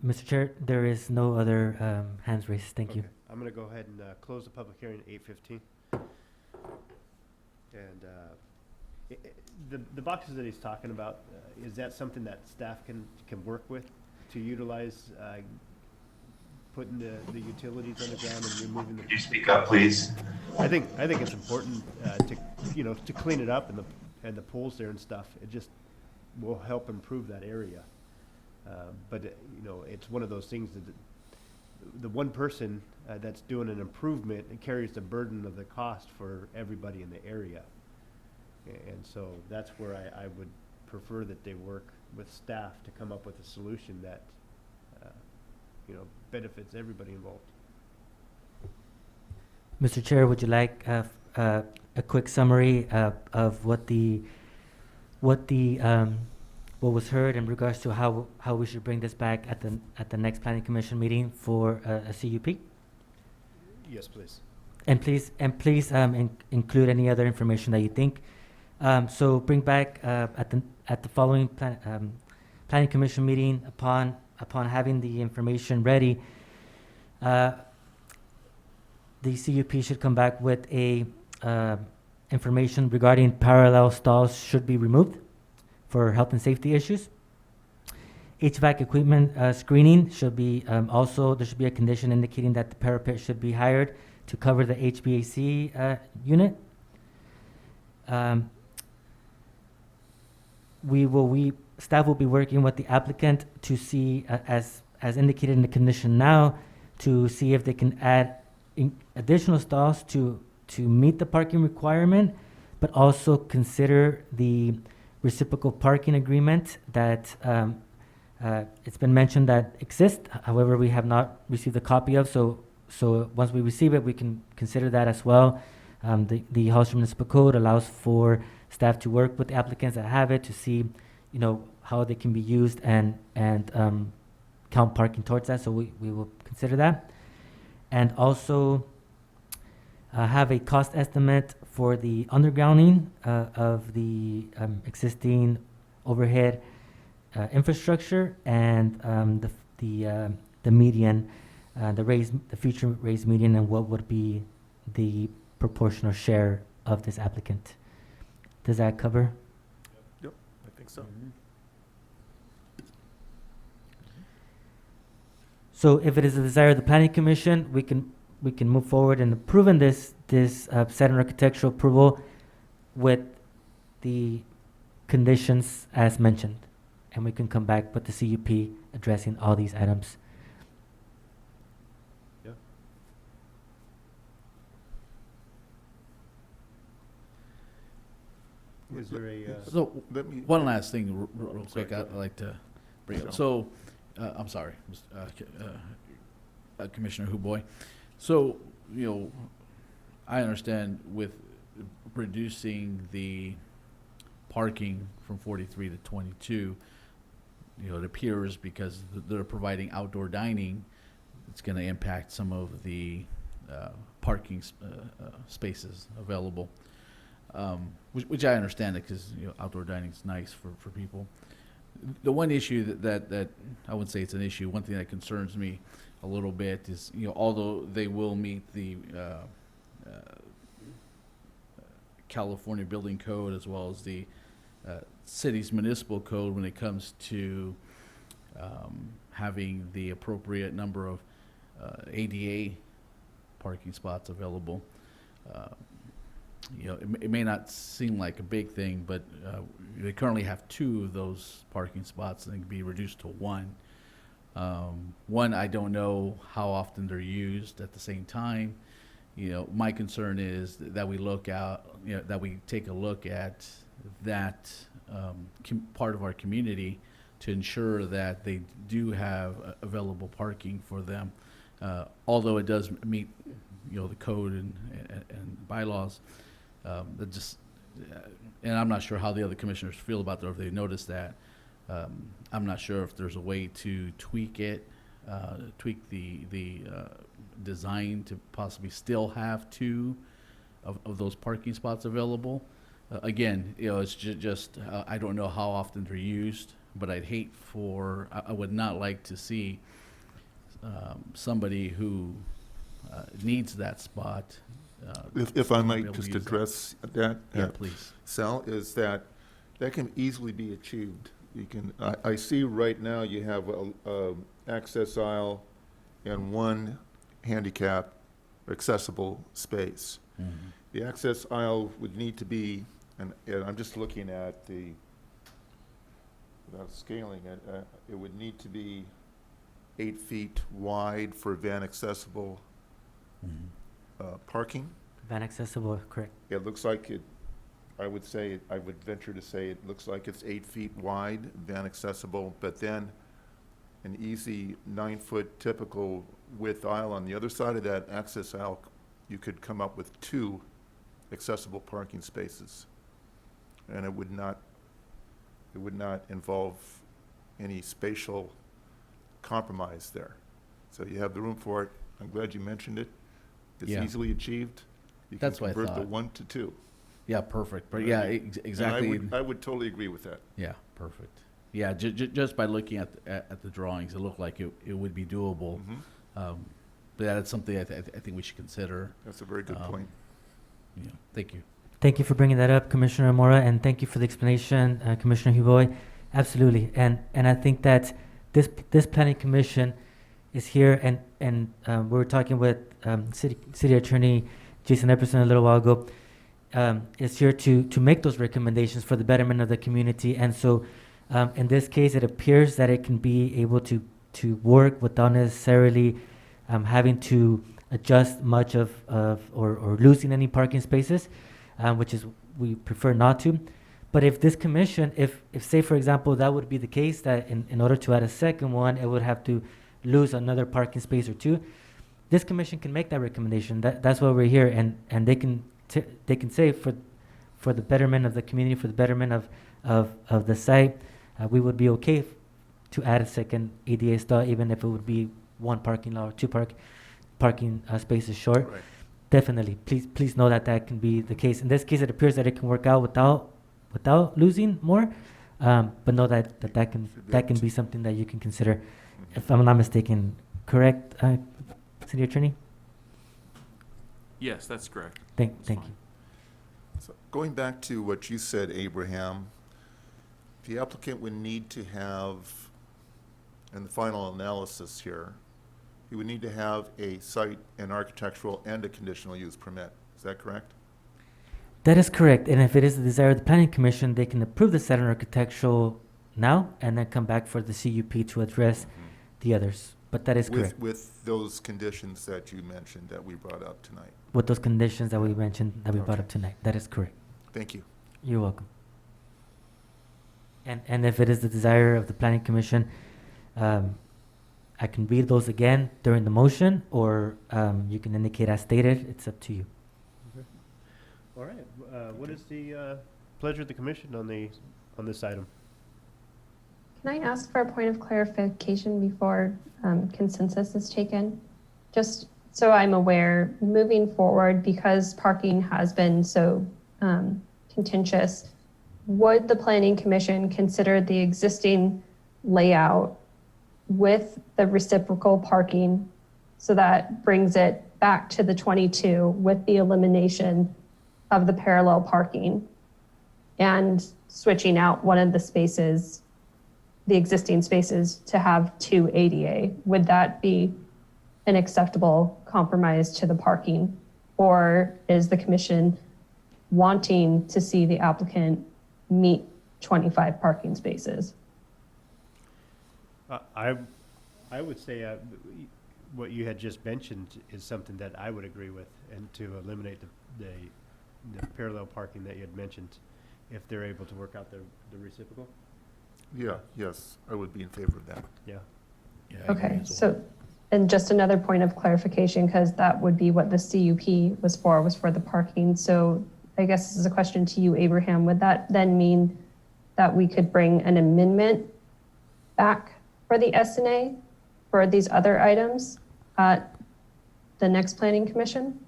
Mr. Chair, there is no other hands raised. Thank you. I'm going to go ahead and close the public hearing at 8:15. And the boxes that he's talking about, is that something that staff can work with to utilize putting the utilities underground and removing the? Could you speak up, please? I think it's important to clean it up and the pools there and stuff. It just will help improve that area. But it's one of those things that the one person that's doing an improvement and carries the burden of the cost for everybody in the area. And so that's where I would prefer that they work with staff to come up with a solution that benefits everybody involved. Mr. Chair, would you like a quick summary of what was heard in regards to how we should bring this back at the next Planning Commission meeting for a CUP? Yes, please. And please include any other information that you think. So bring back at the following Planning Commission meeting upon having the information ready. The CUP should come back with a information regarding parallel stalls should be removed for health and safety issues. HVAC equipment screening should be also, there should be a condition indicating that the parapet should be hired to cover the HVAC unit. Staff will be working with the applicant to see, as indicated in the condition now, to see if they can add additional stalls to meet the parking requirement, but also consider the reciprocal parking agreement that it's been mentioned that exists. However, we have not received a copy of, so once we receive it, we can consider that as well. The Hollister Municipal Code allows for staff to work with the applicants that have it to see, how they can be used and count parking towards that. So we will consider that, and also have a cost estimate for the undergrounding of the existing overhead infrastructure and the median, the future raised median, and what would be the proportional share of this applicant. Does that cover? Yep, I think so. So if it is the desire of the Planning Commission, we can move forward in approving this set and architectural approval with the conditions as mentioned, and we can come back with the CUP addressing all these items. Yeah. Is there a? So, Let me- one last thing, real Sorry, quick, go I'd ahead. like to bring up. So, I'm sorry, Commissioner Huboy. So, I understand with reducing the parking from 43 to 22, it appears because they're providing outdoor dining, it's going to impact some of the parking spaces available. Which I understand it because outdoor dining is nice for people. The one issue that I wouldn't say it's an issue, one thing that concerns me a little bit is, although they will meet the California Building Code as well as the city's municipal code when it comes to having the appropriate number of ADA parking spots available. It may not seem like a big thing, but they currently have 2 of those parking spots, and they can be reduced to 1. One, I don't know how often they're used at the same time. My concern is that we look out, that we take a look at that part of our community to ensure that they do have available parking for them. Although it does meet, the code and bylaws. And I'm not sure how the other commissioners feel about that, or if they noticed that. I'm not sure if there's a way to tweak it, tweak the design to possibly still have 2 of those parking spots available. Again, it's just I don't know how often they're used, but I would not like to see somebody who needs that spot. If I be might able to just use that. address that. Yeah, please. Sal, is that can easily be achieved. You can, I see right now you have a access aisle and 1 handicap accessible space. Mm-hmm. The access aisle would need to be, and I'm just looking at without scaling it, it would need to be 8 feet wide for van accessible parking. Van accessible, correct. It looks like I would venture to say it looks like it's 8 feet wide, van accessible, but then an easy 9-foot typical width aisle on the other side of that access aisle, you could come up with 2 accessible parking spaces. And it would not involve any spatial compromise there. So you have the room for it. I'm glad you mentioned it. It's Yeah. easily achieved. You That's can what I convert the thought. 1 to 2. Yeah, perfect. But Right. yeah, And exactly. I would totally agree with that. Yeah, perfect. Yeah, just by looking at the drawings, it looked like it would be doable. Mhm. But that's something I think we should consider. That's a very good point. Thank you. Thank you for bringing that up, Commissioner Mora, and thank you for the explanation, Commissioner Huboy. Absolutely, and I think that this planning commission, is here, and we were talking with City Attorney Jason Epperson a little while ago, is here to make those recommendations for the betterment of the community. And so in this case, it appears that it can be able to work without necessarily having to adjust much of or losing any parking spaces, which is we prefer not to. But if this commission, if say for example that would be the case, that in order to add a second one, it would have to lose another parking space or two, this commission can make that recommendation. That's why we're here, and they can say for the betterment of the community, for the betterment of the site, we would be okay to add a second ADA stall, even if it would be one parking lot or two parking spaces short. Right. Definitely, please know that can be the case. In this case, it appears that it can work out without losing more, but know that can be something that you can consider, if I'm not mistaken. Correct, City Attorney? Yes, that's correct. Thank you. So going back to what you said, Abraham, the applicant would need to have, in the final analysis here, he would need to have a site, an architectural, and a conditional use permit. Is that correct? That is correct. And if it is the desire of the Planning Commission, they can approve the site and architectural now and then come back for the CUP to address the others. But that is correct. With those conditions that you mentioned that we brought up tonight. With those conditions that we mentioned, that we brought up tonight. That is correct. Thank you. You're welcome. And if it is the desire of the Planning Commission, I can read those again during the motion, or you can indicate as stated. It's up to you. All right. What is the pleasure of the commission on this item? Can I ask for a point of clarification before consensus is taken? Just so I'm aware, moving forward, because parking has been so contentious, would the Planning Commission consider the existing layout with the reciprocal parking, so that brings it back to the 22 with the elimination of the parallel parking and switching out one of the spaces, the existing spaces, to have 2 ADA? Would that be an acceptable compromise to the parking? Or is the commission wanting to see the applicant meet 25 parking spaces? I would say what you had just mentioned is something that I would agree with, and to eliminate the parallel parking that you had mentioned, if they're able to work out the reciprocal. Yeah, yes, I would be in favor of that. Yeah. Okay, so, and just another point of clarification, because that would be what the CUP was for the parking. So I guess this is a question to you, Abraham. Would that then mean that we could bring an amendment back for the SNA for these other items at the next Planning Commission?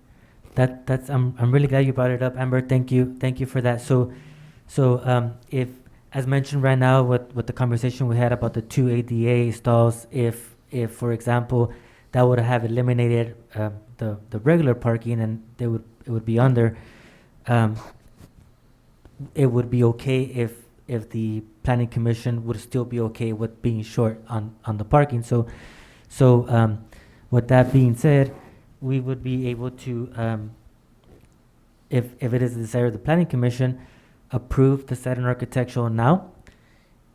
That's I'm really glad you brought it up, Amber. Thank you for that. So if, as mentioned right now with the conversation we had about the 2 ADA stalls, if for example that would have eliminated the regular parking and it would be under, it would be okay if the Planning Commission would still be okay with being short on the parking. So with that being said, we would be able to, if it is the desire of the Planning Commission, approve the site and architectural now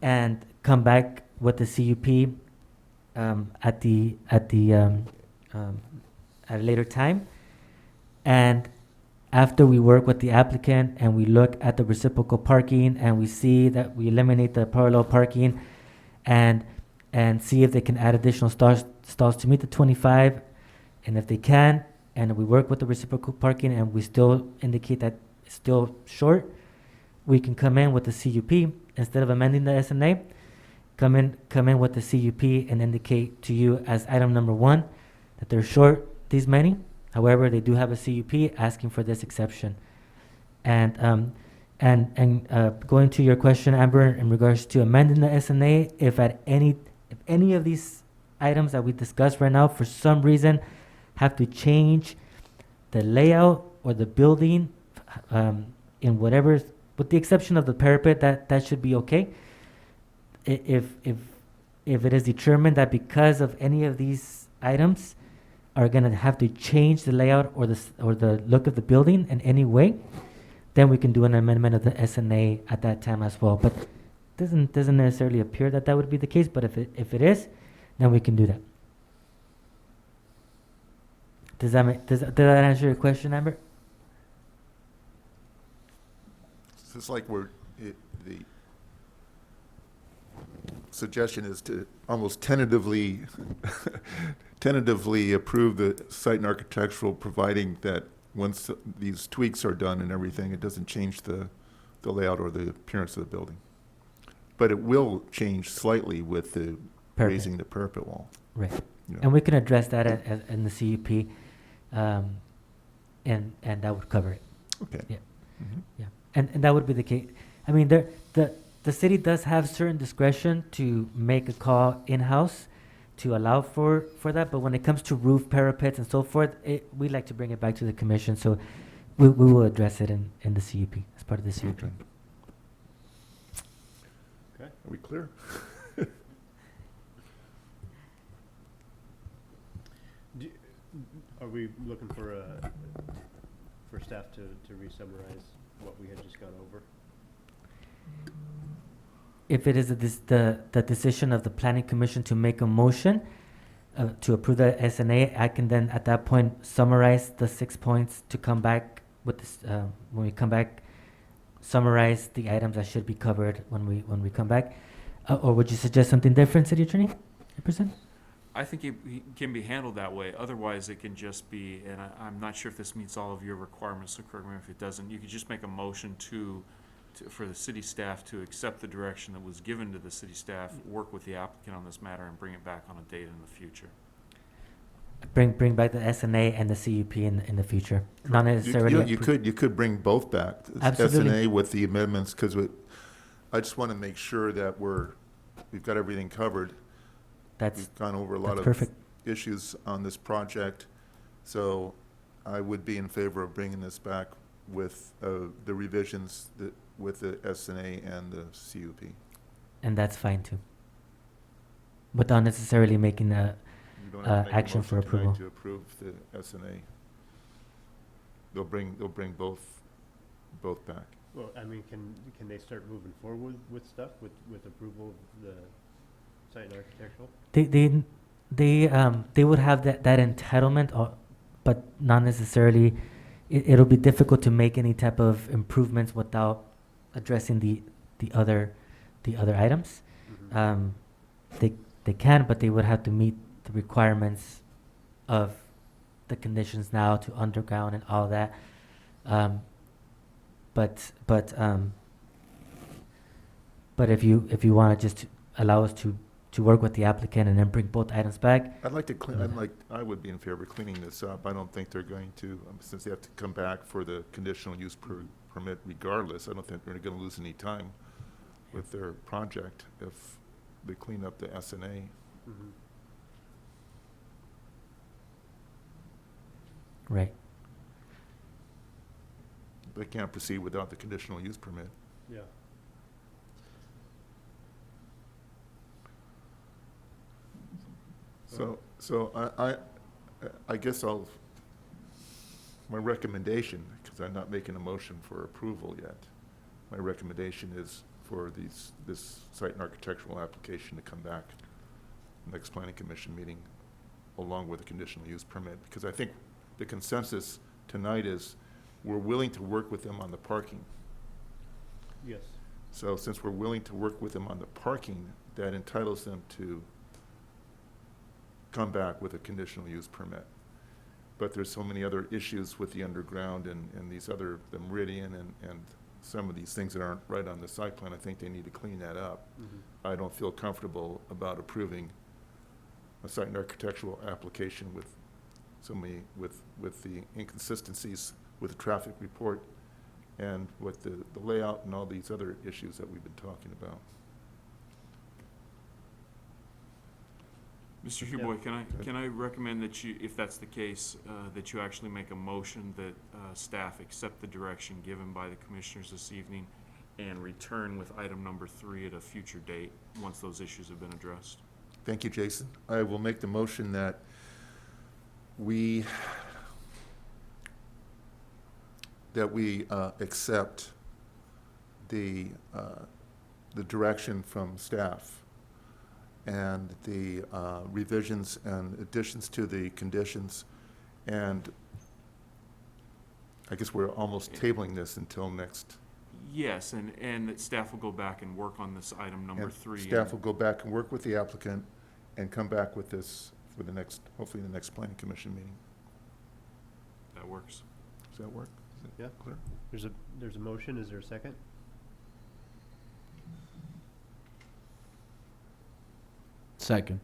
and come back with the CUP at a later time. And after we work with the applicant and we look at the reciprocal parking and we see that we eliminate the parallel parking and see if they can add additional stalls to meet the 25, and if they can, and we work with the reciprocal parking and we still indicate that it's still short, we can come in with the CUP instead of amending the SNA. Come in with the CUP and indicate to you as item number 1 that they're short these many. However, they do have a CUP asking for this exception. And going to your question, Amber, in regards to amending the SNA, if any of these items that we discussed right now for some reason have to change the layout or the building in whatever, with the exception of the parapet, that should be okay. If if it is determined that because of any of these items are gonna have to change the layout or the look of the building in any way, then we can do an amendment of the SNA at that time as well. But doesn't necessarily appear that would be the case, but if it is, then we can do that. Does that answer your question, Amber? It's like the suggestion is to almost tentatively approve the site and architectural, providing that once these tweaks are done and everything, it doesn't change the layout or the appearance of the building. But it will change slightly with the raising the parapet wall. Right. You know. And we can address that in the CUP, and that would cover it. Okay. Yeah. Mm-hmm. Yeah. And that would be the case. I mean, the city does have certain discretion to make a call in-house to allow for that, but when it comes to roof parapets and so forth, we like to bring it back to the commission, so we will address it in the CUP, as part of the CUP. Okay. Are we clear? Are we looking for staff to re-summarize what we had just gone over? If it is the decision of the planning commission to make a motion to approve the SNA, I can then at that point summarize the 6 points to come back with this, when we come back, summarize the items that should be covered when we come back. Or would you suggest something different, City Attorney? I think it can be handled that way. Otherwise, it can just be, and I'm not sure if this meets all of your requirements, so correct me if it doesn't. You could just make a motion for the city staff to accept the direction that was given to the city staff, work with the applicant on this matter, and bring it back on a date in the future. Bring back the SNA and the CUP in the future. Not necessarily. You could bring both back. Absolutely. SNA with the amendments, because I just want to make sure that we've got everything covered. We've gone over a lot of issues on this project, so I would be in favor of bringing this back with the revisions with the SNA and the CUP. And that's fine too. Without necessarily making a action for approval. To approve the SNA, they'll bring both back. Well, I mean, can they start moving forward with stuff with approval of the site and architectural? They would have that entitlement, but not necessarily. It'll be difficult to make any type of improvements without addressing the other items. Mm-hmm. They can, but they would have to meet the requirements of the conditions now to underground and all that. But if you want to just allow us to work with the applicant and then bring both items back. I'd like to I would be in favor of cleaning this up. I don't think they're going to, since they have to come back for the conditional use permit regardless, I don't think they're going to lose any time with their project if they clean up the SNA. Mm-hmm. Right. They can't proceed without the conditional use permit. Yeah. So I guess my recommendation, because I'm not making a motion for approval yet, my recommendation is for this site and architectural application to come back next planning commission meeting along with a conditional use permit, because I think the consensus tonight is we're willing to work with them on the parking. Yes. So since we're willing to work with them on the parking, that entitles them to come back with a conditional use permit. But there's so many other issues with the underground and these other, the meridian and some of these things that aren't right on the site plan. I think they need to clean that up. Mm-hmm. I don't feel comfortable about approving a site and architectural application with so many, with the inconsistencies with the traffic report and with the layout and all these other issues that we've been talking about. Mr. Huboy, can I recommend that you, if that's the case, that you actually make a motion that staff accept the direction given by the commissioners this evening and return with item number 3 at a future date once those issues have been addressed? Thank you, Jason. I will make the motion that we accept the direction from staff and the revisions and additions to the conditions. And I guess we're almost tabling this until next. Yes, and that staff will go back and work on this item number and 3. Staff will go back and work with the applicant and come back with this for the next, hopefully the next planning commission meeting. That works. Does that work? Is it Yeah. clear? There's a motion. Is there a second? Second.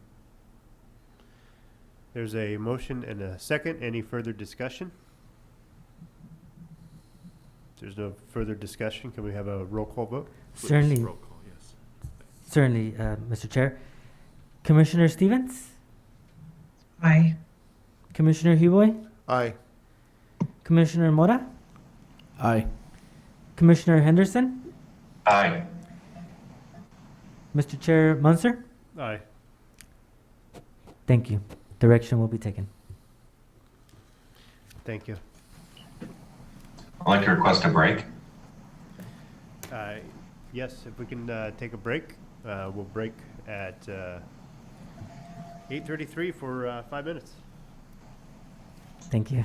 There's a motion and a second. Any further discussion? If there's no further discussion, can we have a roll call vote? Please, Certainly. roll call, yes. Certainly, Mr. Chair. Commissioner Stevens? Aye. Commissioner Huboy? Aye. Commissioner Mora? Aye. Commissioner Henderson? Aye. Mr. Chair Munzer? Aye. Thank you. Direction will be taken. Thank you. I'd like to request a break. Yes, if we can take a break, we'll break at 8:33 for 5 minutes. Thank you.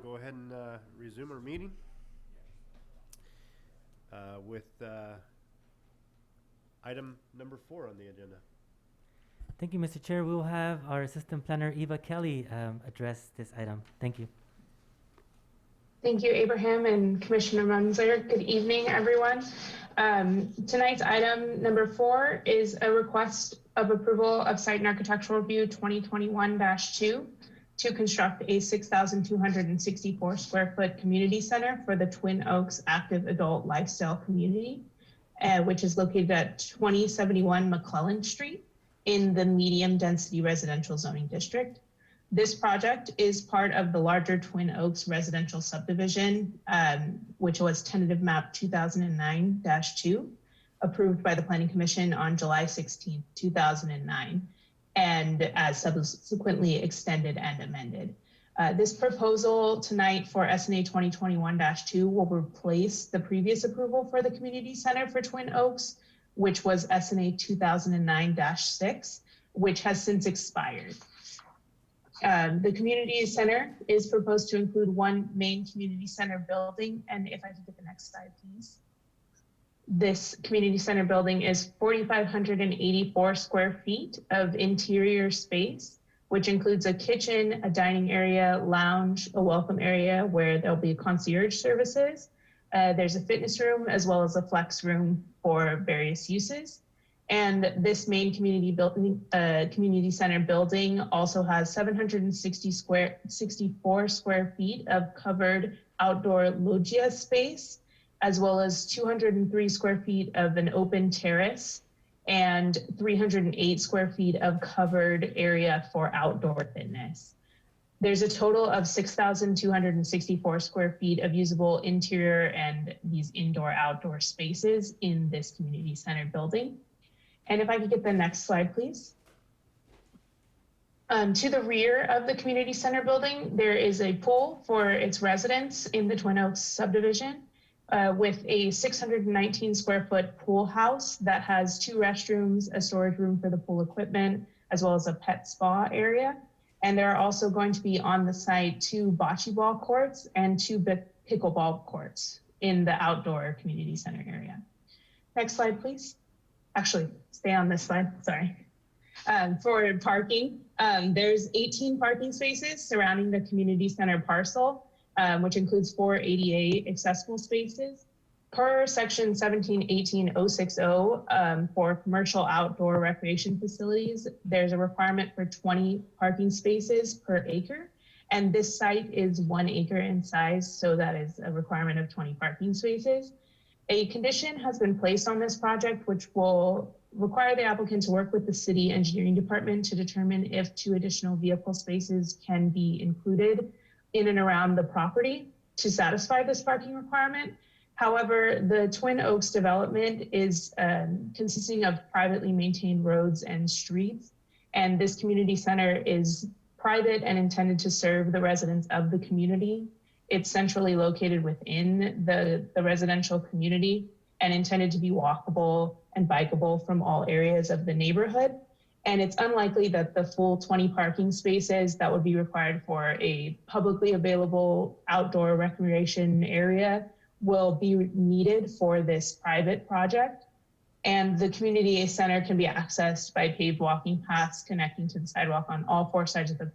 go ahead and resume our meeting with item number 4 on the agenda. Thank you, Mr. Chair. We will have our Assistant Planner, Eva Kelly, address this item. Thank you. Thank you, Abraham and Commissioner Munzer. Good evening, everyone. Tonight's item number 4 is a request of approval of Site and Architectural Review 2021-2 to construct a 6,264 square foot community center for the Twin Oaks Active Adult Lifestyle Community, which is located at 2071 McClellan Street in the medium density residential zoning district. This project is part of the larger Twin Oaks residential subdivision, which was tentative map 2009-2, approved by the Planning Commission on July 16, 2009, and as subsequently extended and amended. This proposal tonight for SNA 2021-2 will replace the previous approval for the community center for Twin Oaks, which was SNA 2009-6, which has since expired. The community center is proposed to include one main community center building. And if I could get the next slide, please. This community center building is 4,584 square feet of interior space, which includes a kitchen, a dining area, lounge, a welcome area where there'll be concierge services. There's a fitness room as well as a flex room for various uses. And this main community building, community center building also has 764 square feet of covered outdoor loggia space, as well as 203 square feet of an open terrace and 308 square feet of covered area for outdoor fitness. There's a total of 6,264 square feet of usable interior and these indoor-outdoor spaces in this community center building. And if I could get the next slide, please. To the rear of the community center building, there is a pool for its residents in the Twin Oaks subdivision with a 619 square foot pool house that has 2 restrooms, a storage room for the pool equipment, as well as a pet spa area. And there are also going to be on the site 2 bocce ball courts and 2 pickleball courts in the outdoor community center area. Next slide, please. Actually, stay on this slide, sorry. For parking, there's 18 parking spaces surrounding the community center parcel, which includes 4 ADA accessible spaces. Per section 1718-060 for commercial outdoor recreation facilities, there's a requirement for 20 parking spaces per acre. And this site is 1 acre in size, so that is a requirement of 20 parking spaces. A condition has been placed on this project, which will require the applicant to work with the city engineering department to determine if 2 additional vehicle spaces can be included in and around the property to satisfy this parking requirement. However, the Twin Oaks development is consisting of privately maintained roads and streets, and this community center is private and intended to serve the residents of the community. It's centrally located within the residential community and intended to be walkable and bikeable from all areas of the neighborhood. And it's unlikely that the full 20 parking spaces that would be required for a publicly available outdoor recreation area will be needed for this private project. And the community center can be accessed by paved walking paths connecting to the sidewalk on all 4 sides of the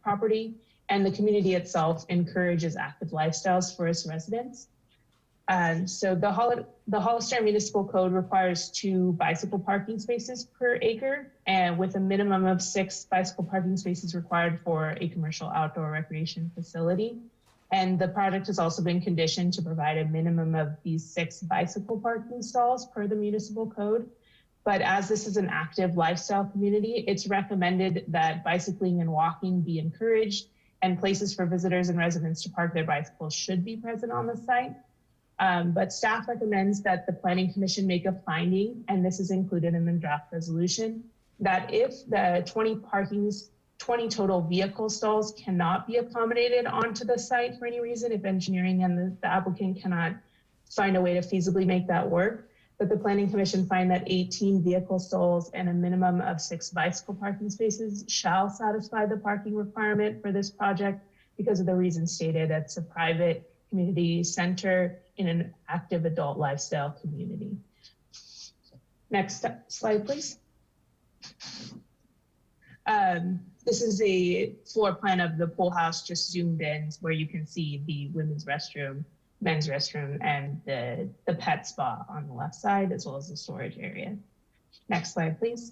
property. And the community itself encourages active lifestyles for its residents. So the Hollister Municipal Code requires 2 bicycle parking spaces per acre, and with a minimum of 6 bicycle parking spaces required for a commercial outdoor recreation facility. And the project has also been conditioned to provide a minimum of these 6 bicycle parking stalls per the municipal code. But as this is an active lifestyle community, it's recommended that bicycling and walking be encouraged, and places for visitors and residents to park their bicycles should be present on the site. But staff recommends that the Planning Commission make a finding, and this is included in the draft resolution, that if the 20 total vehicle stalls cannot be accommodated onto the site for any reason, if engineering and the applicant cannot find a way to feasibly make that work, that the Planning Commission find that 18 vehicle stalls and a minimum of 6 bicycle parking spaces shall satisfy the parking requirement for this project, because of the reasons stated. It's a private community center in an active adult lifestyle community. Next slide, please. This is a floor plan of the pool house, just zoomed in, where you can see the women's restroom, men's restroom, and the pet spa on the left side, as well as the storage area. Next slide, please.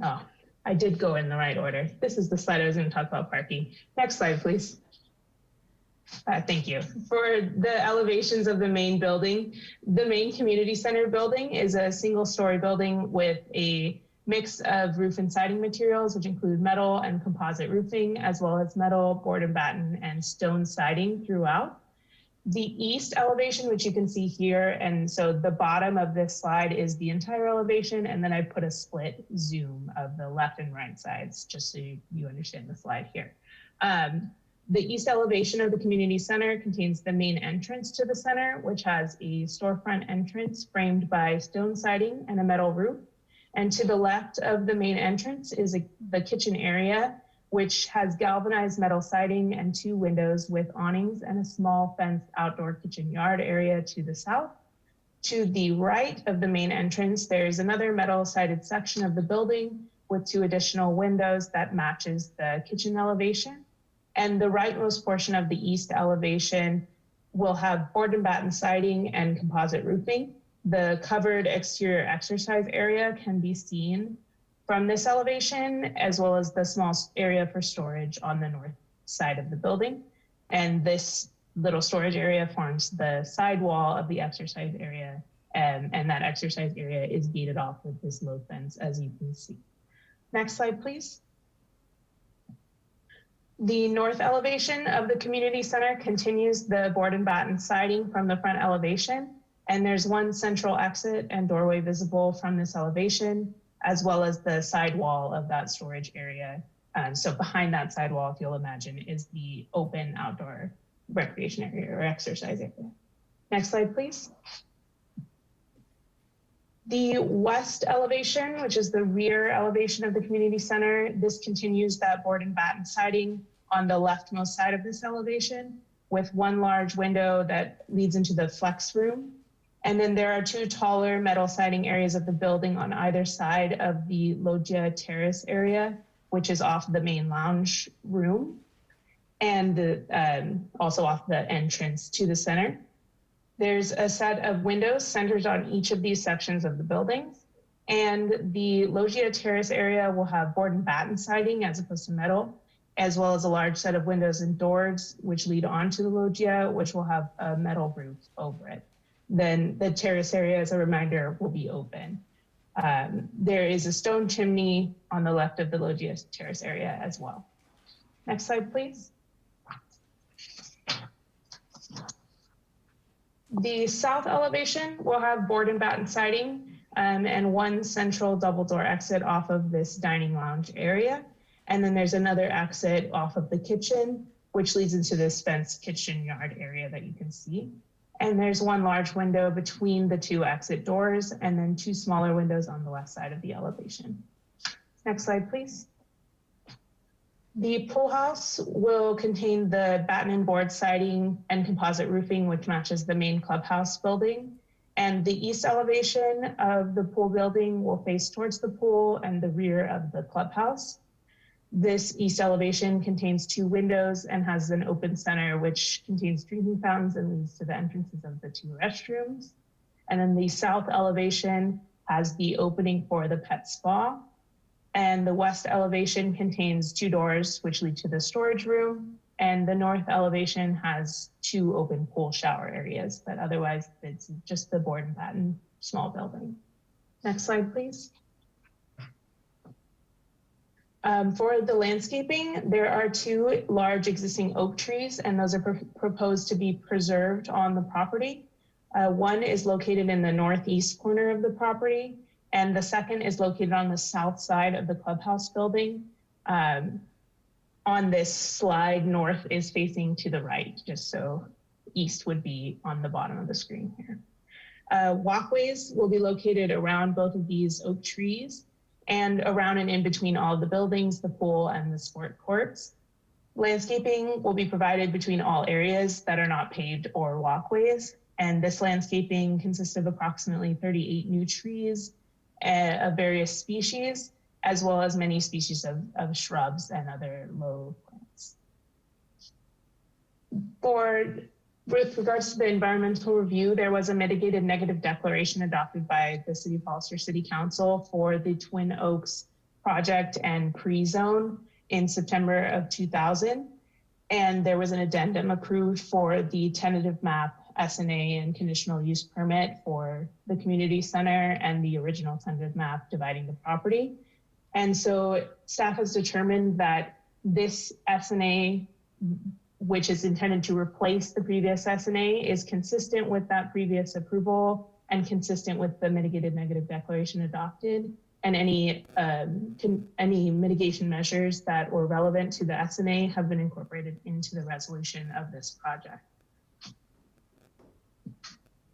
Oh, I did go in the right order. This is the slide I was going to talk about parking. Next slide, please. Thank you. For the elevations of the main building, the main community center building is a single-story building with a mix of roof and siding materials, which include metal and composite roofing, as well as metal, board and batten, and stone siding throughout. The east elevation, which you can see here, and so the bottom of this slide is the entire elevation, and then I put a split zoom of the left and right sides, just so you understand the slide here. The east elevation of the community center contains the main entrance to the center, which has a storefront entrance framed by stone siding and a metal roof. And to the left of the main entrance is the kitchen area, which has galvanized metal siding and 2 windows with awnings and a small fenced outdoor kitchen yard area to the south. To the right of the main entrance, there's another metal sided section of the building with 2 additional windows that matches the kitchen elevation. And the rightmost portion of the east elevation will have board and batten siding and composite roofing. The covered exterior exercise area can be seen from this elevation, as well as the small area for storage on the north side of the building. And this little storage area forms the side wall of the exercise area. And that exercise area is gated off with this low fence, as you can see. Next slide, please. The north elevation of the community center continues the board and batten siding from the front elevation. And there's 1 central exit and doorway visible from this elevation, as well as the side wall of that storage area. So behind that side wall, if you'll imagine, is the open outdoor recreation area or exercise area. Next slide, please. The west elevation, which is the rear elevation of the community center, this continues that board and batten siding on the leftmost side of this elevation with 1 large window that leads into the flex room. And then there are 2 taller metal siding areas of the building on either side of the loggia terrace area, which is off the main lounge room and also off the entrance to the center. There's a set of windows centered on each of these sections of the building. And the loggia terrace area will have board and batten siding as opposed to metal, as well as a large set of windows and doors which lead onto the loggia, which will have a metal roof over it. Then the terrace area, as a reminder, will be open. There is a stone chimney on the left of the loggia terrace area as well. Next slide, please. The south elevation will have board and batten siding and 1 central double door exit off of this dining lounge area. And then there's another exit off of the kitchen, which leads into this fenced kitchen yard area that you can see. And there's 1 large window between the 2 exit doors and then 2 smaller windows on the west side of the elevation. Next slide, please. The pool house will contain the batten and board siding and composite roofing, which matches the main clubhouse building. And the east elevation of the pool building will face towards the pool and the rear of the clubhouse. This east elevation contains 2 windows and has an open center, which contains drinking fountains and leads to the entrances of the 2 restrooms. And then the south elevation has the opening for the pet spa. And the west elevation contains 2 doors, which lead to the storage room. And the north elevation has 2 open pool shower areas, but otherwise it's just the board and batten small building. Next slide, please. For the landscaping, there are 2 large existing oak trees, and those are proposed to be preserved on the property. One is located in the northeast corner of the property, and the second is located on the south side of the clubhouse building. On this slide, north is facing to the right, just so east would be on the bottom of the screen here. Walkways will be located around both of these oak trees and around and in between all of the buildings, the pool and the sport courts. Landscaping will be provided between all areas that are not paved or walkways. And this landscaping consists of approximately 38 new trees of various species, as well as many species of shrubs and other low plants. With regards to the environmental review, there was a mitigated negative declaration adopted by the City of Hollister City Council for the Twin Oaks project and pre-zone in September of 2000. And there was an addendum approved for the tentative map, SNA, and conditional use permit for the community center and the original tentative map dividing the property. And so staff has determined that this SNA, which is intended to replace the previous SNA, is consistent with that previous approval and consistent with the mitigated negative declaration adopted, and any mitigation measures that were relevant to the SNA have been incorporated into the resolution of this project.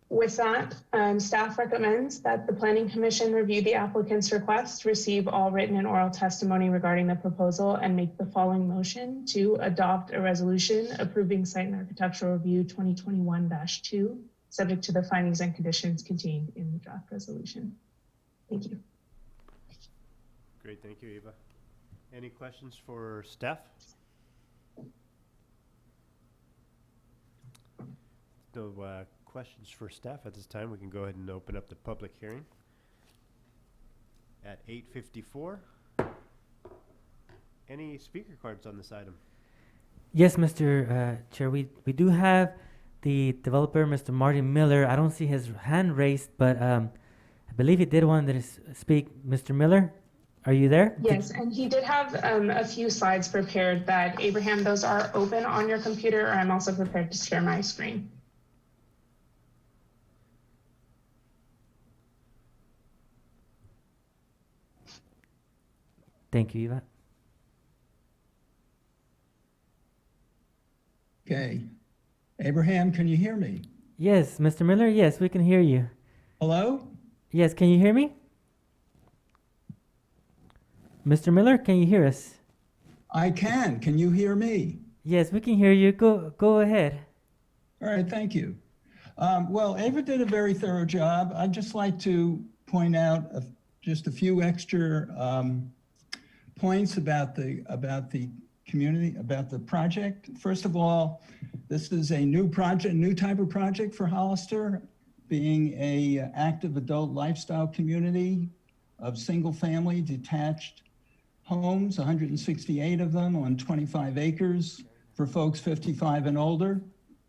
With that, staff recommends that the Planning Commission review the applicant's request, receive all written and oral testimony regarding the proposal, and make the following motion to adopt a resolution approving site and architectural review 2021-2, subject to the findings and conditions contained in the draft resolution. Thank you. Great, thank you, Eva. Any questions for staff? No questions for staff at this time. We can go ahead and open up the public hearing at 8:54. Any speaker cards on this item? Yes, Mr. Chair, we do have the developer, Mr. Martin Miller. I don't see his hand raised, but I believe he did want to speak. Mr. Miller, are you there? Yes, and he did have a few slides prepared that, Abraham, those are open on your computer, or I'm also prepared to share my screen. Thank you, Eva. Okay. Abraham, can you hear me? Yes, Mr. Miller, yes, we can hear you. Hello? Yes, can you hear me? Mr. Miller, can you hear us? I can. Can you hear me? Yes, we can hear you. Go ahead. All right, thank you. Well, Ava did a very thorough job. I'd just like to point out just a few extra points about the community, about the project. First of all, this is a new project, new type of project for Hollister, being a active adult lifestyle community of single-family detached homes, 168 of them on 25 acres for folks 55 and older.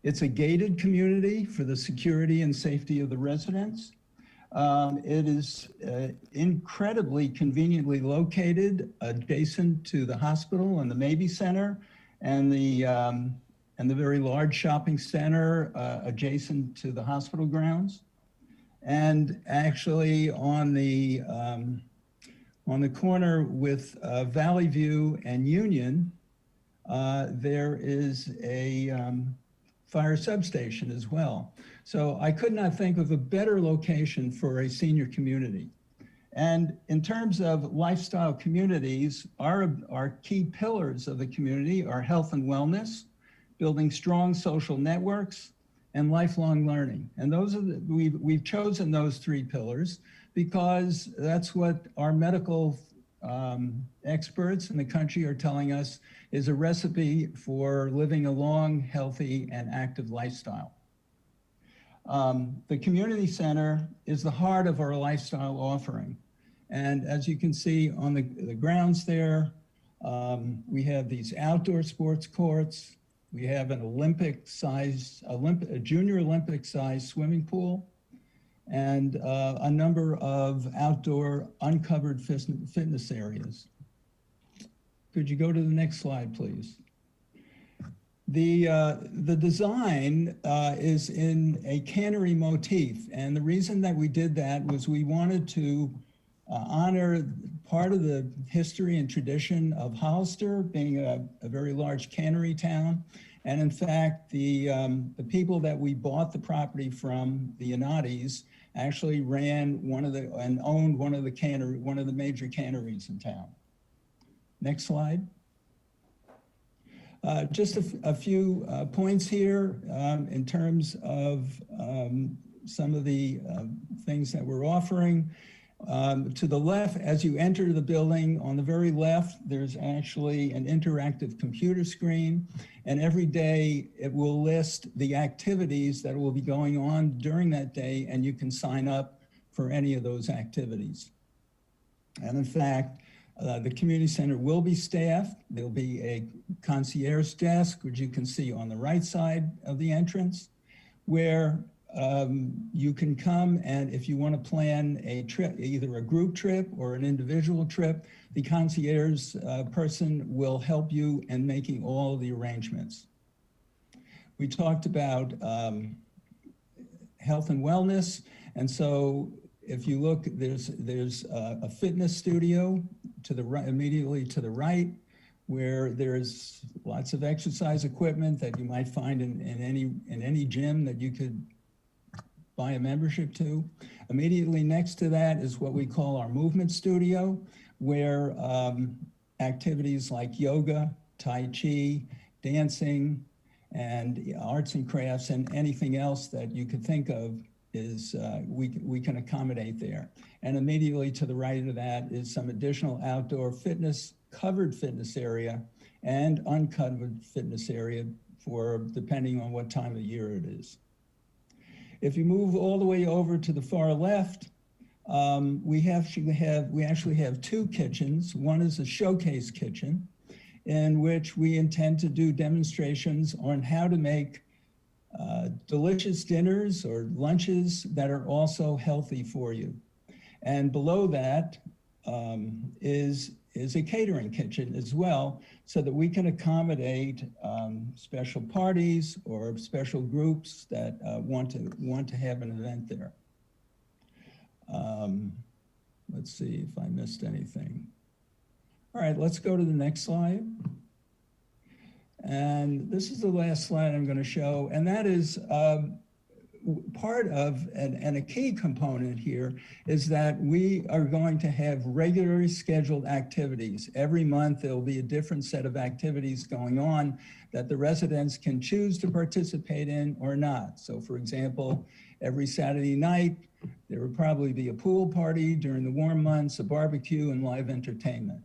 It's a gated community for the security and safety of the residents. It is incredibly conveniently located adjacent to the hospital and the Mabee Center and the very large shopping center adjacent to the hospital grounds. And actually on the corner with Valley View and Union, there is a fire substation as well. So I could not think of a better location for a senior community. And in terms of lifestyle communities, our key pillars of the community are health and wellness, building strong social networks, and lifelong learning. And those are we've chosen those three pillars because that's what our medical experts in the country are telling us is a recipe for living a long, healthy, and active lifestyle. The community center is the heart of our lifestyle offering. And as you can see on the grounds there, we have these outdoor sports courts. We have an a junior Olympic size swimming pool, and a number of outdoor uncovered fitness areas. Could you go to the next slide, please? The design is in a cannery motif, and the reason that we did that was we wanted to honor part of the history and tradition of Hollister, being a very large cannery town. And in fact, the people that we bought the property from, the Ionatis, actually ran and owned one of the major canneries in town. Next slide. Just a few points here in terms of some of the things that we're offering. To the left, as you enter the building, on the very left, there's actually an interactive computer screen, and every day it will list the activities that will be going on during that day, and you can sign up for any of those activities. And in fact, the community center will be staffed. There'll be a concierge desk, which you can see on the right side of the entrance, where you can come, and if you want to plan a trip, either a group trip or an individual trip, the concierge person will help you in making all the arrangements. We talked about health and wellness, and so if you look, there's a fitness studio to the right, immediately to the right, where there's lots of exercise equipment that you might find in any gym that you could buy a membership to. Immediately next to that is what we call our movement studio, where activities like yoga, Tai Chi, dancing, and arts and crafts, and anything else that you could think of is we can accommodate there. And immediately to the right of that is some additional outdoor fitness, covered fitness area, and uncovered fitness area for depending on what time of year it is. If you move all the way over to the far left, we actually have two kitchens. One is a showcase kitchen, in which we intend to do demonstrations on how to make delicious dinners or lunches that are also healthy for you. And below that is a catering kitchen as well, so that we can accommodate special parties or special groups that want to have an event there. Let's see if I missed anything. All right, let's go to the next slide. And this is the last slide I'm going to show, and that is part of, and a key component here, is that we are going to have regularly scheduled activities. Every month there will be a different set of activities going on that the residents can choose to participate in or not. So for example, every Saturday night, there will probably be a pool party during the warm months, a barbecue, and live entertainment.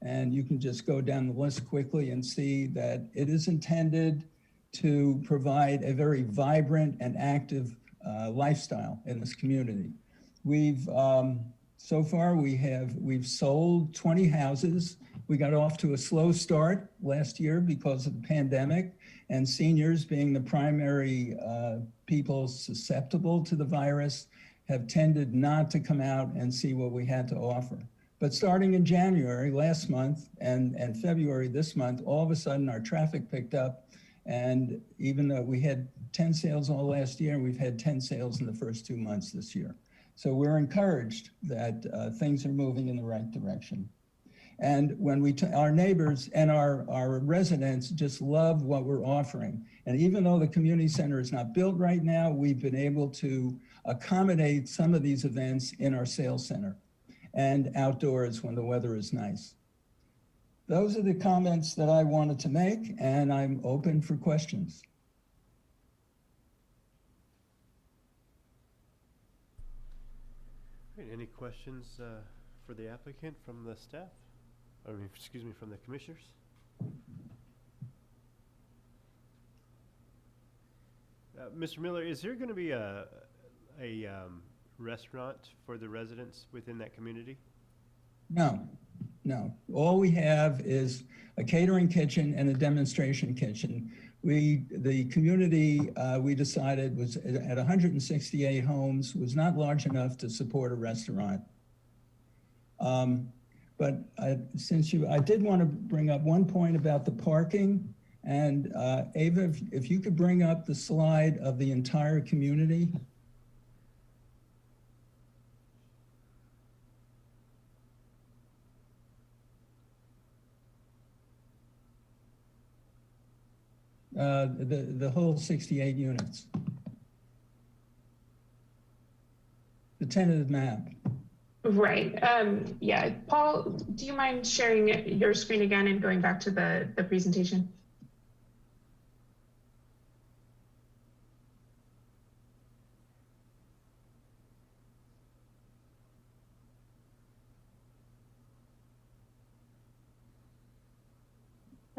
And you can just go down the list quickly and see that it is intended to provide a very vibrant and active lifestyle in this community. We've, so far we've sold 20 houses. We got off to a slow start last year because of the pandemic, and seniors being the primary people susceptible to the virus have tended not to come out and see what we had to offer. But starting in January last month and February this month, all of a sudden our traffic picked up. And even though we had 10 sales all last year, we've had 10 sales in the first 2 months this year. So we're encouraged that things are moving in the right direction. And when our neighbors and our residents just love what we're offering. And even though the community center is not built right now, we've been able to accommodate some of these events in our sales center and outdoors when the weather is nice. Those are the comments that I wanted to make, and I'm open for questions. Great. Any questions for the applicant from the staff? I mean, excuse me, from the commissioners? Mr. Miller, is there going to be a restaurant for the residents within that community? No. All we have is a catering kitchen and a demonstration kitchen. The community, we decided, was at 168 homes, was not large enough to support a restaurant. But I did want to bring up one point about the parking. And Ava, if you could bring up the slide of the entire community. The whole 68 units. The tentative map. Right. Yeah. Paul, do you mind sharing your screen again and going back to the presentation?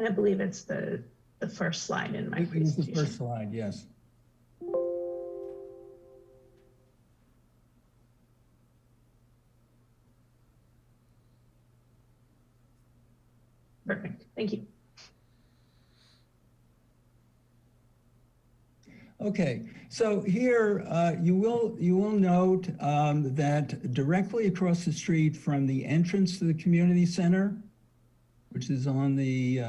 And I believe it's the first slide in my It was the presentation. first slide, yes. Perfect, thank you. Okay, so here you will note that directly across the street from the entrance to the community center, which is on the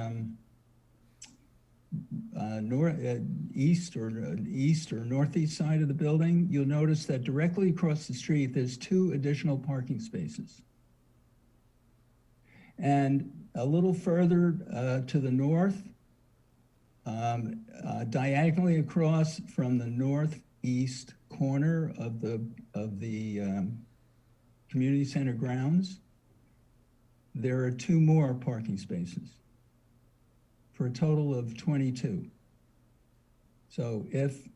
east or northeast side of the building, you'll notice that directly across the street there's 2 additional parking spaces. And a little further to the north, diagonally across from the northeast corner of the community center grounds, there are 2 more parking spaces for a total of 22. So if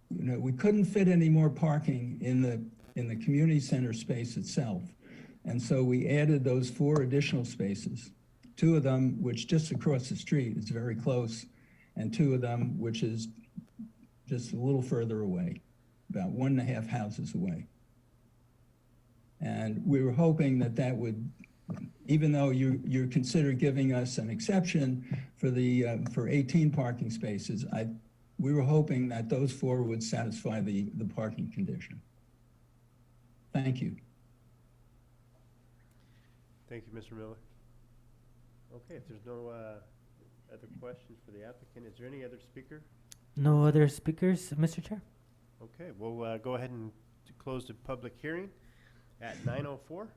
we couldn't fit any more parking in the community center space itself, and so we added those 4 additional spaces, 2 of them which just across the street, it's very close, and 2 of them which is just a little further away, about 1.5 houses away. And we were hoping that that would, even though you consider giving us an exception for 18 parking spaces, we were hoping that those 4 would satisfy the parking condition. Thank you. Thank you, Mr. Miller. Okay, if there's no other questions for the applicant, is there any other speaker? No other speakers, Mr. Chair? Okay, we'll go ahead and close the public hearing at 9:04.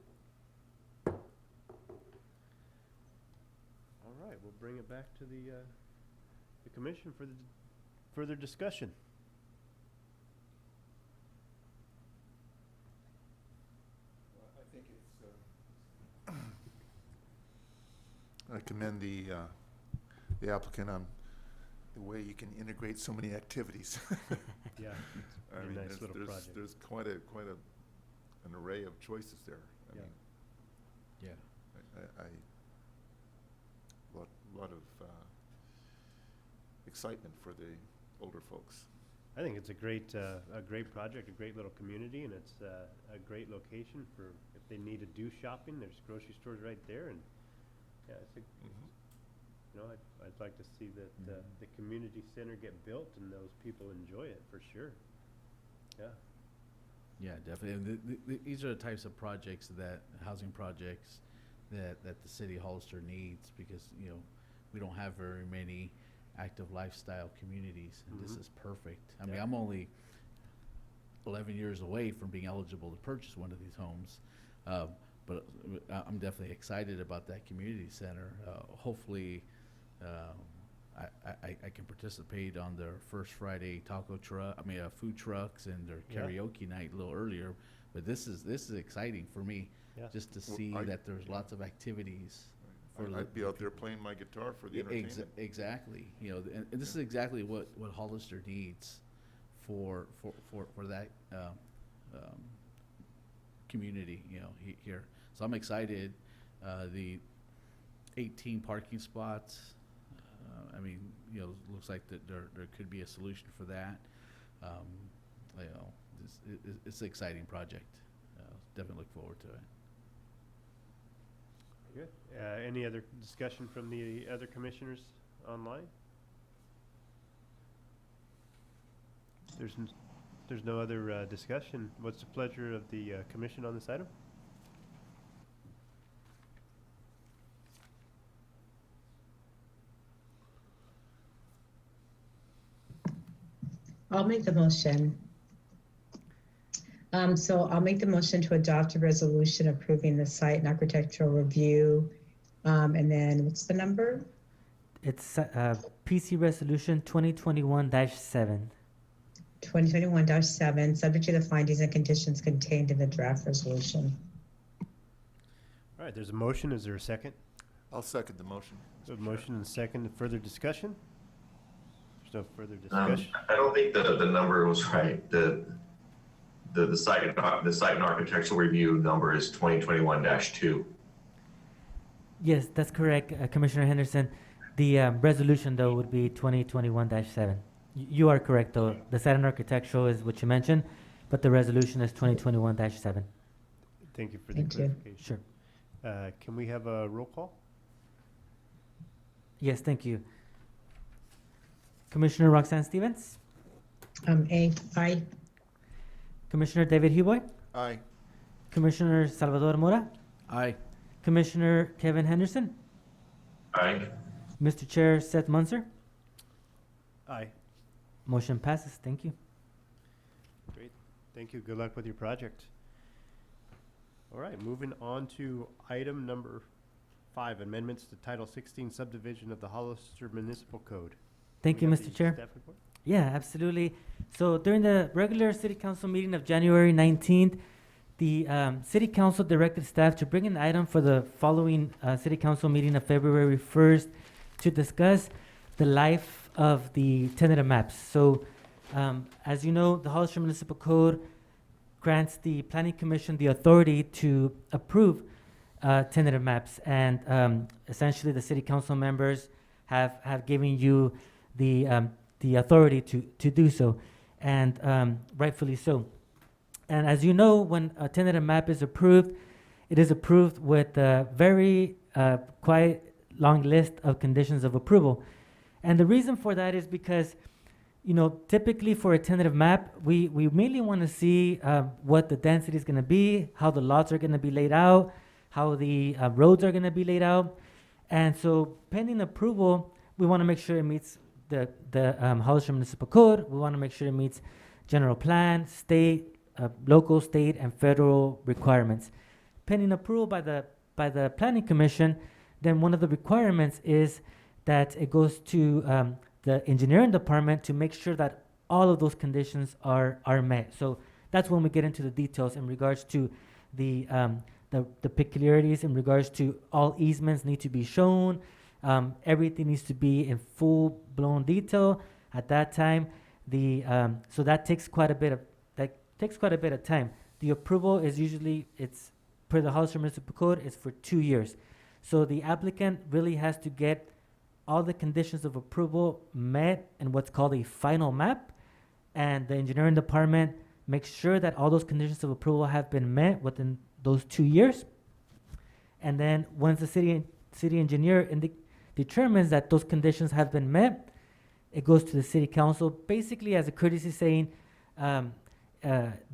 All right, we'll bring it back to the commission for the further discussion. I think I commend the applicant on the way you can integrate so many activities. Yeah, I pretty mean, nice little project. there's quite an array of choices there. I mean, Yeah. lot of excitement for the older folks. I think it's a great project, a great little community, and it's a great location for if they need to do shopping. There's grocery stores right there, and yeah, it's I'd like to see that the community center get built and those people enjoy it for sure. Yeah. Yeah, definitely. And these are the types of projects housing projects that the city of Hollister needs, because we don't have very many active lifestyle communities, and this is perfect. I mean, I'm only 11 years away from being eligible to purchase one of these homes, but I'm definitely excited about that community center. Hopefully, I can participate on their First Friday food trucks and their karaoke night a little earlier. But this is exciting for me, just to see that there's lots of activies. I'd be out there playing my guitar for the entertainment. Exactly. And this is exactly what Hollister needs for that community, here. So I'm excited. The 18 parking spots. I mean, looks like that there could be a solution for that. It's an exciting project. Definitely look forward to it. Good. Any other discussion from the other commissioners online? There's no other discussion. What's the pleasure of the commission on this item? I'll make the motion. So I'll make the motion to adopt a resolution approving the site and architectural review. And then what's the number? It's PC Resolution 2021-7. 2021-7, subject to the findings and conditions contained in the draft resolution. All right, there's a motion. Is there a second? I'll second the motion. So a motion and a second. Further discussion? There's no further discussion. I don't think the number was right. The site and architectural review number is 2021-2. Yes, that's correct, Commissioner Henderson. The resolution, though, would be 2021-7. You are correct, though. The site and architectural is what you mentioned, but the resolution is 2021-7. Thank you for the Thank you. clarification. Sure. Can we have a roll call? Yes, thank you. Commissioner Roxanne Stevens? Aye. Commissioner David Huboy? Aye. Commissioner Salvador Mora? Aye. Commissioner Kevin Henderson? Aye. Mr. Chair Seth Munzer? Aye. Motion passes. Thank you. Great. Thank you. Good luck with your project. All right, moving on to item number 5, amendments to Title 16 subdivision of the Hollister Municipal Code. Thank you, We have Mr. the Chair. staff report? Yeah, absolutely. So during the regular City Council meeting of January 19th, the City Council directed staff to bring an item for the following City Council meeting of February 1st to discuss the life of the tentative maps. So as you know, the Hollister Municipal Code grants the Planning Commission the authority to approve tentative maps, and essentially the City Council members have given you the authority to do so, and rightfully so. And as you know, when a tentative map is approved, it is approved with a very quite long list of conditions of approval. And the reason for that is because, you know, typically for a tentative map, we mainly want to see what the density is going to be, how the lots are going to be laid out, how the roads are going to be laid out. And so pending approval, we want to make sure it meets the Hollister Municipal Code. We want to make sure it meets general plan, state, local, state, and federal requirements. Pending approval by the Planning Commission, then one of the requirements is that it goes to the engineering department to make sure that all of those conditions are met. So that's when we get into the details in regards to the peculiarities in regards to all easements need to be shown. Everything needs to be in full-blown detail at that time. So that takes quite a bit of time. The approval is usually, it's per the Hollister Municipal Code, is for 2 years. So the applicant really has to get all the conditions of approval met in what's called a final map, and the engineering department makes sure that all those conditions of approval have been met within those 2 years. And then once the city engineer determines that those conditions have been met, it goes to the City Council, basically as a courtesy saying,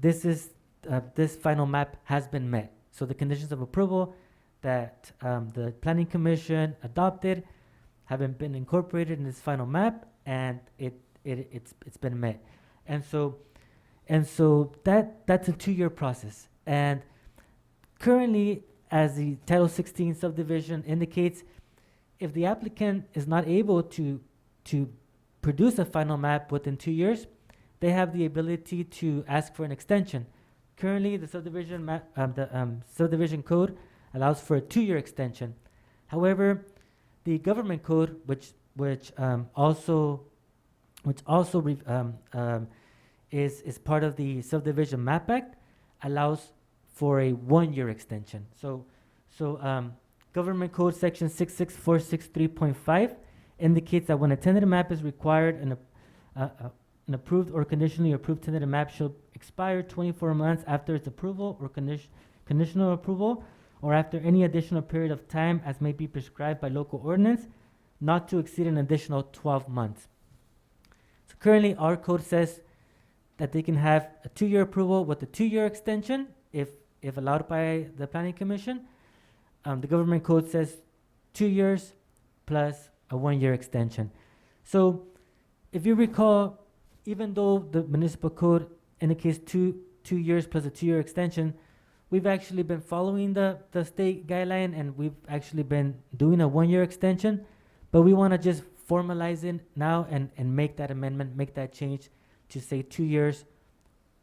this final map has been met. So the conditions of approval that the Planning Commission adopted haven't been incorporated in this final map, and it's been met. And so that's a 2-year process. And currently, as the Title 16 subdivision indicates, if the applicant is not able to produce a final map within 2 years, they have the ability to ask for an extension. Currently, the subdivision map, subdivision code allows for a 2-year extension. However, the government code, which also is part of the Subdivision Map Act, allows for a 1-year extension. So Government Code Section 66463.5 indicates that when a tentative map is required, an approved or conditionally approved tentative map shall expire 24 months after its approval or conditional approval, or after any additional period of time as may be prescribed by local ordinance, not to exceed an additional 12 months. So currently, our code says that they can have a 2-year approval with a 2-year extension if allowed by the Planning Commission. The government code says 2 years plus a 1-year extension. So if you recall, even though the municipal code indicates two years plus a 2-year extension, we've actually been following the state guideline, and we've actually been doing a 1-year extension, but we want to just formalize it now and make that amendment, make that change to say 2 years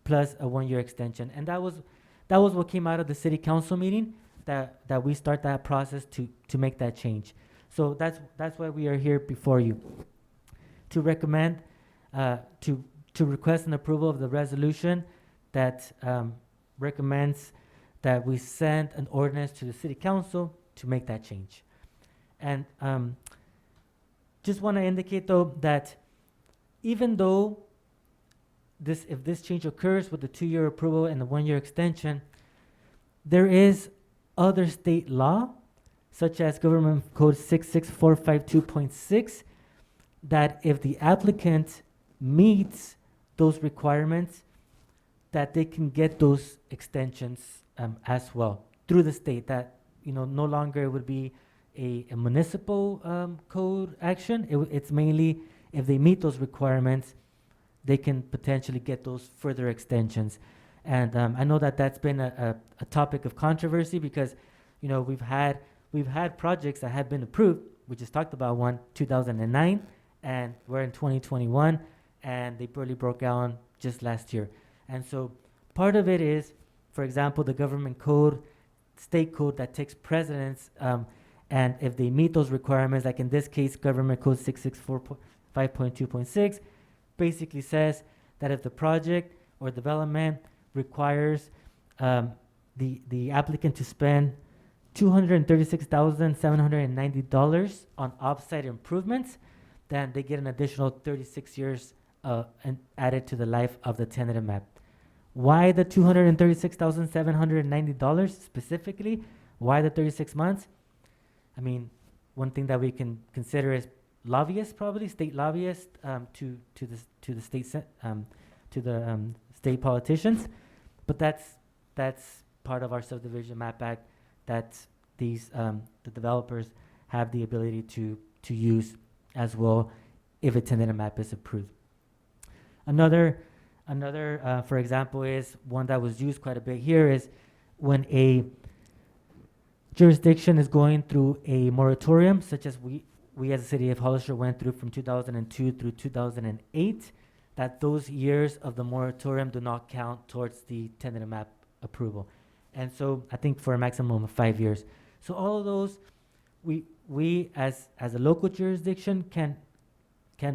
plus a 1-year extension. And that was what came out of the City Council meeting, that we start that process to make that change. So that's why we are here before you, to recommend, to request an approval of the resolution that recommends that we send an ordinance to the City Council to make that change. And just want to indicate though that even though if this change occurs with the 2-year approval and the 1-year extension, there is other state law, such as Government Code 66452.6, that if the applicant meets those requirements, that they can get those extensions as well through the state. That no longer it would be a municipal code action. It's mainly if they meet those requirements, they can potentially get those further extensions. And I know that that's been a topic of controversy because, we've had projects that have been approved. We just talked about one, 2009, and we're in 2021, and they barely broke down just last year. And so part of it is, for example, the government code, state code that takes precedence, and if they meet those requirements, like in this case, Government Code 664.5.2.6 basically says that if the project or development requires the applicant to spend $236,790 on offsite improvements, then they get an additional 36 years and added to the life of the tentative map. Why the $236,790 specifically? Why the 36 months? I mean, one thing that we can consider is lobbyists, probably state lobbyists to the state politicians, but that's part of our subdivision map act that the developers have the ability to use as well if a tentative map is approved. Another for example is one that was used quite a bit here is when a jurisdiction is going through a moratorium, such as we as the City of Hollister went through from 2002 through 2008, that those years of the moratorium do not count towards the tentative map approval. And so I think for a maximum of 5 years. So all of those, we as a local jurisdiction can't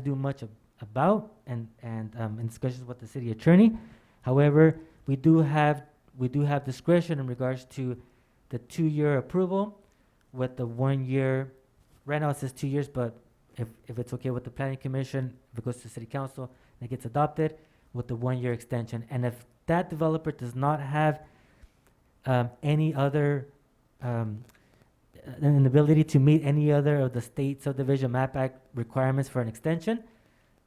do much about and in discussions with the city attorney. However, we do have discretion in regards to the 2-year approval with the 1 year. Right now it says 2 years, but if it's okay with the planning commission, if it goes to city council, and it gets adopted with the 1 year extension. And if that developer does not have any other an ability to meet any other of the state subdivision map act requirements for an extension,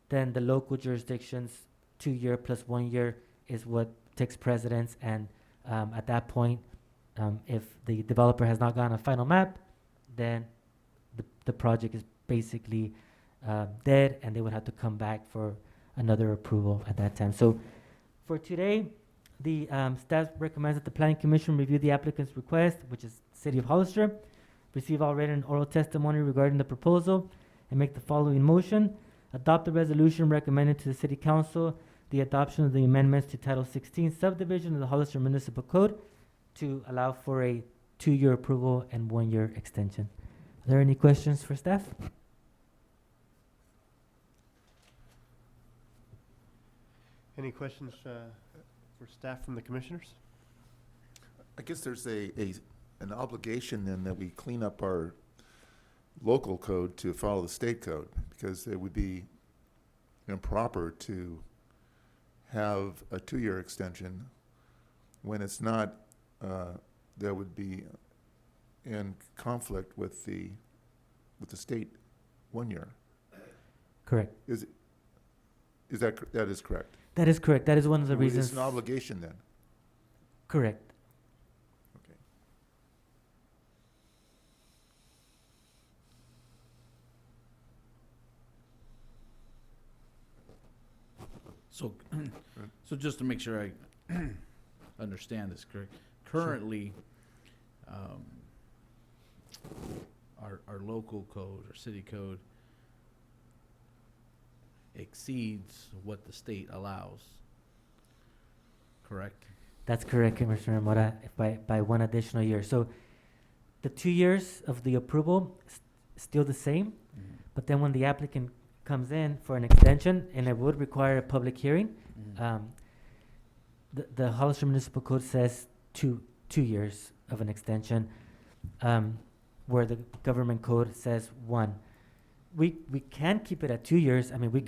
then the local jurisdiction's 2 year plus 1 year is what takes precedence. And at that point, if the developer has not gotten a final map, then the project is basically dead, and they would have to come back for another approval at that time. So for today, the staff recommends that the Planning Commission review the applicant's request, which is City of Hollister, receive all written and oral testimony regarding the proposal, and make the following motion. Adopt the resolution recommended to the City Council the adoption of the amendments to Title 16 subdivision of the Hollister Municipal Code to allow for a 2-year approval and 1 year extension. Are there any questions for staff? Any questions for staff from the commissioners? I guess there's an obligation then that we clean up our local code to follow the state code, because it would be improper to have a 2-year extension when it's not, that would be in conflict with the state 1 year. Correct. That is correct? That is correct. That is one of the reasons. It's an obligation then? Correct. Okay. So, so just to make sure I understand this correct, currently, our local code or city code exceeds what the state allows, correct? That's correct, Commissioner Mora, by 1 additional year. So the 2 years of the approval still the same, but then when the applicant comes in for an extension, and it would require a public hearing, the Hollister Municipal Code says 2 years of an extension, where the government code says 1. we can keep it at 2 years. I mean, we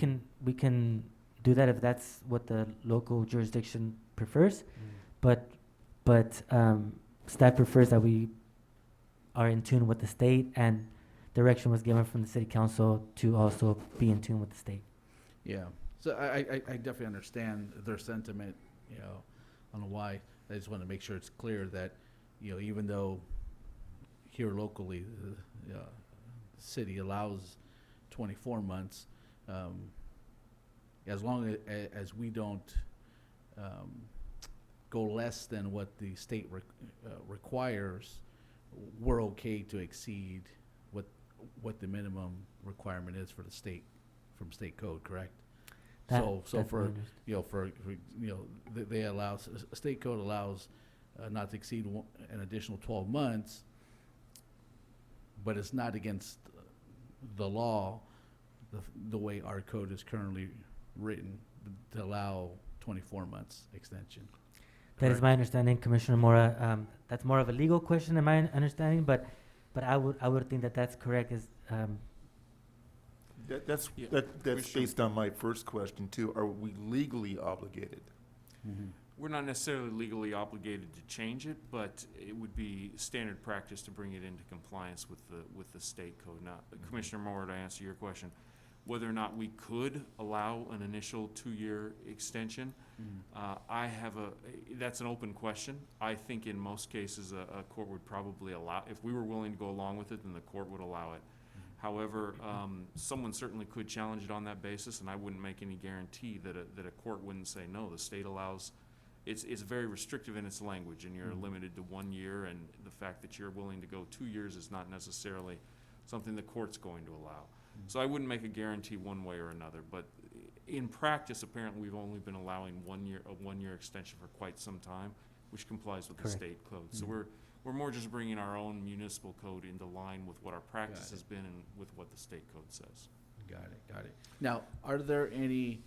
can do that if that's what the local jurisdiction prefers, but staff prefers that we are in tune with the state, and direction was given from the city council to also be in tune with the state. Yeah, so I definitely understand their sentiment, you know, on why. I just want to make sure it's clear that, you know, even though here locally, the city allows 24 months, as long as we don't go less than what the state requires, we're okay to exceed what the minimum requirement is for the state, from state code, correct? So for, you know, they allow, state code allows not to exceed an additional 12 months, but it's not against the law, the way our code is currently written, to allow 24 months extension. That is my understanding, Commissioner Mora. That's more of a legal question in my understanding, but I would think that that's correct. That's based on my first question too. Are we legally obligated? Mm-hmm. We're not necessarily legally obligated to change it, but it would be standard practice to bring it into compliance with the state code. Now, Commissioner Moore, to answer your question, whether or not we could allow an initial 2-year extension, that's an open question. I think in most cases a court would probably allow, if we were willing to go along with it, then the court would allow it. However, someone certainly could challenge it on that basis, and I wouldn't make any guarantee that a court wouldn't say, no, the state allows. It's very restrictive in its language, and you're limited to 1 year, and the fact that you're willing to go 2 years is not necessarily something the court's going to allow. So I wouldn't make a guarantee one way or another, but in practice, apparently we've only been allowing a 1 year extension for quite some time, which complies with the state code. So we're more just bringing our own municipal code into line with what our practice has been and with what the state code says. Got it. Now, are there any,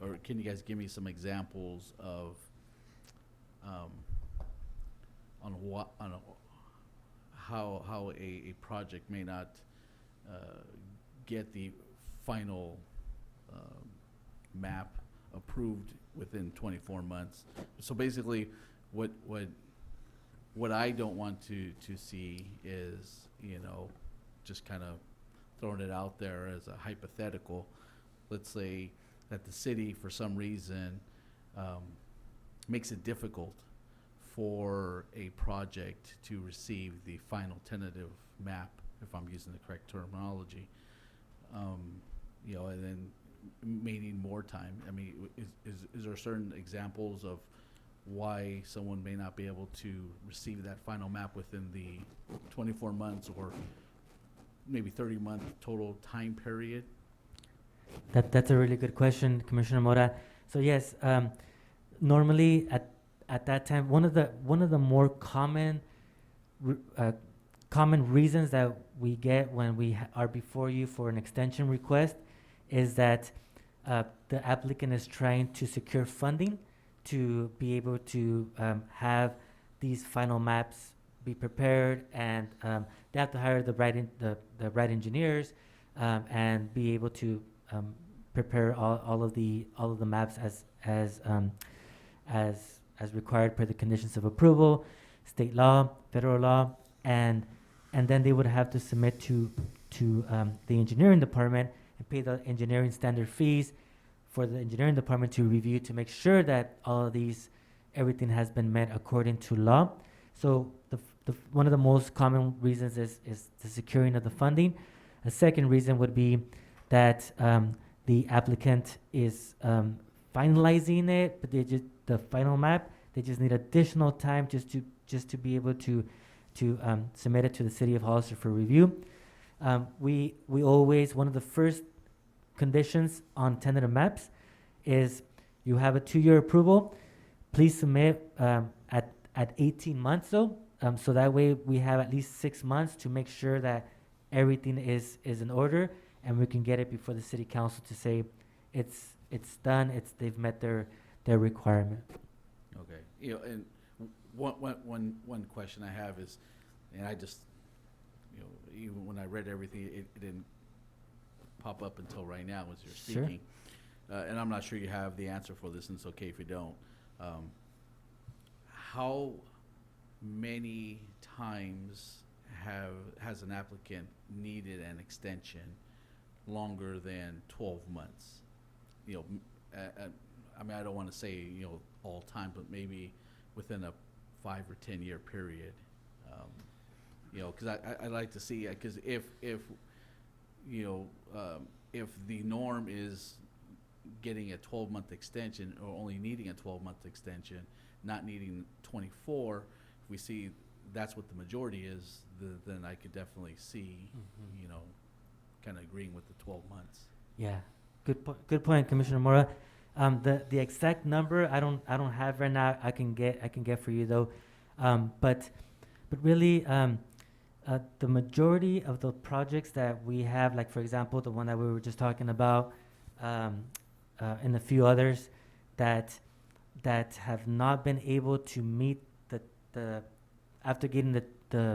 or can you guys give me some examples of how a project may not get the final map approved within 24 months? So basically, what I don't want to see is, you know, just kind of throwing it out there as a hypothetical. Let's say that the city, for some reason, makes it difficult for a project to receive the final tentative map, if I'm using the correct terminology, you know, and then may need more time. I mean, is there certain examples of why someone may not be able to receive that final map within the 24 months or maybe 30-month total time period? That's a really good question, Commissioner Mora. So yes, normally at that time, one of the more common reasons that we get when we are before you for an extension request is that the applicant is trying to secure funding to be able to have these final maps be prepared, and they have to hire the right engineers and be able to prepare all of the maps as required per the conditions of approval, state law, federal law, and then they would have to submit to the engineering department and pay the engineering standard fees for the engineering department to review to make sure that all of everything has been met according to law. So one of the most common reasons is the securing of the funding. A second reason would be that the applicant is finalizing it, but the final map, they just need additional time just to be able to submit it to the City of Hollister for review. We always, one of the first conditions on tentative maps is you have a 2-year approval. Please submit at 18 months though, so that way we have at least 6 months to make sure that everything is in order, and we can get it before the City Council to say it's done, they've met their requirement. Okay, you know, and one question I have is, and I just, you know, even when I read everything, it didn't pop up until right now as you're Sure. speaking. And I'm not sure you have the answer for this, and it's okay if you don't. How many times has an applicant needed an extension longer than 12 months? You know, I mean, I don't want to say, you know, all time, but maybe within a 5 or 10 year period. You know, because I like to see, because if you know, if the norm is getting a 12-month extension or only needing a 12-month extension, not needing 24, if we see that's what the majority is, then I could definitely see, you know, kind of agreeing with the 12 months. Yeah, good point, Commissioner Mora. The exact number I don't have right now. I can get for you though, but really, the majority of the projects that we have, like for example, the one that we were just talking about, and a few others that have not been able to meet the after getting the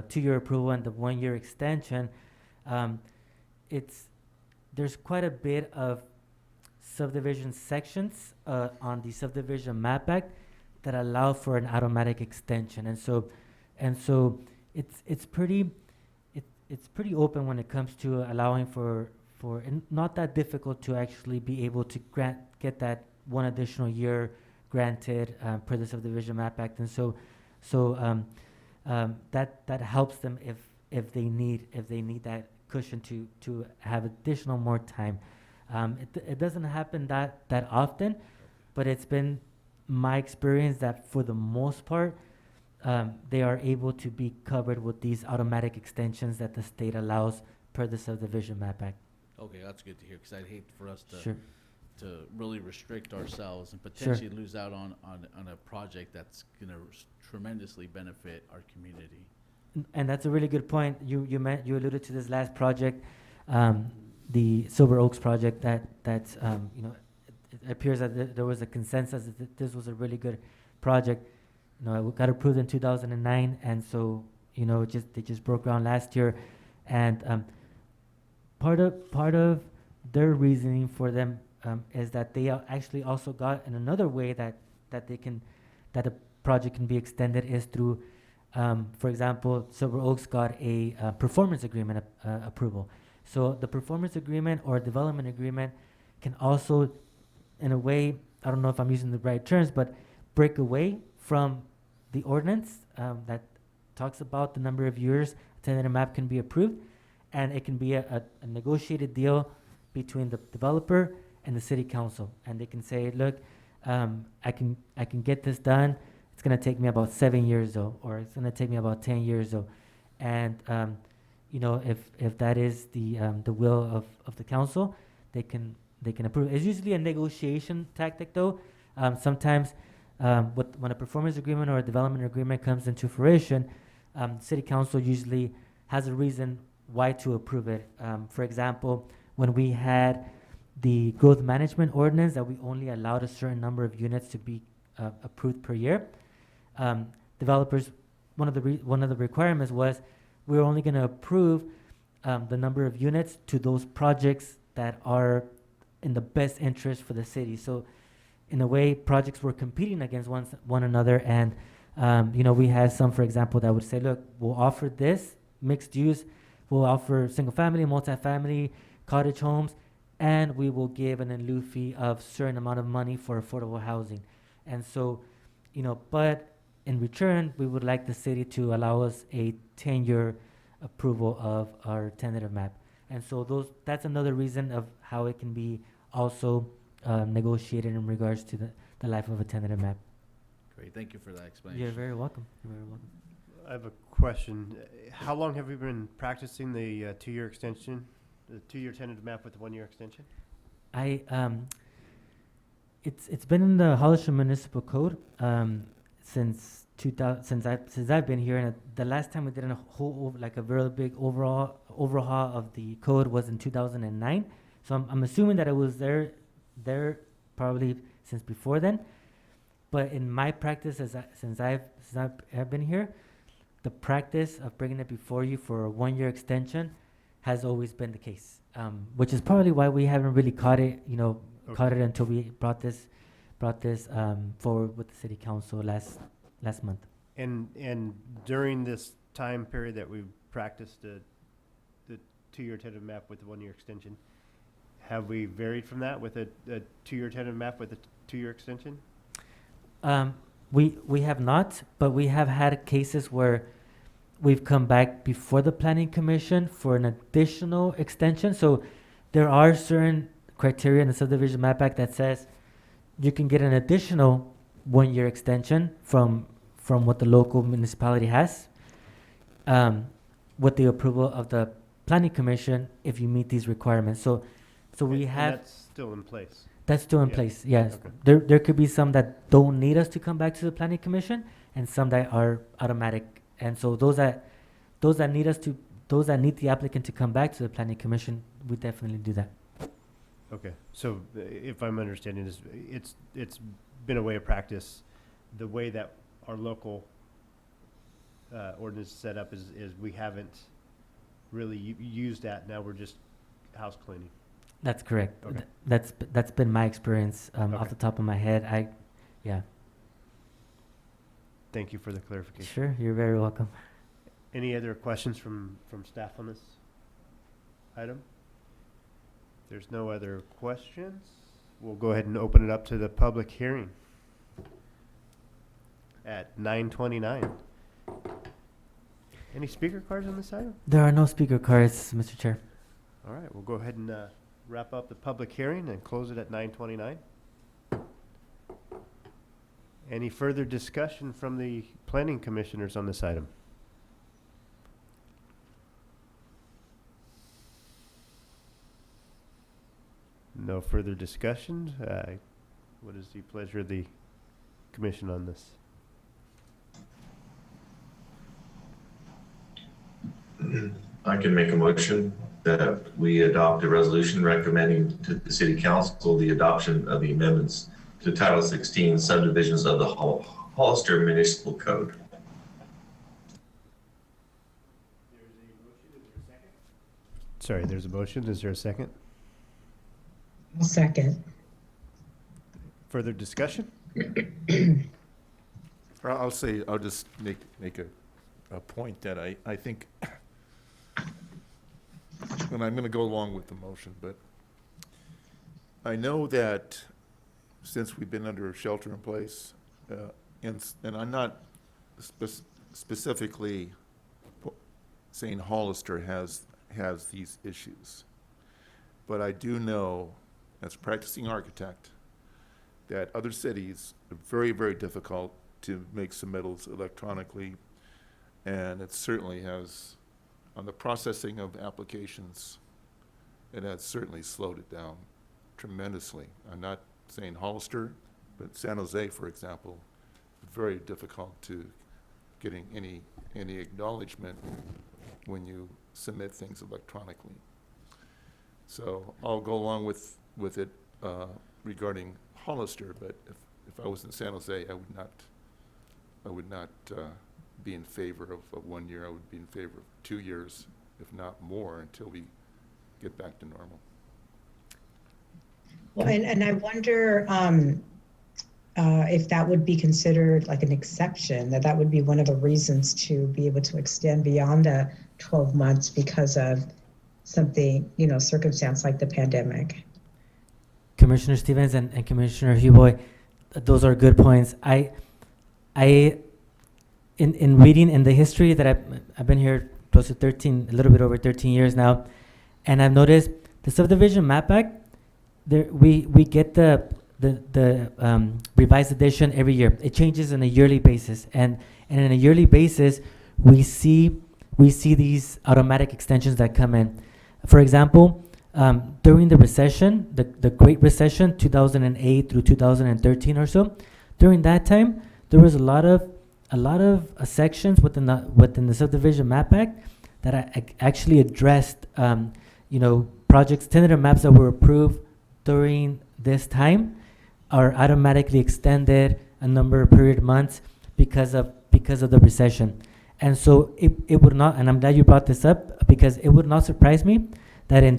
2-year approval and the 1-year extension, there's quite a bit of subdivision sections on the Subdivision Map Act that allow for an automatic extension, and so it's pretty open when it comes to allowing for and not that difficult to actually be able to get that 1 additional year granted per the Subdivision Map Act, and so that helps them if they need that cushion to have additional more time. It doesn't happen that often, but it's been my experience that for the most part, they are able to be covered with these automatic extensions that the state allows per the Subdivision Map Act. Okay, that's good to hear, because I'd hate for us to Sure. to really restrict ourselves and potentially lose out on a project that's going to tremendously benefit our community. And that's a really good point. You alluded to this last project, the Silver Oaks project. That's you know, it appears that there was a consensus that this was a really good project. You know, it got approved in 2009, and so you know, they just broke ground last year, and part of their reasoning for them is that they actually also got in another way that a project can be extended is through. For example, Silver Oaks got a performance agreement approval. So the performance agreement or development agreement can also, in a way, I don't know if I'm using the right terms, but break away from the ordinance that talks about the number of years a tentative map can be approved, and it can be a negotiated deal between the developer and the city council, and they can say, look, I can get this done. It's going to take me about 7 years though, or it's going to take me about 10 years though. And, you know, if that is the will of the council, they can approve. It's usually a negotiation tactic though. Sometimes when a performance agreement or a development agreement comes into fruition, city council usually has a reason why to approve it. For example, when we had the growth management ordinance that we only allowed a certain number of units to be approved per year, developers, one of the requirements was we're only going to approve the number of units to those projects that are in the best interest for the city. So in a way, projects were competing against one another, and you know, we had some, for example, that would say, look, we'll offer this mixed use, we'll offer single family, multifamily, cottage homes, and we will give an in lieu fee of certain amount of money for affordable housing. And so, you know, but in return, we would like the city to allow us a 10-year approval of our tentative map. And so that's another reason of how it can be also negotiated in regards to the life of a tentative map. Great, thank you for that explanation. You're very welcome. You're very welcome. I have a question. How long have you been practicing the 2-year extension, the 2-year tentative map with the 1-year extension? It's been in the Hollister Municipal Code since I've been here, and the last time we did a really big overhaul of the code was in 2009. So I'm assuming that it was there probably since before then. But in my practice, since I've been here, the practice of bringing it before you for a 1-year extension has always been the case, which is probably why we haven't really caught it, caught it until we brought this forward with the city council last month. And during this time period that we've practiced the 2-year tentative map with the 1-year extension, have we varied from that with a 2-year tentative map with a 2-year extension? We have not, but we have had cases where we've come back before the planning commission for an additional extension. So there are certain criteria in the subdivision map act that says you can get an additional 1-year extension from what the local municipality has, with the approval of the planning commission if you meet these requirements. So we have. That's still in place. That's still in place, yes. Okay. There could be some that don't need us to come back to the planning commission, and some that are automatic. And so those that need the applicant to come back to the planning commission, we definitely do that. Okay, so if I'm understanding this, it's been a way of practice. The way that our local ordinance is set up is we haven't really used that. Now we're just house cleaning. That's correct. Okay. That's been my experience off the top of my head. Yeah. Thank you for the clarification. Sure, you're very welcome. Any other questions from staff on this item? There's no other questions. We'll go ahead and open it up to the public hearing at 9:29. Any speaker cards on this item? There are no speaker cards, Mr. Chair. All right, we'll go ahead and wrap up the public hearing and close it at 9:29. Any further discussion from the planning commissioners on this item? No further discussion. What is the pleasure of the commission on this? I can make a motion that we adopt a resolution recommending to the city council the adoption of the amendments to Title 16 subdivisions of the Hollister Municipal Code. Sorry, there's a motion. Is there a second? I'll second. Further discussion? I'll just make a point that I think, and I'm going to go along with the motion, but I know that since we've been under shelter in place, and I'm not specifically saying Hollister has these issues, but I do know, as a practicing architect, that other cities are very, very difficult to make submittals electronically, and it certainly has, on the processing of applications, it has certainly slowed it down tremendously. I'm not saying Hollister, but San Jose, for example, very difficult to getting any acknowledgement when you submit things electronically. So I'll go along with it regarding Hollister, but if I was in San Jose, I would not be in favor of 1 year. I would be in favor of 2 years, if not more, until we get back to normal. Well, and I wonder if that would be considered like an exception, that would be one of the reasons to be able to extend beyond the 12 months because of something, circumstance like the pandemic. Commissioner Stevens and Commissioner Huboy, those are good points. In reading in the history that I've been here close to a little bit over 13 years now, and I've noticed the subdivision map act, we get the revised edition every year. It changes on a yearly basis, and on a yearly basis, we see these automatic extensions that come in. For example, during the recession, the Great Recession, 2008 through 2013 or so, during that time, there was a lot of sections within the subdivision map act that actually addressed projects, tentative maps that were approved during this time are automatically extended a number of period months because of the recession. And so it would not, and I'm glad you brought this up, because it would not surprise me that in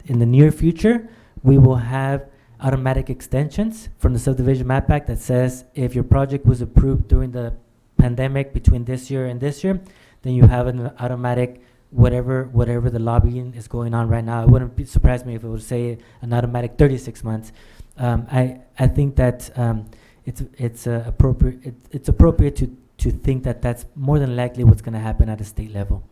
in the near future we will have automatic extensions from the Subdivision Map Act that says if your project was approved during the pandemic between this year and this year, then you have an automatic whatever the lobbying is going on right now. It wouldn't surprise me if it would say an automatic 36 months. I think that it's appropriate to think that that's more than likely what's going to happen at a state level.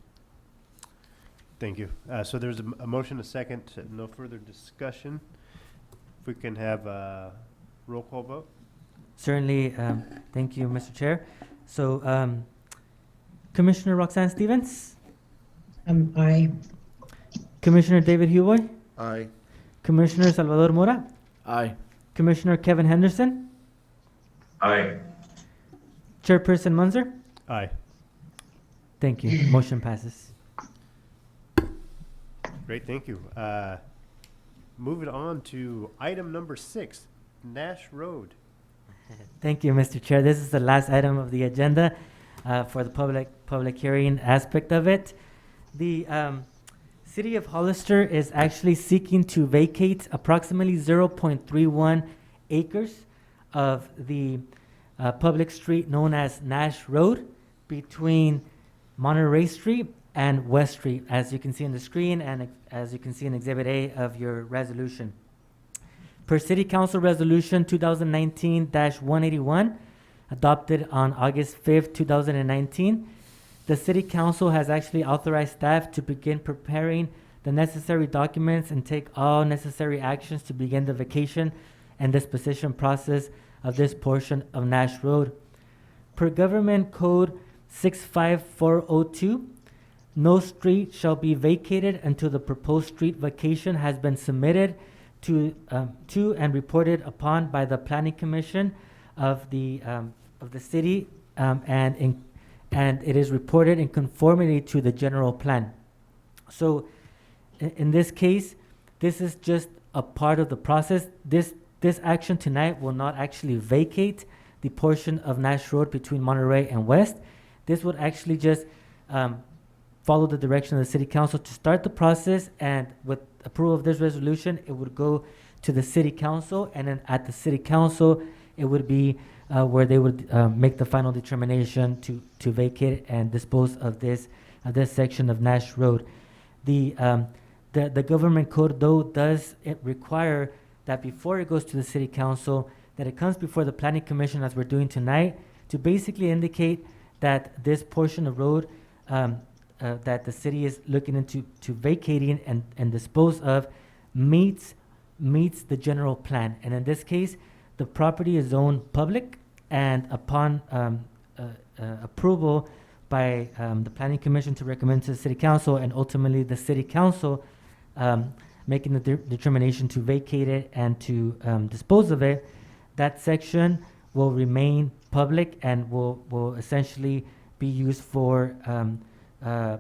Thank you. So there's a motion, a second, no further discussion. If we can have a roll call vote. Certainly. Thank you, Mr. Chair. So Commissioner Roxanne Stevens? Aye. Commissioner David Huboy? Aye. Commissioner Salvador Mora? Aye. Commissioner Kevin Henderson? Aye. Chairperson Munzer? Aye. Thank you. Motion passes. Great, thank you. Moving on to item number 6, Nash Road. Thank you, Mr. Chair. This is the last item of the agenda for the public hearing aspect of it. The City of Hollister is actually seeking to vacate approximately 0.31 acres of the public street known as Nash Road between Monterey Street and West Street, as you can see on the screen and as you can see in Exhibit A of your resolution. Per City Council Resolution 2019-181, adopted on August 5th, 2019, the City Council has actually authorized staff to begin preparing the necessary documents and take all necessary actions to begin the vacation and disposition process of this portion of Nash Road. Per Government Code 65402, no street shall be vacated until the proposed street vacation has been submitted to and reported upon by the Planning Commission of the city, and it is reported in conformity to the general plan. So, in this case, this is just a part of the process. This action tonight will not actually vacate the portion of Nash Road between Monterey and West. This would actually just follow the direction of the City Council to start the process, and with approval of this resolution, it would go to the City Council, and then at the City Council, it would be where they would make the final determination to vacate and dispose of this section of Nash Road. The Government Code, though, does require that before it goes to the City Council, that it comes before the Planning Commission, as we're doing tonight, to basically indicate that this portion of road that the city is looking into vacating and dispose of meets the general plan. And in this case, the property is zoned public, and upon approval by the Planning Commission to recommend to the City Council, and ultimately the City Council making the determination to vacate it and to dispose of it, that section will remain public and will essentially be used for the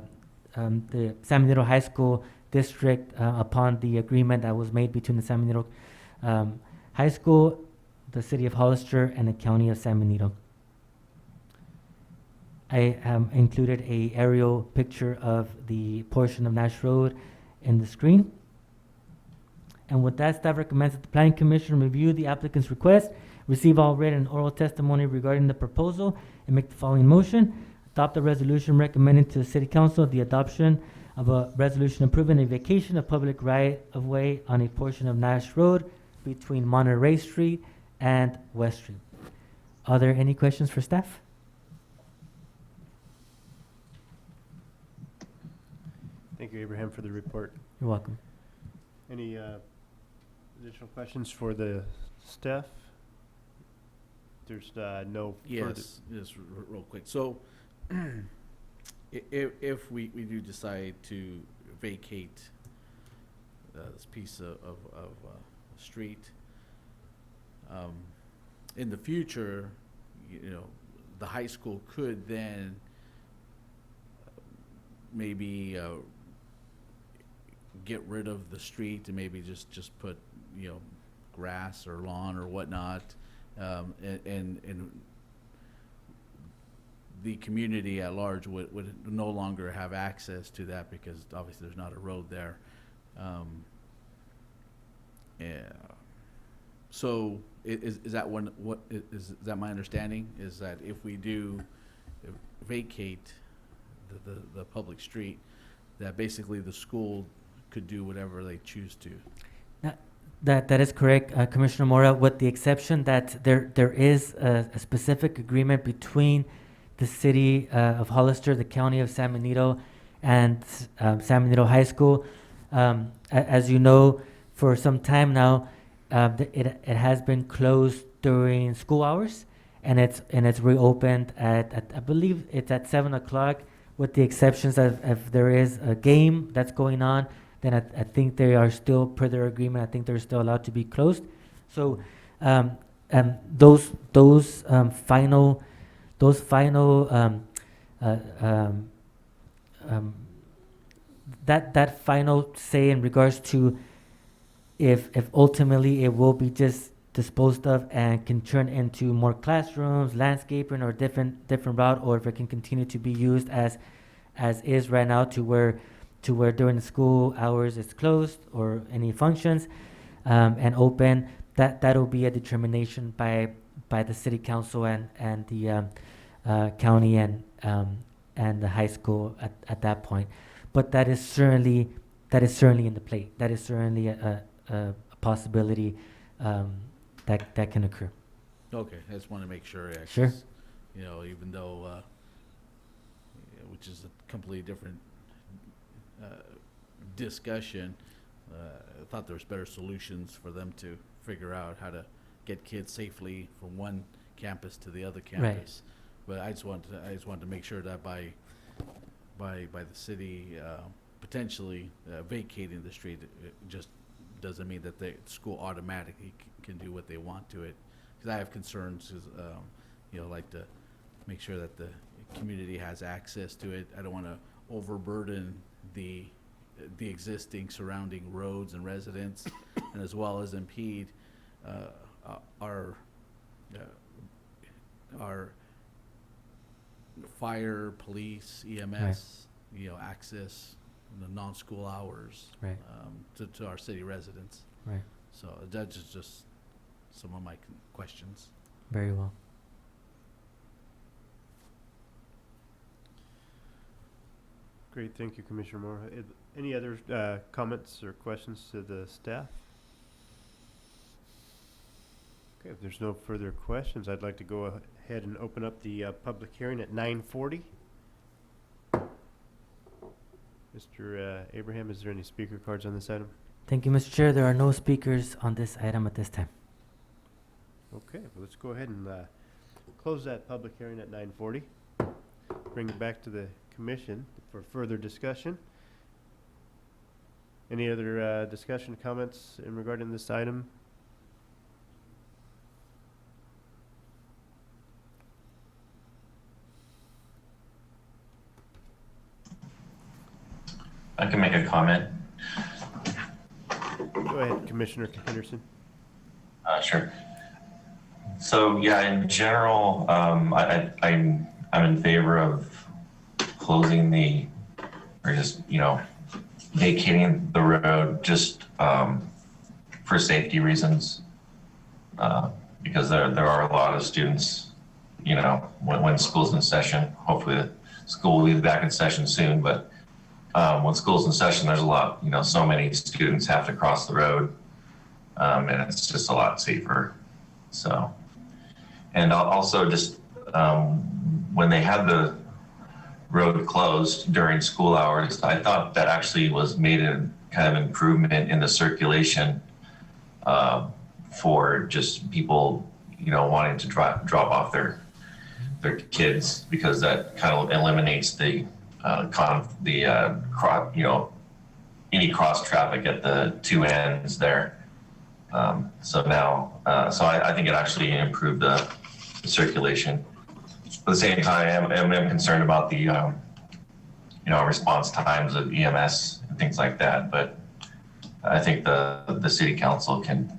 San Benito High School district upon the agreement that was made between the San Benito High School, the City of Hollister, and the County of San Benito. I included a aerial picture of the portion of Nash Road in the screen. And with that, staff recommends that the Planning Commission review the applicant's request, receive all written and oral testimony regarding the proposal, and make the following motion. Adopt a resolution recommending to the City Council the adoption of a resolution approving a vacation of public right-of-way on a portion of Nash Road between Monterey Street and West Street. Are there any questions for staff? Thank you, Abraham, for the report. You're welcome. Any additional questions for the staff? There's no further. Yes, real quick. So, if we do decide to vacate this piece of street, in the future, the high school could then maybe get rid of the street and maybe just put grass or lawn or whatnot, and the community at large would no longer have access to that because obviously there's not a road there. Yeah. So is that is that my understanding, is that if we do vacate the public street, that basically the school could do whatever they choose to? That is correct, Commissioner Mora, with the exception that there is a specific agreement between the City of Hollister, the County of San Benito, and San Benito High School. As you know, for some time now, it has been closed during school hours, and it's reopened at I believe it's at 7 o'clock, with the exceptions of if there is a game that's going on, then I think they are still, per their agreement, I think they're still allowed to be closed. So those final that final say in regards to if ultimately it will be just disposed of and can turn into more classrooms, landscaping, or different route, or if it can continue to be used as is right now, to where during the school hours it's closed, or any functions, and open, that'll be a determination by the city council and the county and the high school at that point. But that is certainly in the plate. That is certainly a possibility that can occur. Okay, I just want to make sure. Yeah, Sure. You know, even though, which is a completely different discussion, I thought there was better solutions for them to figure out how to get kids safely from one campus to the other campus. But I just wanted to make sure that by the city potentially vacating the street, it just doesn't mean that the school automatically can do what they want to it. Because I have concerns, like to make sure that the community has access to it. I don't want to overburden the existing surrounding roads and residents, and as well as impede our fire, police, EMS, access in the non-school hours, to our city residents. Right. So that's just some of my questions. Very well. Great, thank you, Commissioner Moore. Any other comments or questions to the staff? Okay, if there's no further questions, I'd like to go ahead and open up the public hearing at 9:40. Mr. Abraham, is there any speaker cards on this item? Thank you, Mr. Chair. There are no speakers on this item at this time. Okay, well, let's go ahead and close that public hearing at 9:40. Bring it back to the commission for further discussion. Any other discussion, comments in regarding this item? I can make a comment. Go ahead, Commissioner Henderson. Sure. So yeah, in general, I'm in favor of closing or just vacating the road just for safety reasons, because there are a lot of students, when school's in session. Hopefully the school will be back in session soon, but when school's in session, there's a lot, so many students have to cross the road, and it's just a lot safer. So, and also just when they had the road closed during school hours, I thought that actually was made a kind of improvement in the circulation for just people, wanting to drop off their kids, because that kind of eliminates the any cross traffic at the two ends there. So I think it actually improved the circulation. At the same time, I'm concerned about the response times of EMS and things like that. But I think the city council can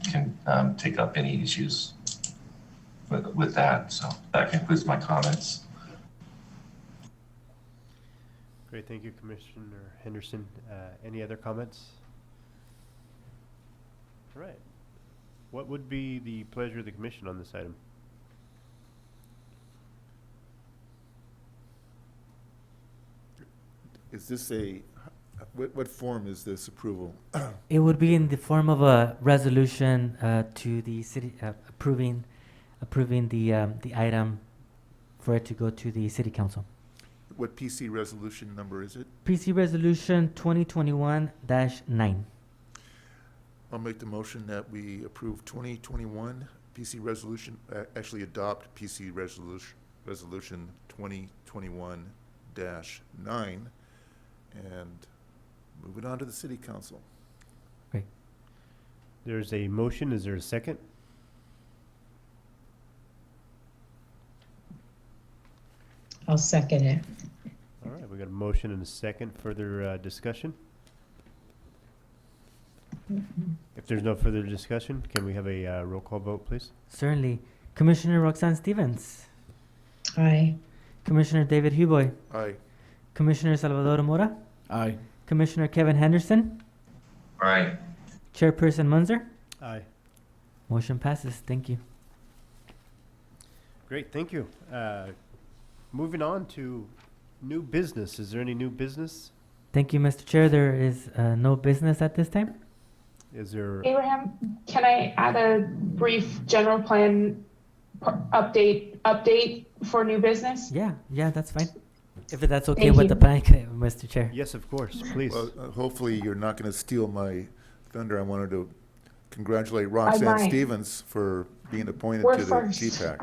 take up any issues with that. So that concludes my comments. Great, thank you, Commissioner Henderson. Any other comments? All right. What would be the pleasure of the commission on this item? Is this what form is this approval? It would be in the form of a resolution to the city approving the item for it to go to the city council. What PC resolution number is it? PC resolution 2021-9. I'll make the motion that we approve 2021 PC resolution, actually adopt PC resolution 2021-9 and move it on to the city council. Great. There's a motion. Is there a second? I'll second it. All right, we got a motion and a second. Further discussion? If there's no further discussion, can we have a roll call vote, please? Certainly. Commissioner Roxanne Stevens. Aye. Commissioner David Huboy. Aye. Commissioner Salvador Mora. Aye. Commissioner Kevin Henderson. Aye. Chairperson Munzer. Aye. Motion passes. Thank you. Great, thank you. Moving on to new business. Is there any new business? Thank you, Mr. Chair. There is no business at this time. Is there? Abraham, can I add a brief general plan update for new business? Yeah, that's fine. If that's okay Thank with you. the plan, Mr. Chair. Yes, of course, please. Well, hopefully you're not going to steal my thunder. I wanted to congratulate Roxanne might. Stevens for being appointed We're to the first. GPAC.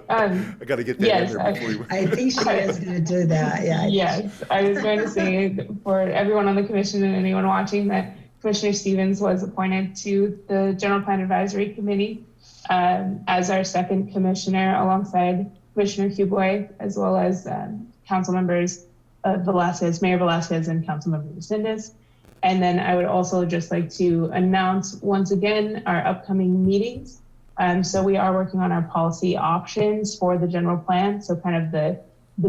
I got to get that yes, in there before we. I think she is going to do that. Yeah. Yes, I was going to say for everyone on the commission and anyone watching that Commissioner Stevens was appointed to the General Plan Advisory Committee as our second commissioner alongside Commissioner Huboy, as well as council members Velasquez, Mayor Velasquez, and Councilmember Resendez. And then I would also just like to announce once again our upcoming meetings. So we are working on our policy options for the general plan. So kind of the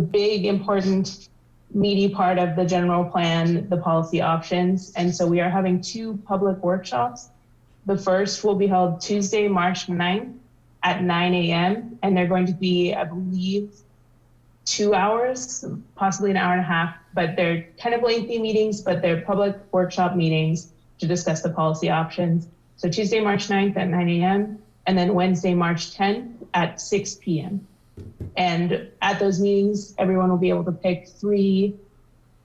big important meaty part of the general plan, the policy options. And so we are having 2 public workshops. The first will be held Tuesday, March 9th at 9 a.m. And they're going to be, I believe, 2 hours, possibly an hour and a half, but they're kind of lengthy meetings, but they're public workshop meetings to discuss the policy options. So Tuesday, March 9th at 9 a.m. and then Wednesday, March 10th at 6 p.m. And at those meetings, everyone will be able to pick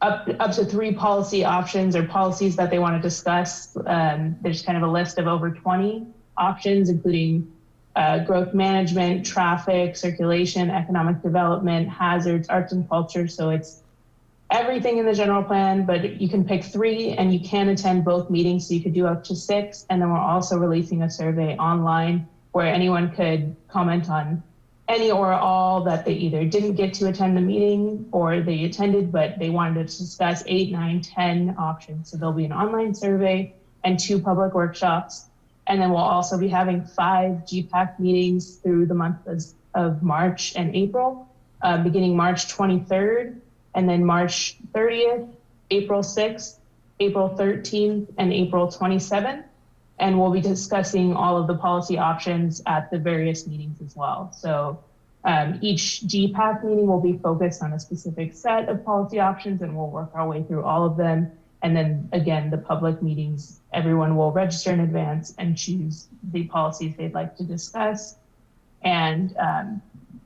up to three policy options or policies that they want to discuss. There's kind of a list of over 20 options, including growth management, traffic, circulation, economic development, hazards, arts and culture. So it's everything in the general plan, but you can pick 3 and you can attend both meetings. So you could do up to 6. And then we're also releasing a survey online where anyone could comment on any or all that they either didn't get to attend the meeting or they attended, but they wanted to discuss 8, 9, 10 options. So there'll be an online survey and 2 public workshops. And then we'll also be having 5 GPAC meetings through the month of March and April, beginning March 23rd, and then March 30th, April 6th, April 13th, and April 27th. And we'll be discussing all of the policy options at the various meetings as well. So each GPAC meeting will be focused on a specific set of policy options, and we'll work our way through all of them. And then again, the public meetings, everyone will register in advance and choose the policies they'd like to discuss. And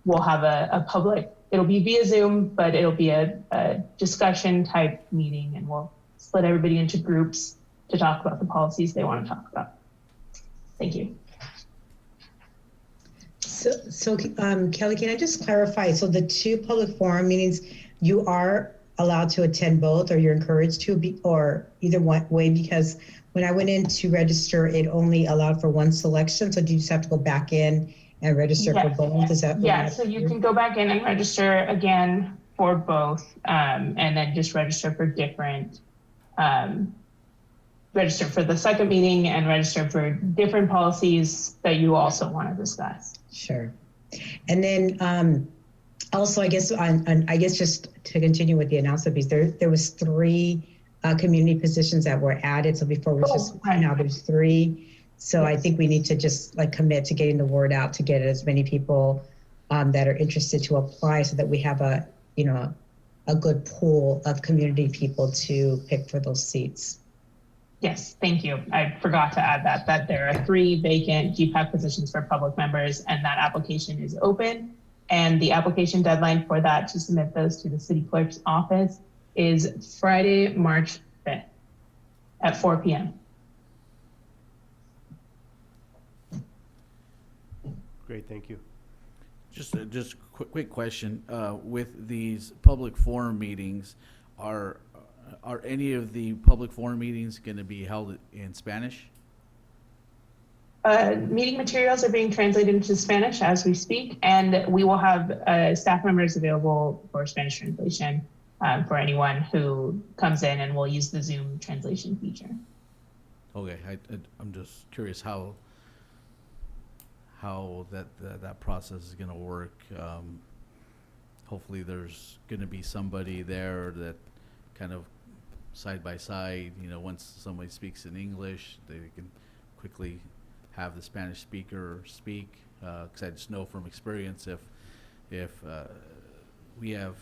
we'll have a public, it'll be via Zoom, but it'll be a discussion type meeting, and we'll split everybody into groups to talk about the policies they want to talk about. Thank you. So Kelly, can I just clarify? So the 2 public forum meetings, you are allowed to attend both, or you're encouraged to be, or either one way? Because when I went in to register, it only allowed for 1 selection. So do you just have to go back in and register for both? Is that So you can go back in and register again for both, and then just register for different, register for the second meeting and register for different policies that you also want to discuss. Sure. And then Also, I guess I guess just to continue with the announcement piece, there was 3 community positions that were added. So before was just now there's 3. So I think we need to just like commit to getting the word out to get as many people that are interested to apply, so that we have a a good pool of community people to pick for those seats. Yes, thank you. I forgot to add that there are 3 vacant GPAC positions for public members, and that application is open. And the application deadline for that to submit those to the city clerk's office is Friday, March 5th at 4 p.m. Great, thank you. Just quick question. With these public forum meetings, are any of the public forum meetings going to be held in Spanish? Meeting materials are being translated into Spanish as we speak, and we will have staff members available for Spanish translation for anyone who comes in, and we'll use the Zoom translation feature. Okay, I'm just curious how that process is going to work. Hopefully there's going to be somebody there that kind of side by side, once somebody speaks in English, they can quickly have the Spanish speaker speak, because I just know from experience if we have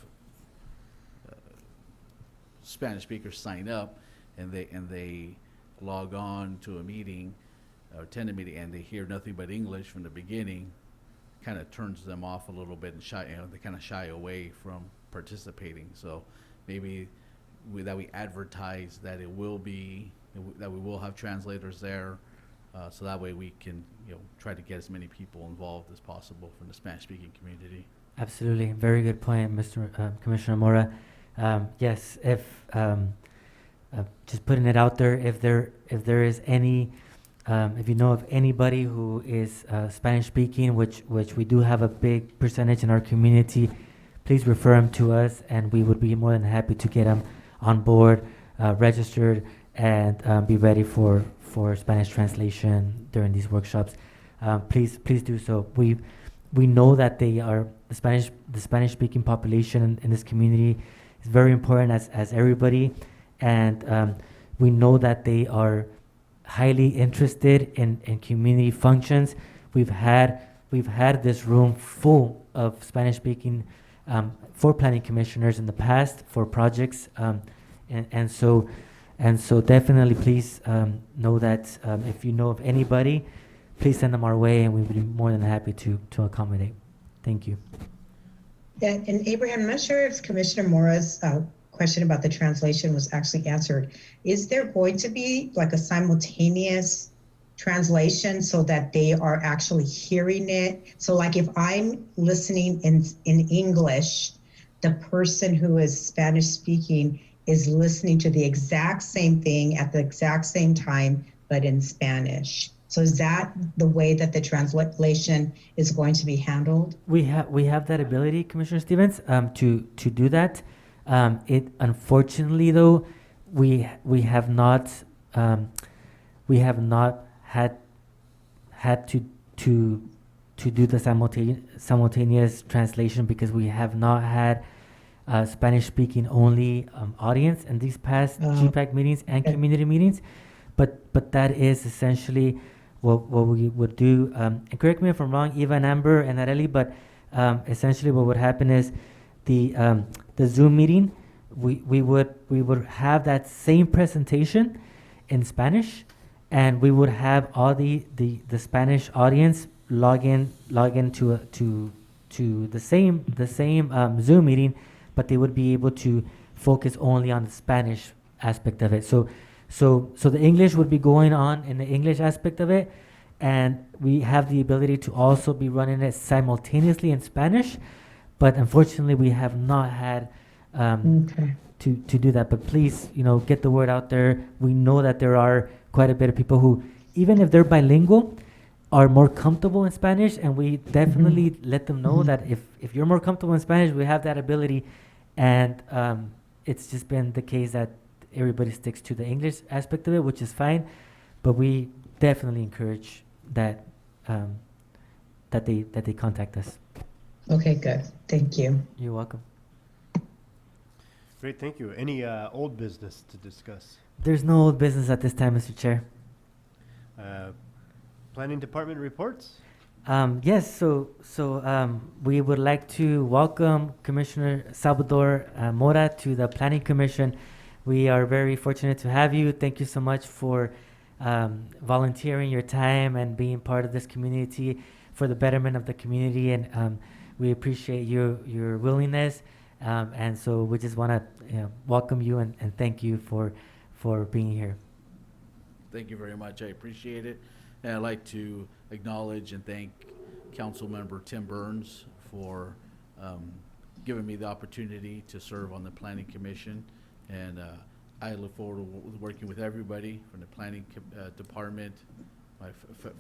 Spanish speakers sign up and they log on to a meeting or attend a meeting and they hear nothing but English from the beginning, kind of turns them off a little bit and they kind of shy away from participating. So maybe that we advertise that that we will have translators there. So that way we can, try to get as many people involved as possible from the Spanish-speaking community. Absolutely, very good point, Mr. Commissioner Mora. Yes, if just putting it out there, if there is any, if you know of anybody who is Spanish-speaking, which we do have a big percentage in our community, please refer them to us, and we would be more than happy to get them on board, registered, and be ready for Spanish translation during these workshops. Please do so. We know that they are the Spanish speaking population in this community is very important as everybody, and we know that they are highly interested in community functions. We've had this room full of Spanish speaking for planning commissioners in the past for projects, and so definitely please know that if you know of anybody, please send them our way, and we would be more than happy to accommodate. Thank you. Yeah, and Abraham, I'm not sure if Commissioner Mora's question about the translation was actually answered. Is there going to be like a simultaneous translation so that they are actually hearing it? So like if I'm listening in English, the person who is Spanish speaking is listening to the exact same thing at the exact same time, but in Spanish. So is that the way that the translation is going to be handled? We have that ability, Commissioner Stevens, to do that. It unfortunately though, we have not had to do the simultaneous translation because we have not had Spanish-speaking only audience in these past GPAC meetings and community meetings, but that is essentially what we would do. And correct me if I'm wrong, Eva and Amber and Areli, but essentially what would happen is the Zoom meeting, we would have that same presentation in Spanish, and we would have all the Spanish audience log in to the same Zoom meeting, but they would be able to focus only on the Spanish aspect of it. So the English would be going on in the English aspect of it, and we have the ability to also be running it simultaneously in Spanish, but unfortunately we have not had to do that. But please, get the word out there. We know that there are quite a bit of people who, even if they're bilingual, are more comfortable in Spanish, and we definitely let them know that if you're more comfortable in Spanish, we have that ability, and it's just been the case that everybody sticks to the English aspect of it, which is fine, but we definitely encourage that they contact us. Okay, good. Thank you. You're welcome. Great, thank you. Any old business to discuss? There's no old business at this time, Mr. Chair. Planning Department reports? Yes, so we would like to welcome Commissioner Salvador Mora to the Planning Commission. We are very fortunate to have you. Thank you so much for volunteering your time and being part of this community for the betterment of the community. And we appreciate your willingness. And so we just want to welcome you and thank you for being here. Thank you very much. I appreciate it. And I'd like to acknowledge and thank Councilmember Tim Burns for giving me the opportunity to serve on the Planning Commission. And I look forward to working with everybody from the Planning Department, my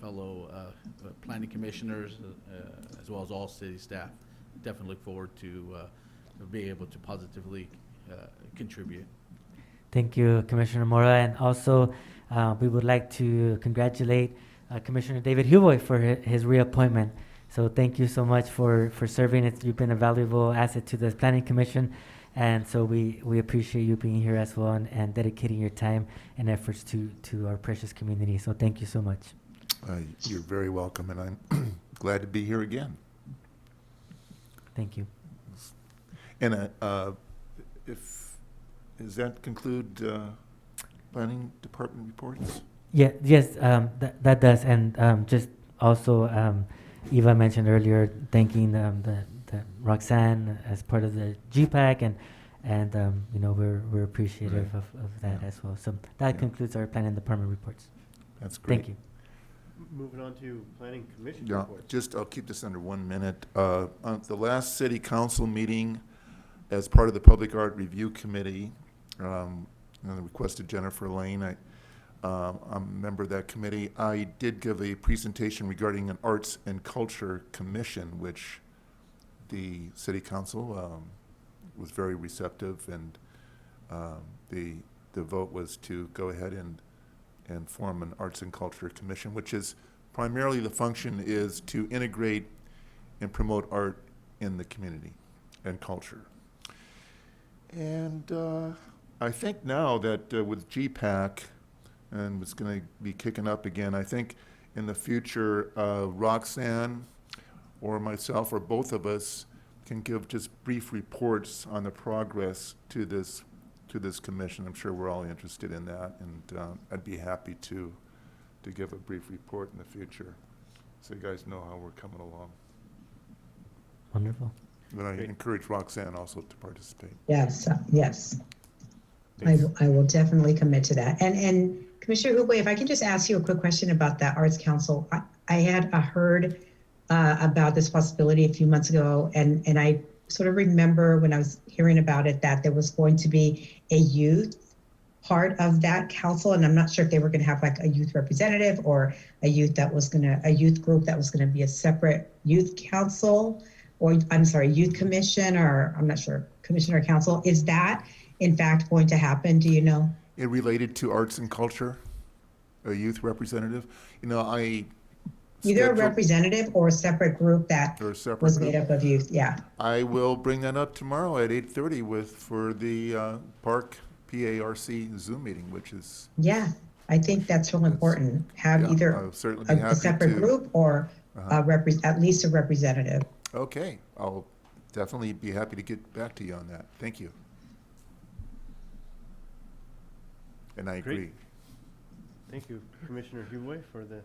fellow Planning Commissioners, as well as all city staff. Definitely look forward to being able to positively contribute. Thank you, Commissioner Mora. And also, we would like to congratulate Commissioner David Huboy for his reappointment. So thank you so much for serving. You've been a valuable asset to the Planning Commission. And so we appreciate you being here as well and dedicating your time and efforts to our precious community. So thank you so much. You're very welcome, and I'm glad to be here again. Thank you. And does that conclude Planning Department reports? Yeah, yes, that does. And just also, Eva mentioned earlier, thanking the Roxanne as part of the GPAC, and we're appreciative of that as well. So that concludes our Planning Department reports. That's great. Thank you. Moving on to Planning Commission Yeah, reports. I'll keep this under 1 minute. On the last city council meeting, as part of the Public Art Review Committee, on the request of Jennifer Lane, I'm a member of that committee. I did give a presentation regarding an Arts and Culture Commission, which the city council was very receptive, and the vote was to go ahead and form an Arts and Culture Commission, which is primarily the function is to integrate and promote art in the community and culture. And I think now that with GPAC, and it's going to be kicking up again, I think in the future, Roxanne or myself or both of us can give just brief reports on the progress to this commission. I'm sure we're all interested in that, and I'd be happy to give a brief report in the future, so you guys know how we're coming along. Wonderful. But I encourage Roxanne also to participate. Yes, yes. I will definitely commit to that. And Commissioner Huboy, if I can just ask you a quick question about that Arts Council. I had heard about this possibility a few months ago, and I sort of remember when I was hearing about it that there was going to be a youth part of that council, and I'm not sure if they were going to have like a youth representative or a youth group that was going to be a separate youth council, or I'm sorry, youth commission, or I'm not sure, commission or council. Is that in fact going to happen? Do you know? It related to arts and culture, a youth representative. Either a representative or a separate group that was made up of youth. Yeah. I will bring that up tomorrow at 8:30 for the PARC Zoom meeting, which is. Yeah, I think that's real important. Have either a separate group or at least a representative. Okay, I'll definitely be happy to get back to you on that. Thank you. And I agree. Great. Thank you, Commissioner Huboy, for the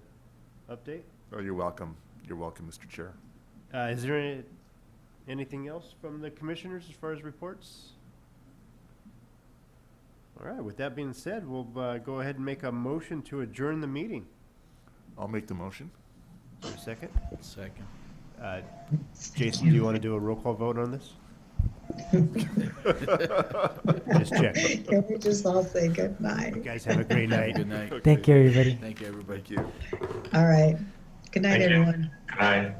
update. Oh, you're welcome. You're welcome, Mr. Chair. Is there anything else from the commissioners as far as reports? All right, with that being said, we'll go ahead and make a motion to adjourn the meeting. I'll make the motion. For a second? Second. Jason, do you want to do a roll call vote on this? Just check. Can we just all say good night? You guys have a great night. Good night. Thank you, everybody. Thank you, everybody. Thank you. All right. Good night, Thank you. everyone. Good night.